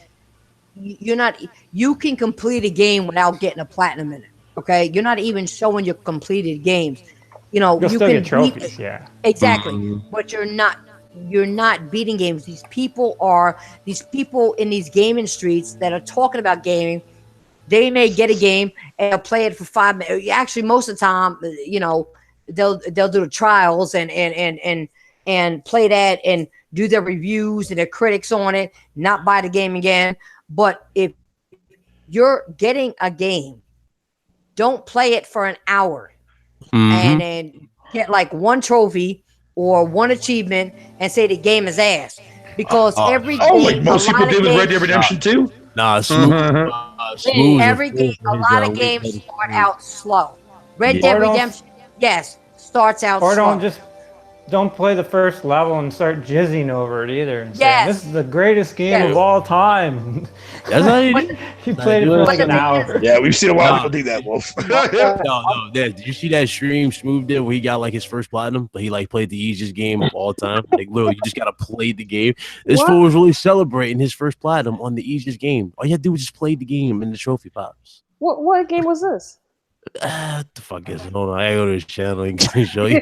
you can complete a game without getting a platinum in it. Okay, you're not even showing your completed games. You know, You'll you still can get trophies, yeah. Exactly, but you're not beating games. These people in these gaming streets that are talking about gaming. They may get a game and they'll play it for 5 minutes. Actually, most of the time, you know, they'll do the trials and play that and do their reviews and their critics on it, not buy the game again. But if you're getting a game, don't play it for an hour and then get like one trophy or one achievement and say the game is ass. Because every game, like most people did with Red Dead Redemption 2? Nah, smooth. Smooth. Every game, a lot of games start out slow. Red Dead Redemption, yes, starts out or slow. don't play the first level and start jizzing over it either. And saying, Yes. this is the greatest game of all time. That's not even. You played it for like an hour. Yeah, we've seen a lot of people do that, Wolf. No. Did you see that stream Smooth did where he got like his first platinum, but he like played the easiest game of all time? Like literally, you just gotta play the game. This fool was really celebrating his first platinum on the easiest game. All you had to do was just play the game and the trophy pops. What game was this? What the fuck is it? Hold on, I go to his channel and show you.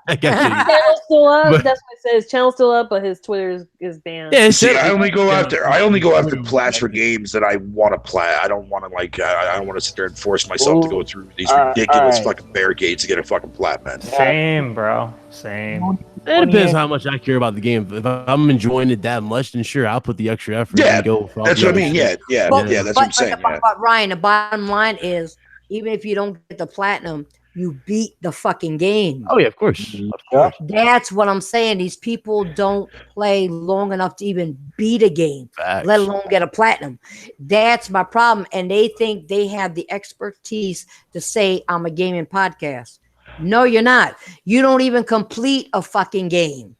I got you. Channel's still up. That's what it says. Channel's still up, but his Twitter is banned. Yeah, See, I only go after plats for games that I want to play. I don't want to I don't want to sit there and force myself to go through these ridiculous fucking barricades to get a fucking plat, man. Same, bro. Same. It depends how much I care about the game. If I'm enjoying it that much, then sure, I'll put the extra effort and go. That's what I mean. Yeah, that's what I'm saying. But Ryan, the bottom line is, even if you don't get the platinum, you beat the fucking game. Oh yeah, of course. That's what I'm saying. These people don't play long enough to even beat a game, let alone get a platinum. That's my problem. And they think they have the expertise to say I'm a gaming podcast. No, you're not. You don't even complete a fucking game.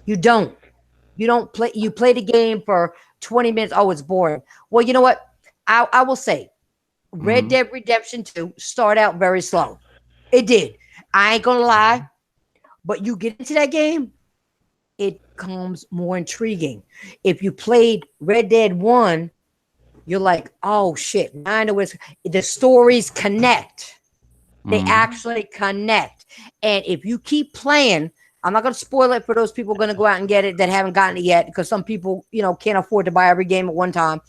You don't. You don't play. You play the game for 20 minutes. Oh, it's boring. Well, you know what? I will say, Red Dead Redemption 2 started out very slow. It did. I ain't gonna lie. But you get into that game, it becomes more intriguing. If you played Red Dead 1, you're like, oh shit, I know the stories connect. They actually connect. And if you keep playing, I'm not going to spoil it for those people going to go out and get it that haven't gotten it yet, because some people, can't afford to buy every game at one time.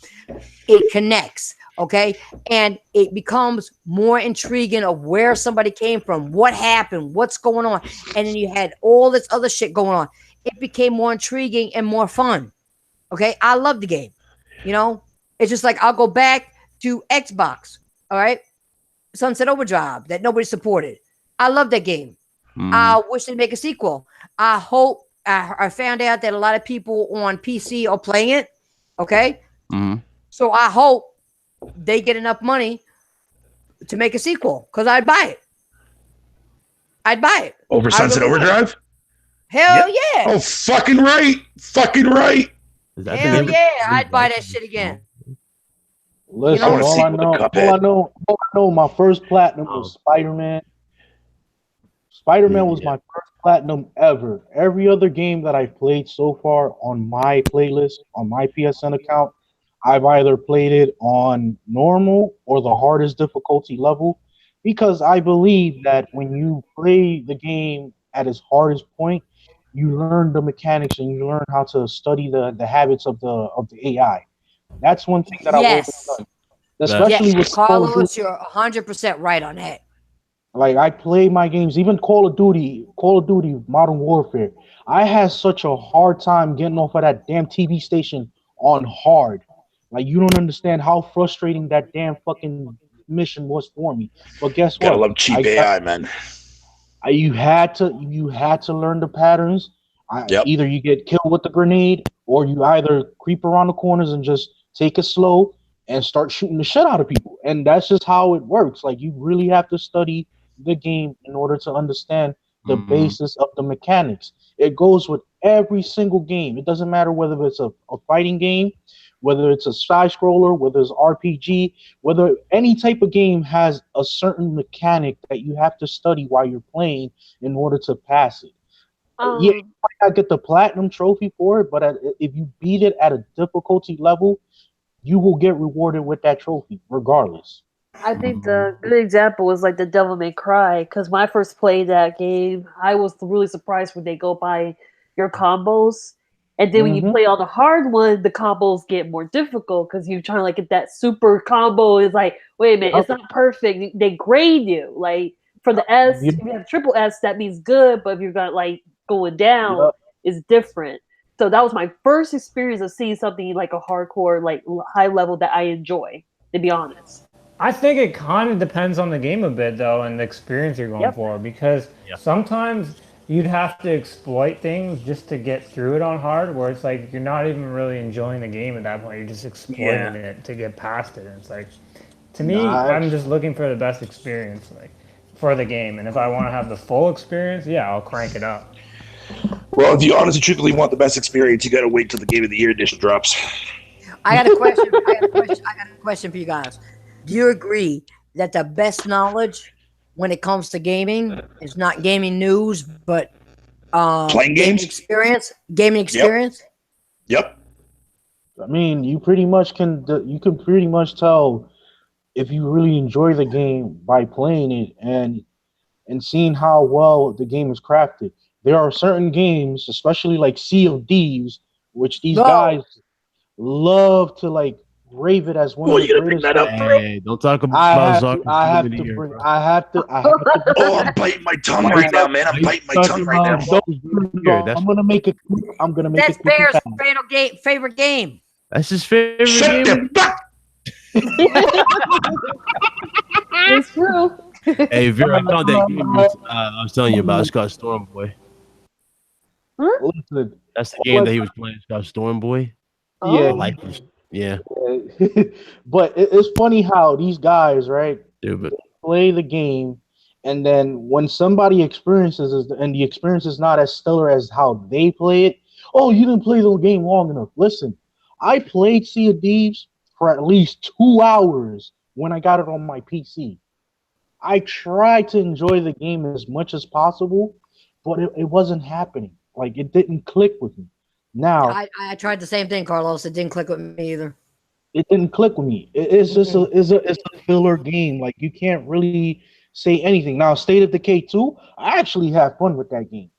It connects. Okay. And it becomes more intriguing of where somebody came from, what happened, what's going on. And then you had all this other shit going on. It became more intriguing and more fun. Okay. I love the game. It's just like I'll go back to Xbox. All right. Sunset Overdrive that nobody supported. I love that game. I wish they'd make a sequel. I hope I found out that a lot of people on PC are playing it. Okay. So I hope they get enough money to make a sequel, because I'd buy it. Over Sunset Overdrive? Hell yeah. Oh, fucking right. Hell yeah. I'd buy that shit again. Listen, all I know, my first platinum was Spider-Man. Spider-Man was my first platinum ever. Every other game that I've played so far on my playlist, on my PSN account, I've either played it on normal or the hardest difficulty level, because I believe that when you play the game at its hardest point, you learn the mechanics and you learn how to study the habits of the AI. That's one thing that I've always done. Especially with Carlos, you're 100% right on that. Like, I play my games, even Call of Duty, Modern Warfare. I had such a hard time getting off of that damn TV station on hard. Like, you don't understand how frustrating that damn fucking mission was for me. But guess what? Gotta love cheap AI, man. You had to learn the patterns. Either you get killed with the grenade, or you either creep around the corners and just take it slow and start shooting the shit out of people. And that's just how it works. Like, you really have to study the game in order to understand the basis of the mechanics. It goes with every single game. It doesn't matter whether it's a fighting game, whether it's a side scroller, whether it's RPG, whether any type of game has a certain mechanic that you have to study while you're playing in order to pass it. Yeah, you might not get the platinum trophy for it, but if you beat it at a difficulty level, you will get rewarded with that trophy regardless. I think the good example is like the Devil May Cry, because when I first played that game, I was really surprised when they go by your combos. And then when you play on the hard one, the combos get more difficult because you're trying to get that super combo. It's like, wait a minute, it's not perfect. They grade you. Like, for the S, if you have triple S, that means good, but if you're got going down, it's different. So that was my first experience of seeing something like a hardcore, high level that I enjoy, to be honest. I think it kind of depends on the game a bit, though, and the experience you're going for, because sometimes you'd have to exploit things just to get through it on hard, where it's like you're not even really enjoying the game at that point. You're just exploiting it to get past it. And it's like, to me, I'm just looking for the best experience for the game. And if I want to have the full experience, I'll crank it up. Well, if you honestly, truthfully want the best experience, you got to wait till the Game of the Year edition drops. I got a question for you guys. Do you agree that the best knowledge when it comes to gaming is not gaming news, but playing games gaming experience? Yep. I mean, you can pretty much tell if you really enjoy the game by playing it and seeing how well the game is crafted. There are certain games, especially like Sea of Thieves, which these guys love to rave it as one Oh, of the you gonna bring greatest. that up, bro? Hey, don't talk I about have soccer. to. I have to bring. I have to. Oh, I'm biting my tongue right now, man. I'm biting my tongue right now. I'm gonna make it. I'm gonna make That's it. quick and Bear's fast. favorite game. That's his favorite Shut game. the fuck. It's true. Hey, Vera, I found that game I was telling you about. It's called Storm Boy. Listen, That's the game that he was playing. It's called Storm Boy. yeah, Like, yeah, but it's funny how these guys, right, stupid. play the game, and then when somebody experiences it, and the experience is not as stellar as how they play it, oh, you didn't play the game long enough. Listen, I played Sea of Thieves for at least 2 hours when I got it on my PC. I tried to enjoy the game as much as possible, but it wasn't happening. Like, it didn't click with me. Now, I tried the same thing, Carlos. It didn't click with me either. it didn't click with me. It's just it's a filler game. Like, you can't really say anything. Now, State of Decay 2, I actually have fun with that game.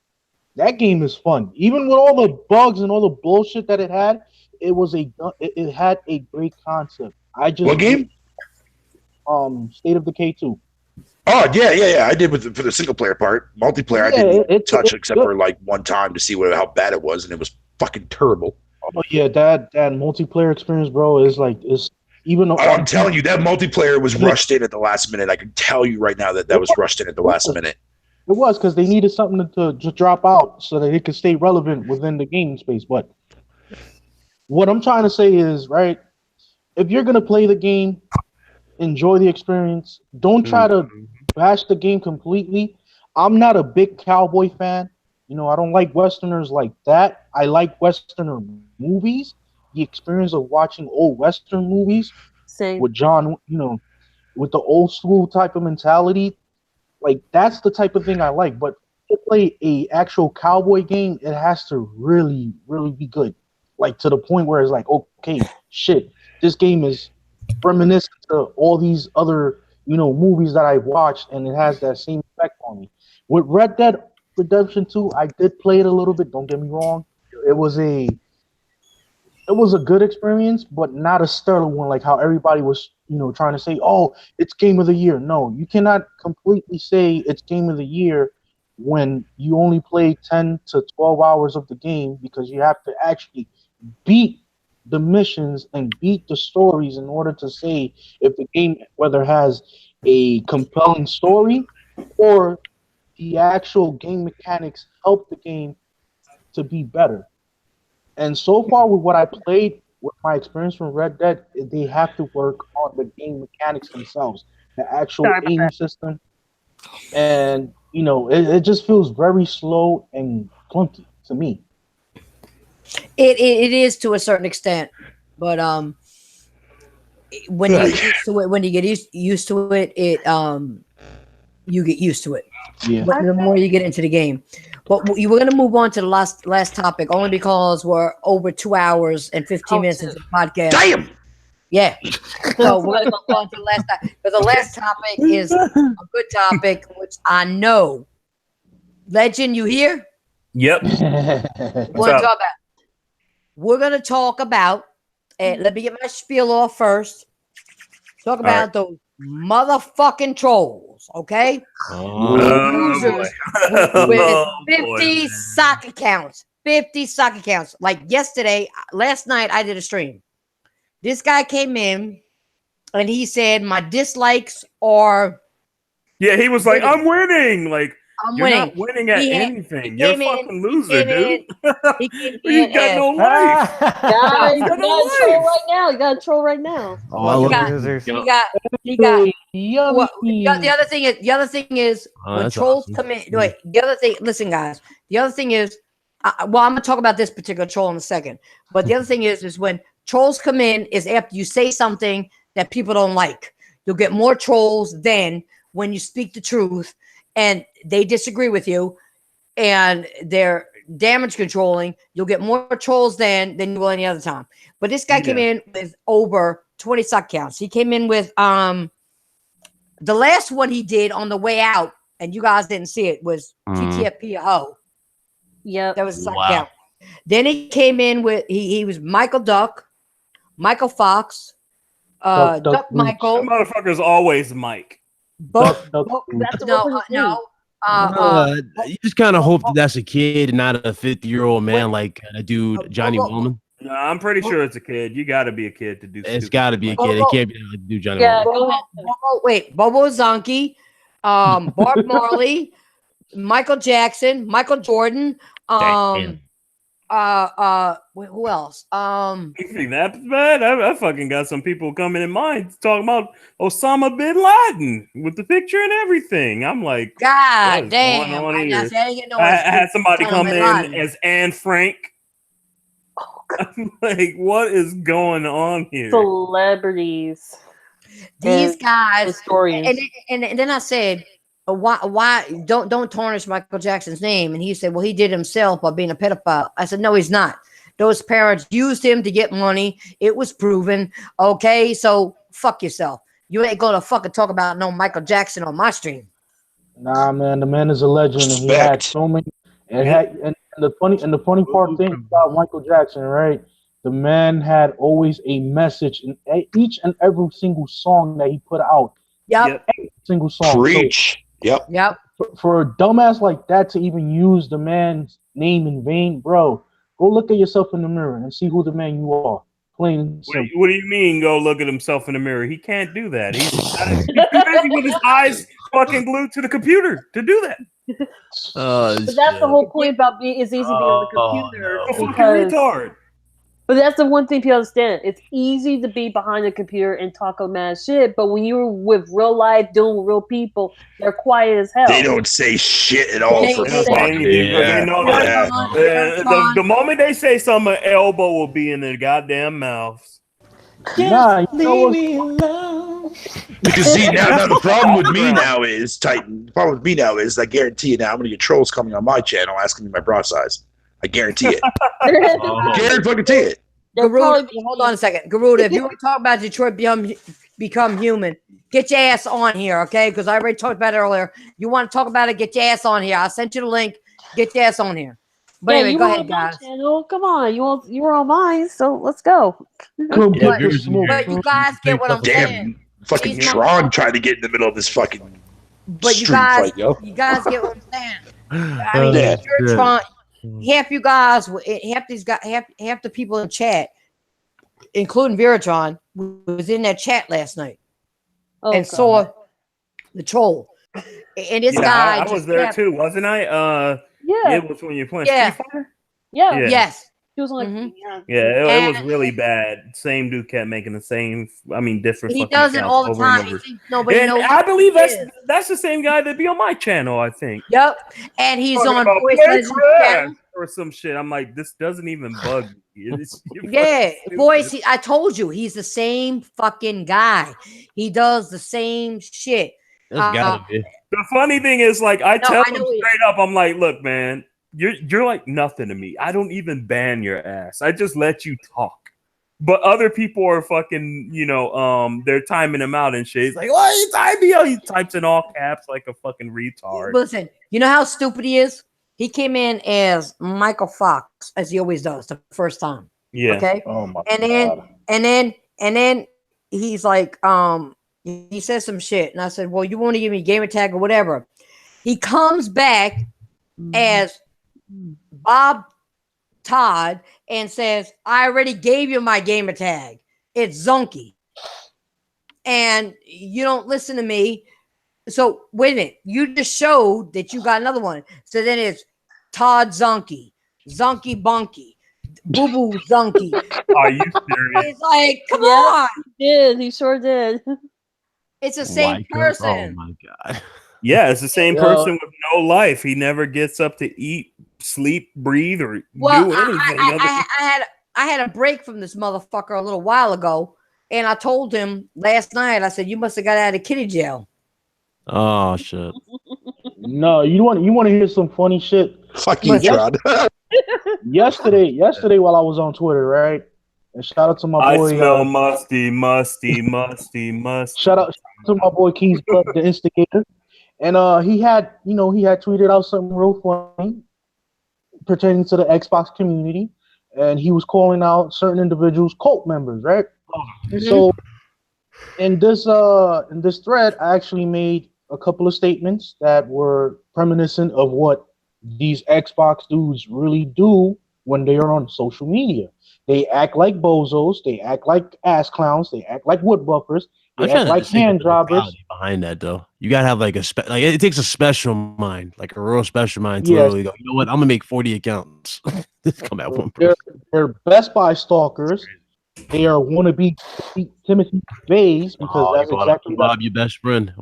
That game is fun. Even with all the bugs and all the bullshit that it had, it had a great concept. What game? State of Decay 2. Oh yeah. I did for the single player part. Multiplayer, I didn't touch except good. for like one time to see how bad it was, and it was fucking terrible. Oh yeah, that multiplayer experience, bro, is like even though I'm telling you, that multiplayer was rushed in at the last minute. I can tell you right now that was rushed in at the last minute. It was because they needed something to drop out so that it could stay relevant within the gaming space. But what I'm trying to say is, right, if you're gonna play the game, enjoy the experience. Don't try to bash the game completely. I'm not a big cowboy fan. You know, I don't like Westerners like that. I like Westerner movies. The experience of watching old Western movies with John, with the old school type of mentality. Like, that's the type of thing I like. But to play a actual cowboy game, it has to really, really be good. Like, to the point where it's like, okay, shit, this game is reminiscent to all these other, movies that I've watched, and it has that same effect on me. With Red Dead Redemption 2, I did play it a little bit, don't get me wrong. It was a good experience, but not a stellar one like how everybody was, trying to say, oh, it's game of the year. No, you cannot completely say it's game of the year when you only play 10 to 12 hours of the game, because you have to actually beat the missions and beat the stories in order to say if the game whether has a compelling story or the actual game mechanics help the game to be better. And so far with what I played, with my experience from Red Dead, they have to work on the game mechanics themselves, the actual aim system. And, it just feels very slow and clunky to me. It is to a certain extent, but when you get used to it, you get used to it. Yeah. But the more you get into the game. But you were going to move on to the last topic, only because we're over 2 hours and 15 minutes into the podcast. Damn. Yeah. So we're going to move on to the last topic. But the last topic is a good topic, which I know. Legend, you here? Yep. We're going to talk about, and let me get my spiel off first. Talk about those motherfucking trolls, okay? Losers with 50 sock accounts. 50 sock accounts. Like last night, I did a stream. This guy came in and he said, my dislikes are. Yeah, he was like, I'm winning. Like, you're winning. not winning at anything. You're a fucking loser, dude. You got no life. Guys, you gotta troll right now. You gotta troll right now. Oh, he got the other thing is when trolls come in. Wait, the other thing. Listen, guys. The other thing is, I'm gonna talk about this particular troll in a second. But the other thing is when trolls come in is after you say something that people don't like. You'll get more trolls than when you speak the truth and they disagree with you and they're damage controlling. You'll get more trolls than you will any other time. But this guy came in with over 20 sock counts. He came in with the last one he did on the way out, and you guys didn't see it, was TTFP a hoe. Yep. That was a sock count. Then he came in with he was Michael Duck, Michael Fox, Duck That Michael. motherfucker's always Mike. Bo, Duck Bo, Boots. That's no, what we're no. Bo- You just kind of hope that that's a kid and not a 50-year-old man like dude Johnny Bo- Wellman. No, I'm pretty sure it's a kid. You got to be a kid to do. It's stupid got to shit be a like kid. that. It can't be like dude Johnny Yeah, Wellman. go ahead. Bobo Zonky, Bob Marley, Michael Jackson, Michael Jordan, Damn. who else? You think that's bad? I fucking got some people coming in mind talking about Osama bin Laden with the picture and everything. I'm like, what God is damn! going on I here? didn't get no. I had somebody Osama come bin in Laden. as Anne Frank. I'm like, what is going on here? Celebrities. These and guys, historians. and then I said, why don't tarnish Michael Jackson's name? And he said, well, he did himself by being a pedophile. I said, no, he's not. Those parents used him to get money. It was proven. Okay, so fuck yourself. You ain't gonna fucking talk about no Michael Jackson on my stream. Nah, man, the man is a legend, and he had Respect. so many. And the funny part thing about Michael Jackson, right? The man had always a message in each and every single song that he put out. Yep. Every single song. Preach. Yep. Yep. So for a dumbass like that to even use the man's name in vain, bro, go look at yourself in the mirror and see who the man you are. Plain and simple. What do you mean? Go look at himself in the mirror. He can't do that. He's too busy with his eyes fucking glued to the computer to do that. But that's the whole point about being. It's easy to be on the computer A fucking because. retard. But that's the one thing people understand. It's easy to be behind a computer and talk a mad shit, but when you're with real life, dealing with real people, they're quiet as hell. They don't say shit at all They for don't say fucking anything because they know that the moment they say something, an elbow will be in their goddamn mouths. Nah, you know Leave what? me alone. Because see now the problem with me now is Titan. The problem with me now is I guarantee you now I'm gonna get trolls coming on my channel asking me my bra size. I guarantee it. Guarantee it. Garuda, hold on a second. Garuda, if you want to talk about Detroit become human, get your ass on here, okay? Because I already talked about it earlier. You want to talk about it, get your ass on here. I sent you the link. Get your ass on here. But anyway, go ahead, guys. Channel. Come on, you were on mine, so let's go. Come But, get the smoke. but you guys get what I'm saying. Damn, fucking These Tron tried to get in the middle of this fucking But you street guys, fight, yo. you guys get what I'm saying. I mean, Yeah. you're trying. Half you guys, half these guys, half the people in chat, including Veratron, was in that chat last night and saw the troll. And this guy, I was there too, wasn't I? Yeah. It was when you're playing Yeah. Street Fighter. Yeah. Yes. He was like, It was really bad. Same dude kept making the same. I mean, different. He fucking does it accounts all the over and time. He over. thinks nobody And knows. I believe who he is. that's the same guy that be on my channel. I think. Yep. And he's Talking on about Voice play Legend trash channel. or some shit. I'm like, this doesn't even bug me. Yeah, boys. I told you, he's the same fucking guy. He does the same shit. That's gotta be. The funny thing is, like, I tell him know he- straight up, I'm like, look, man, you're like nothing to me. I don't even ban your ass. I just let you talk. But other people are fucking, they're timing him out and shit. He's like, what are you typing? He types in all caps like a fucking retard. Listen, you know how stupid he is? He came in as Michael Fox, as he always does, the first time. Yeah. Okay. Oh my and then he's like, he says some shit, and I said, well, you want to give me gamer tag or whatever. He comes back as Bob Todd and says, I already gave you my gamer tag. It's Zonky. And you don't listen to me. So wait a minute. You just showed that you got another one. So then it's Todd Zonky, Zonky Bunky, Boo Boo Zonky. Are you serious? It's like, come on. He did. He sure did. It's the same person. Oh my god. Yeah, it's the same person with no life. He never gets up to eat, sleep, breathe, or do anything. I had a break from this motherfucker a little while ago, and I told him last night. I said, "You must have got out of kitty jail." Oh shit. No, you want to hear some funny shit? Fuck you, Tron. yesterday while I was on Twitter, right? And shout out to my boy. I smell musty. Shout out to my boy Keys Bud, the instigator. And he had tweeted out something real funny pertaining to the Xbox community, and he was calling out certain individuals, cult members, right? Mm-hmm. So in this thread, I actually made a couple of statements that were reminiscent of what these Xbox dudes really do when they are on social media. They act like bozos, they act like ass clowns, they act like woodbuffers, I'm they act trying to like think of hand the jobbers. mentality behind that though. You gotta have like like it takes a special mind, like a real special mind to Yes, literally go, you know what, I'm gonna make 40 accounts. Come at one they're person. they're Best Buy stalkers. They are wannabe Timothy Bays because Oh, you that's brought up exactly that. Bob, your best friend.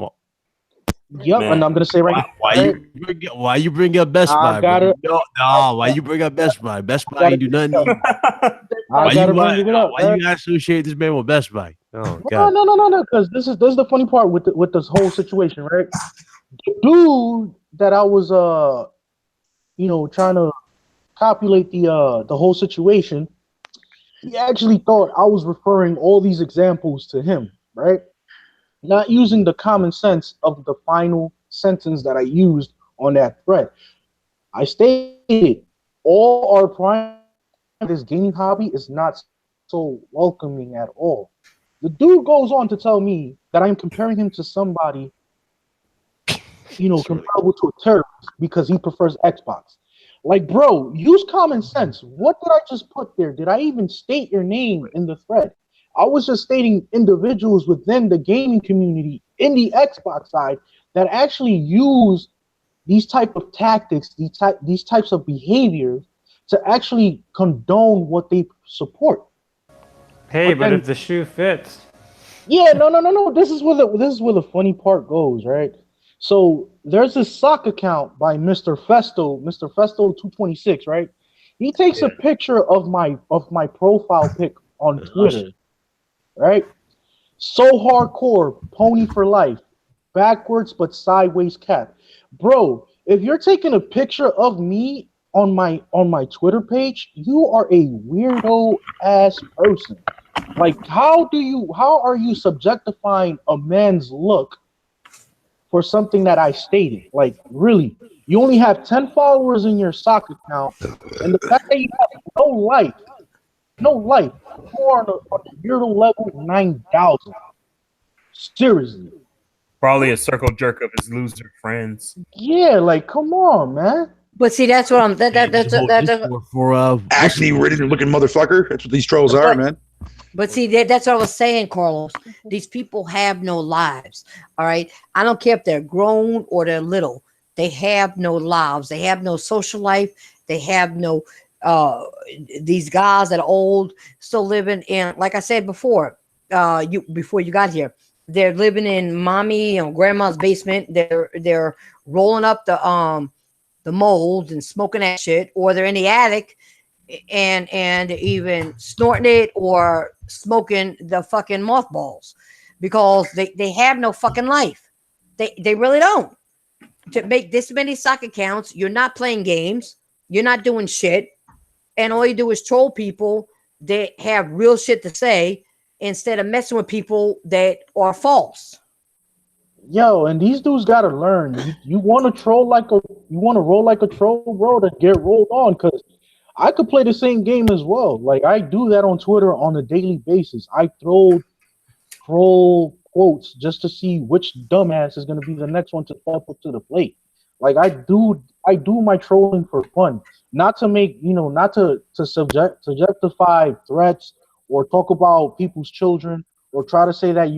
Yep, and Man, I'm gonna say right Why now, right? why you bring up Best I Buy, bro? gotta, I, No, why you bring up Best Buy? Best Buy gotta ain't do bring nothing it to up. you. I gotta bring it up, Why right? you guys associate this man with Best Buy? Oh No, God. no, no, no, no. Because this is the funny part with this whole situation, right? The dude that I was trying to copulate the whole situation, he actually thought I was referring all these examples to him, right? Not using the common sense of the final sentence that I used on that thread. I stated all our prime this gaming hobby is not so welcoming at all. The dude goes on to tell me that I'm comparing him to somebody, It's really comparable to a terrorist because he prefers Xbox. Like, bro, use common sense. What did I just put there? Did I even state your name in the thread? I was just stating individuals within the gaming community in the Xbox side that actually use these type of tactics, these types of behaviors to actually condone what they support. Hey, But but then, if the shoe fits, yeah, no, no, no, no. This is where the funny part goes, right? So there's this sock account by Mr. Festo 226, right? He takes a yeah. picture of my profile pic on oh shit. Twitter, right? So hardcore, pony for life, backwards but sideways cap. Bro, if you're taking a picture of me on my Twitter page, you are a weirdo ass person. Like how are you subjectifying a man's look for something that I stated? Like really, you only have 10 followers in your sock account, and the fact that you have no life, you are on a weirdo level 9,000. Seriously. Probably a circle jerk of his loser friends. Yeah, like come on, man. But see, that's what I'm. That Yeah, that that's hold that. this that for Acne ridden looking motherfucker. That's what these trolls are, but man. But see, that's what I was saying, Carlos. These people have no lives. All right. I don't care if they're grown or they're little. They have no lives. They have no social life. They have no these guys that are old still living in, like I said before, before you got here, they're living in mommy and grandma's basement. They're rolling up the molds and smoking that shit, or they're in the attic and even snorting it or smoking the fucking mothballs because they have no fucking life. They really don't. To make this many sock accounts, you're not playing games, you're not doing shit, and all you do is troll people that have real shit to say instead of messing with people that are false. Yo, and these dudes gotta learn. You want to roll like a troll, bro, to get rolled on. Cause I could play the same game as well. Like I do that on Twitter on a daily basis. I throw troll quotes just to see which dumbass is going to be the next one to step up to the plate. Like I do my trolling for fun, not to make not to subjectify threats or talk about people's children or try to say that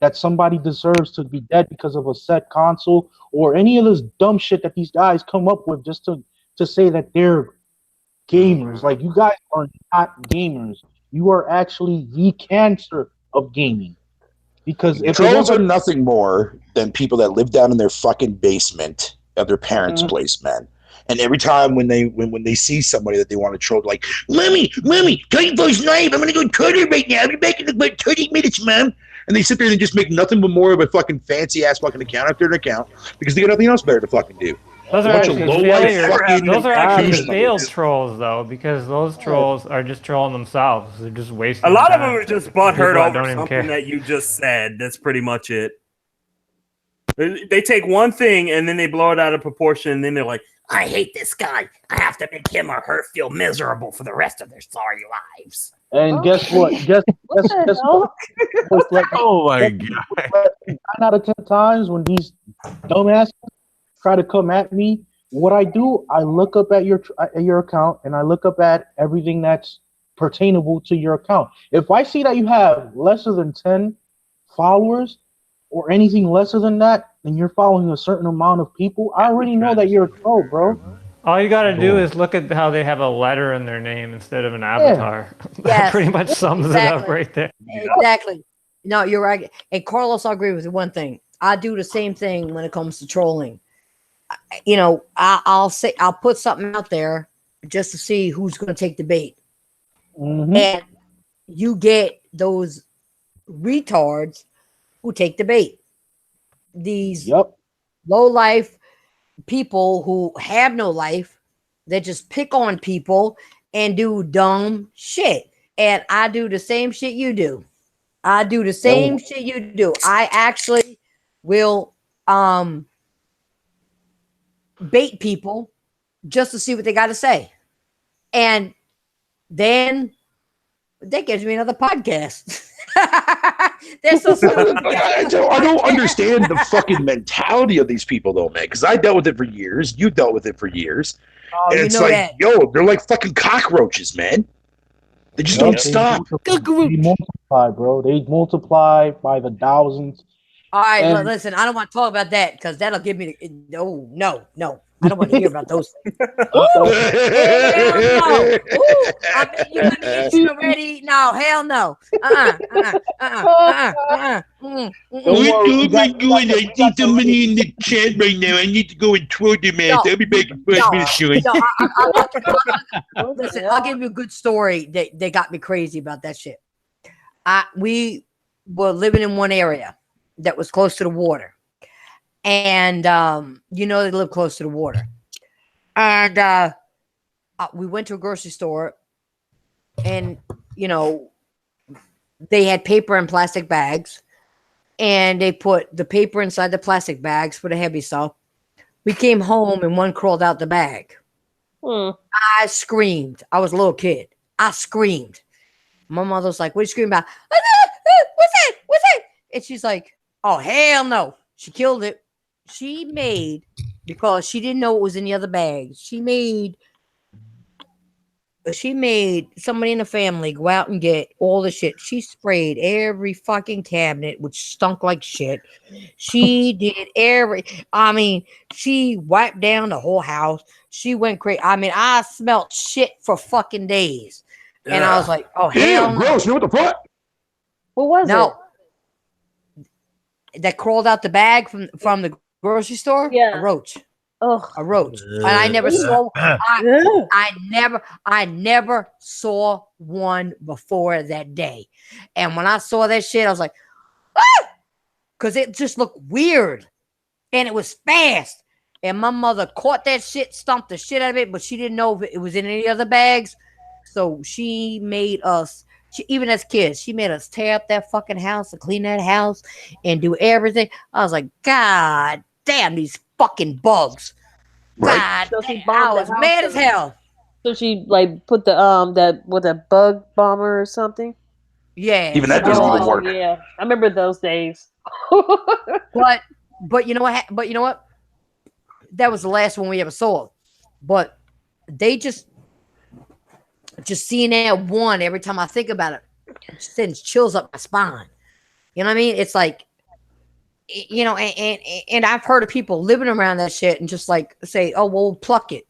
that somebody deserves to be dead because of a set console or any of this dumb shit that these guys come up with just to say that they're gamers. Like you guys are not gamers. You are actually the cancer of gaming. Because if it Trolls are wasn't, nothing more than people that live down in their fucking basement of their parents' place, man. And every time when they see somebody that they want to troll, like, Mommy, talk-voice knife, I'm gonna go Twitter right now. I'll be back in about 30 minutes, Mom. And they sit there and just make nothing but more of a fucking fancy ass fucking account after an account because they got nothing else better to fucking do. those A are bunch of actually low life failure. fucking Those are actually douche failed nuggets. trolls, though, because those trolls are just trolling themselves. They're just wasting. A lot of time. them are just People butthurt that over don't even something care. that you just said. That's pretty much it. They take one thing and then they blow it out of proportion, and then they're like, I hate this guy. I have to make him or her feel miserable for the rest of their sorry lives. And guess what? Guess what? Oh my god! 9 out of 10 times when these dumbasses try to come at me, what I do, I look up at your account and I look up at everything that's pertainable to your account. If I see that you have lesser than 10 followers or anything lesser than that, and you're following a certain amount of people, I already know that you're a troll, bro. All you got to do is look at how they have a letter in their name instead of an avatar. That pretty much sums it up right there. Exactly. No, you're right. And Carlos, I agree with you one thing. I do the same thing when it comes to trolling. You know, I'll put something out there just to see who's going to take the bait. Mm-hmm. And you get those retards who take the bait. These low life people who have no life, that just pick on people and do dumb shit. And I do the same shit you do. I do the same shit you do. I actually will bait people just to see what they got to say. And then that gives me another podcast. They're so stupid. I don't understand the fucking mentality of these people, though, man. Because I dealt with it for years. You dealt with it for years. And it's like, yo, they're like fucking cockroaches, man. They just don't stop. They multiply, bro. They multiply by the thousands. All right, listen, I don't want to talk about that because that'll give me no. I don't want to hear about those things. Hell no. You got me itching already? No, hell no. I see somebody in the chat right now. I need to go and troll them, man. I'll be back in 5 minutes. Listen, I'll give you a good story that they got me crazy about that shit. We were living in one area that was close to the water. And, you know, they live close to the water. And we went to a grocery store and, you know, they had paper and plastic bags. And they put the paper inside the plastic bags for the heavy stuff. We came home and one crawled out the bag. I screamed. I was a little kid. I screamed. My mother was like, what are you screaming about? What's that? What's that? And she's like, oh, hell no. She killed it. She made, because she didn't know what was in the other bags, she made somebody in the family go out and get all the shit. She sprayed every fucking cabinet, which stunk like shit. She did she wiped down the whole house. She went crazy. I mean, I smelled shit for fucking days. And I was like, oh, hell no. Gross. You know what the fuck? What was it? That crawled out the bag from the grocery store? Yeah. A roach. Oh, a roach. And I never saw I never saw one before that day. And when I saw that shit, I was like, because it just looked weird. And it was fast. And my mother caught that shit, stomped the shit out of it, but she didn't know if it was in any other bags. So she made us, even as kids, she made us tear up that fucking house and clean that house and do everything. I was like, God damn, these fucking bugs. Right. God damn, I was mad as hell. So she like put the that bug bomber or something? Yeah. Even that doesn't even work. Yeah. I remember those days. But you know what? But you know what? That was the last one we ever saw. But they just seeing that one every time I think about it sends chills up my spine. You know what I mean? It's like, you know, and I've heard of people living around that shit and just like say, oh, well, pluck it.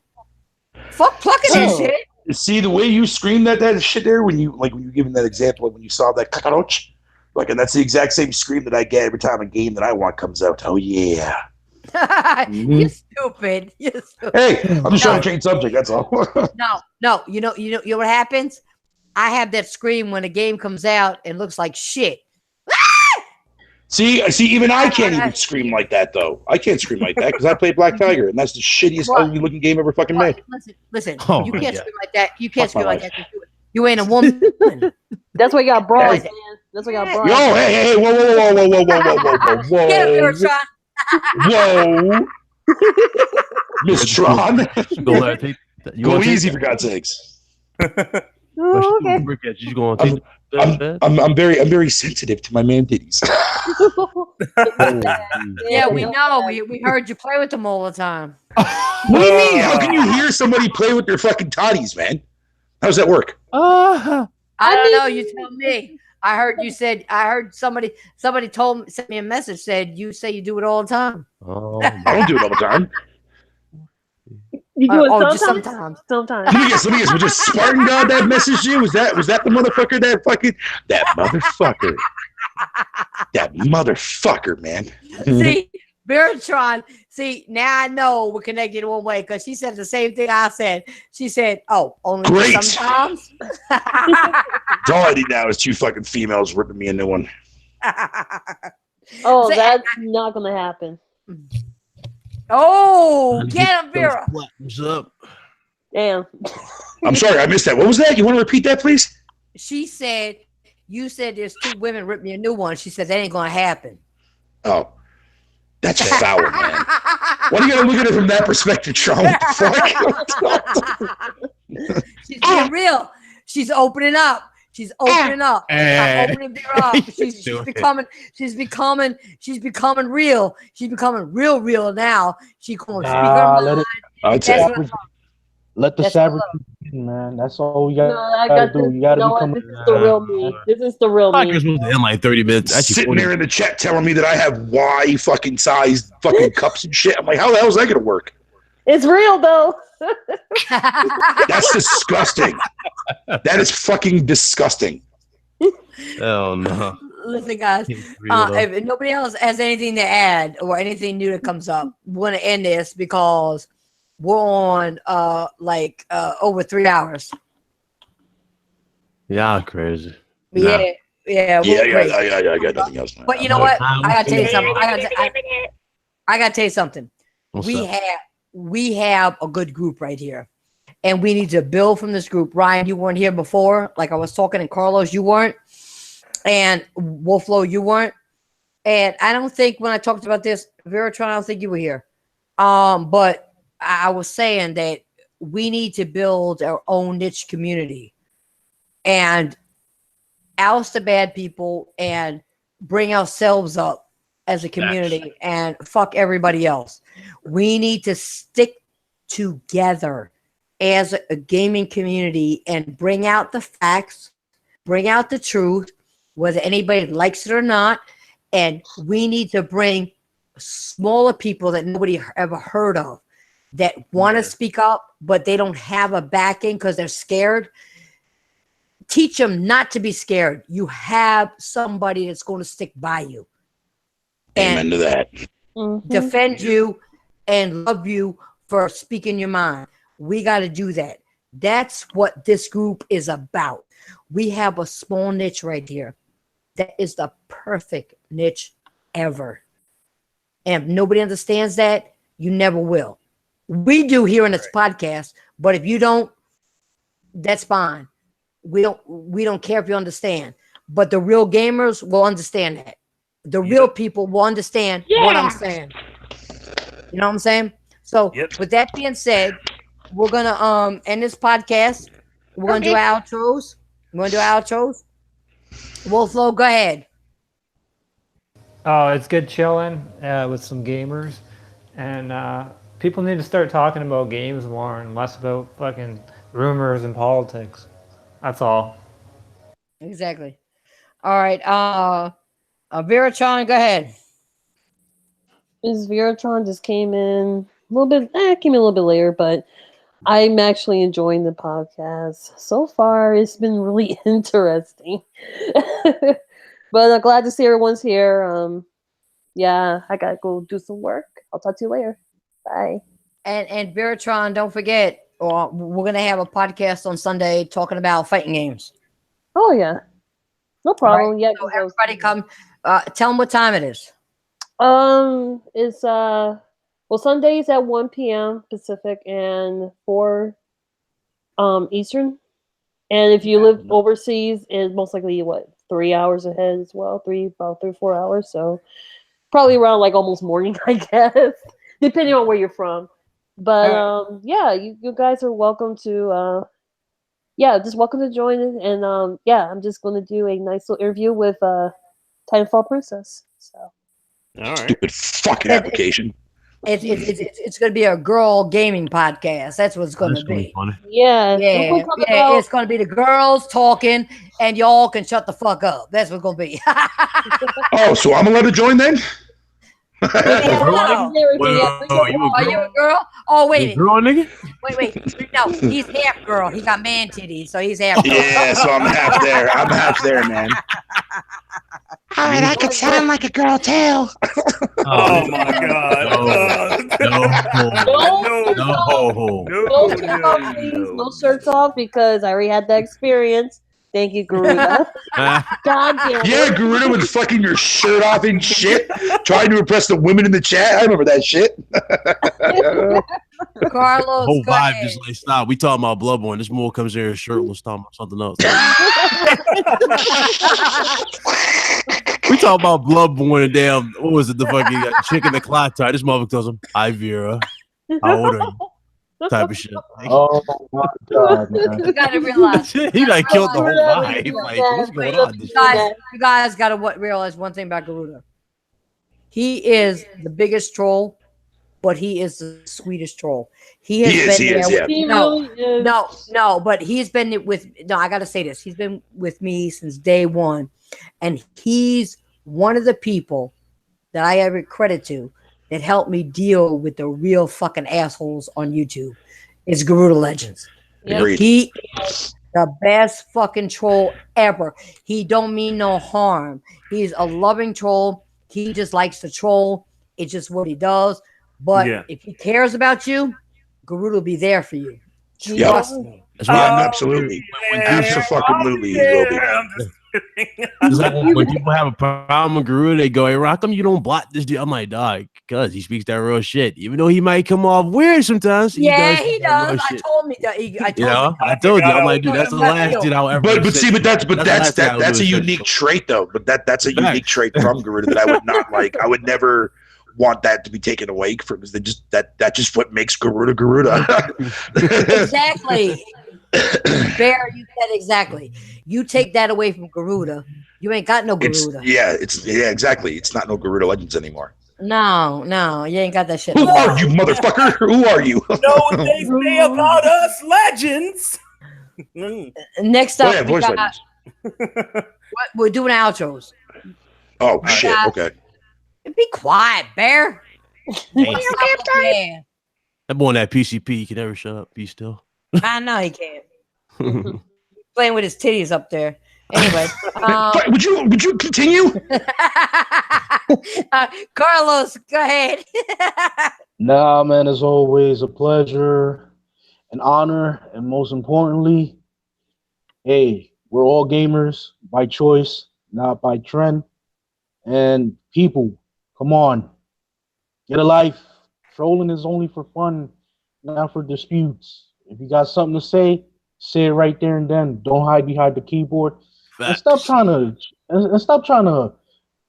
Fuck plucking that shit. See the way you screamed that shit there when you giving that example of when you saw that cockroach, like, and that's the exact same scream that I get every time a game that I want comes out. Oh yeah. You're stupid. You're stupid. Hey, I'm just trying to change subject. That's all. No. You know what happens? I have that scream when a game comes out and looks like shit. See, even I can't even scream like that though. I can't scream like that because I play Black Tiger, and that's the shittiest, ugly looking game ever fucking made. Listen. You can't scream like that. You can't scream like that. You ain't a woman. That's why you got bras, man. That's why you got bras. Yo, hey, whoa. Get up here, Sean. Whoa, Miss Tron. Go easy for God's sakes. Oh, okay. You going to take the I'm very sensitive to my man titties. Yeah, we know. We heard you play with them all the time. What do you mean? How can you hear somebody play with their fucking toddies, man? How does that work? I don't know. You tell me. I heard somebody sent me a message, said you say you do it all the time. I don't do it all the time. You do it just sometimes. Sometimes. Let me guess. Was it Spartan God that messaged you? Was that the motherfucker that motherfucker, man? See, Veritron, now I know we're connected one way because she said the same thing I said. She said, "Oh, only Great. sometimes." All I need now is 2 fucking females ripping me a new one. Oh, that's not gonna happen. Oh, get him, Vera. What's up? Damn. I'm sorry, I missed that. What was that? You want to repeat that, please? She said, "You said there's 2 women rip me a new one." She said that ain't gonna happen. Oh, that's foul, man. Why do you gotta look at it from that perspective, Sean? What the fuck? She's being real. She's opening up. She's opening up. I'm opening her up. She's becoming real. She's becoming real now. She's going to speak her mind. Let the savage in, man. That's all we gotta do. You gotta become. This is the real me. This is the real me. In like 30 minutes. Actually, sitting there in the chat telling me that I have Y fucking sized fucking cups and shit. I'm like, how the hell is that gonna work? It's real though. That's disgusting. That is fucking disgusting. Oh no. Listen, guys. If nobody else has anything to add or anything new that comes up, we want to end this because we're on over 3 hours. Yeah, crazy. Yeah, I got nothing else. But you know what? I gotta tell you something. I gotta tell you something. We have a good group right here, and we need to build from this group. Ryan, you weren't here before, like I was talking, and Carlos, you weren't, and Wolflow, you weren't, and I don't think when I talked about this, Veritron, I don't think you were here. But I was saying that we need to build our own niche community and oust the bad people and bring ourselves up as a community and fuck everybody else. We need to stick together as a gaming community and bring out the facts, bring out the truth, whether anybody likes it or not. And we need to bring smaller people that nobody ever heard of that want to speak up, but they don't have a backing because they're scared. Teach them not to be scared. You have somebody that's going to stick by you. Amen to that. Defend you and love you for speaking your mind. We got to do that. That's what this group is about. We have a small niche right here. That is the perfect niche ever. And if nobody understands that, you never will. We do here in this podcast, but if you don't, that's fine. We don't care if you understand. But the real gamers will understand that. The real people will understand what I'm saying. You know what I'm saying? So with that being said, we're gonna end this podcast. We're gonna do our outros. Wolflow, go ahead. Oh, it's good chilling with some gamers, and people need to start talking about games more and less about fucking rumors and politics. That's all. Exactly. All right. Veritron, go ahead. This Veritron just came in a little bit. Came in a little bit later, but I'm actually enjoying the podcast so far. It's been really interesting. But I'm glad to see everyone's here. Yeah, I gotta go do some work. I'll talk to you later. Bye. And Veritron, don't forget, we're gonna have a podcast on Sunday talking about fighting games. Oh yeah, no problem. Right. Yeah, so everybody come. Tell them what time it is. It's Sundays at 1 p.m. Pacific and 4 Eastern. And if you live overseas, it's most likely 3 hours ahead as well. About 3 or 4 hours. So probably around like almost morning, I guess, depending on where you're from. But yeah, you guys are welcome to yeah, just welcome to join in. And yeah, I'm just going to do a nice little interview with Titanfall Princess. So. All right. Stupid fucking application. It's going to be a girl gaming podcast. That's what it's going to be. Funny. Yeah, Yeah, it's going to be the girls talking, and y'all can shut the fuck up. That's what it's going to be. Oh, so I'm allowed to join then? Are you a girl? Oh, wait. Girl, nigga? Wait. No, he's half girl. He got man titties, so he's half girl. Yeah, so I'm half there. I'm half there, man. All right, I could sound like a girl too. Oh my god. No shirts off because I already had that experience. Thank you, Garuda. God damn it. Yeah, Garuda with fucking your shirt off and shit, trying to impress the women in the chat. I remember that shit. Carlos, whole go vibe ahead. just like stop. We talking about Bloodborne. This more comes here shirtless, talking about something else. We talk about Bloodborne and damn, what was it? The fucking chick in the clock tie. This motherfucker tells him, "Hi Vera, how old are you?" Type of shit. Like, Oh my god, man. You gotta realize. he like killed the whole vibe. Like, what's going on? You guys gotta realize one thing about Garuda. He is the biggest troll, but he is the sweetest troll. He has been there. No, but he's been with. No, I gotta say this. He's been with me since day one, and he's one of the people that I ever credit to that helped me deal with the real fucking assholes on YouTube. It's Garuda Legends. Agreed. He is the best fucking troll ever. He don't mean no harm. He's a loving troll. He just likes to troll. It's just what he does. But if he cares about you, Garuda will be there for you. Trust me. Absolutely. Absolutely. He will be. It's like when people have a problem with Garuda, they go, "Hey, how come you don't block this dude?" I'm like, "Dog, because he speaks that real shit. Even though he might come off weird sometimes, he does. I told me that. I told you. I'm like, dude, that's the last dude I'll ever. That's a unique trait though. But that's a unique trait from Garuda that I would not like. I would never want that to be taken away from because that's just what makes Garuda. Exactly. Bear, you said exactly. You take that away from Garuda, you ain't got no Garuda. Exactly. It's not no Garuda Legends anymore. No, you ain't got that shit. Who are you, motherfucker? Who are you? Know what they say about us legends. Next up, voice legends. We're doing outros. Oh shit! Okay. Be quiet, Bear. That boy on that PCP, he can never shut up. Be still. I know he can't. Playing with his titties up there. Anyway, would you continue? Carlos, go ahead. Nah, man, it's always a pleasure, an honor, and most importantly, hey, we're all gamers by choice, not by trend. And people, come on, get a life. Trolling is only for fun, not for disputes. If you got something to say it right there and then. Don't hide behind the keyboard. And stop trying to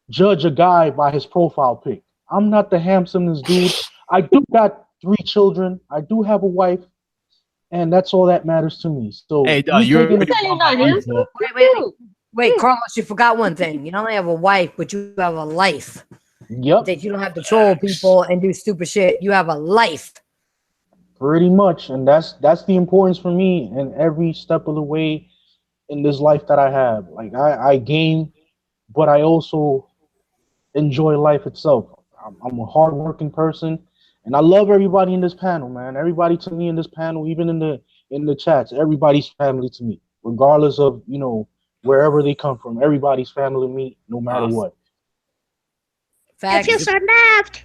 judge a guy by his profile pic. I'm not the handsomest dude. I do got 3 children. I do have a wife, and that's all that matters to me. So hey, wait, Carlos, you forgot one thing. You not only have a wife, but you have a life. Yep. That you don't have to troll people and do stupid shit. You have a life. Pretty much, and that's the importance for me in every step of the way in this life that I have. Like I game, but I also enjoy life itself. I'm a hardworking person, and I love everybody in this panel, man. Everybody to me in this panel, even in the chats, everybody's family to me, regardless of wherever they come from. Everybody's family to me, no matter what. Fact. I feel so loved.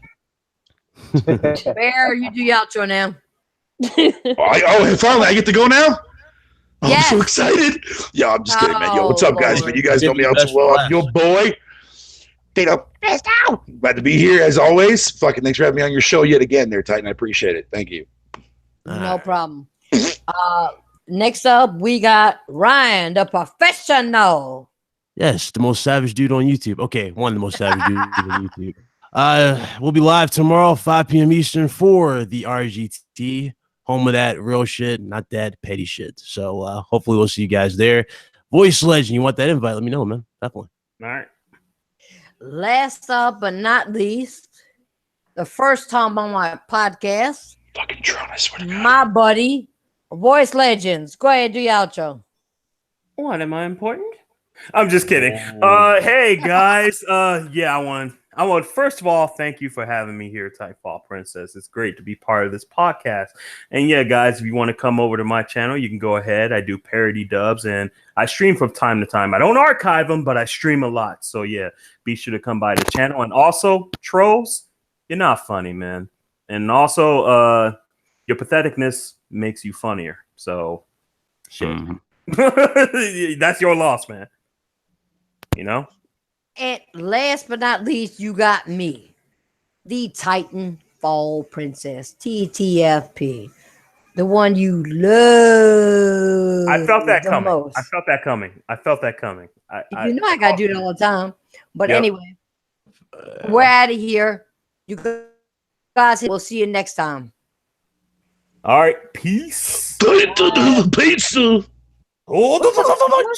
Bear, you do your outro now. Finally, I get to go now? Oh, Yes. I'm so excited. Yeah, I'm just kidding, man. Yo, what's up, guys? Man, you guys know me out so well. I'm your boy. Glad to be here as always. Fucking thanks for having me on your show yet again there, Titan. I appreciate it. Thank you. No problem. Next up, we got Ryan, the professional. Yes, the most savage dude on YouTube. Okay, one of the most savage dudes on YouTube. We'll be live tomorrow, 5 p.m. Eastern for the RGT home of that real shit, not that petty shit. So hopefully we'll see you guys there. Voice Legend, you want that invite? Let me know, man. Definitely. All right. Last up but not least, the first time on my podcast, Fucking Tron, I swear to God. my buddy, Voice Legends. Go ahead, do your outro. What, am I important? I'm just kidding. Hey guys. Yeah, I want first of all, thank you for having me here, Typhall Princess. It's great to be part of this podcast. And yeah, guys, if you want to come over to my channel, you can go ahead. I do parody dubs and I stream from time to time. I don't archive them, but I stream a lot. So yeah, be sure to come by the channel. And also, trolls, you're not funny, man. And also, your patheticness makes you funnier. So shit. That's your loss, man. You know? And last but not least, you got me, the Titanfall Princess, TTFP, the one you love. I felt that the coming. most. I felt that coming. You know I gotta do it all the time. But anyway, we're out of here. You guys, we'll see you next time. All right, peace. Pizza. Oh,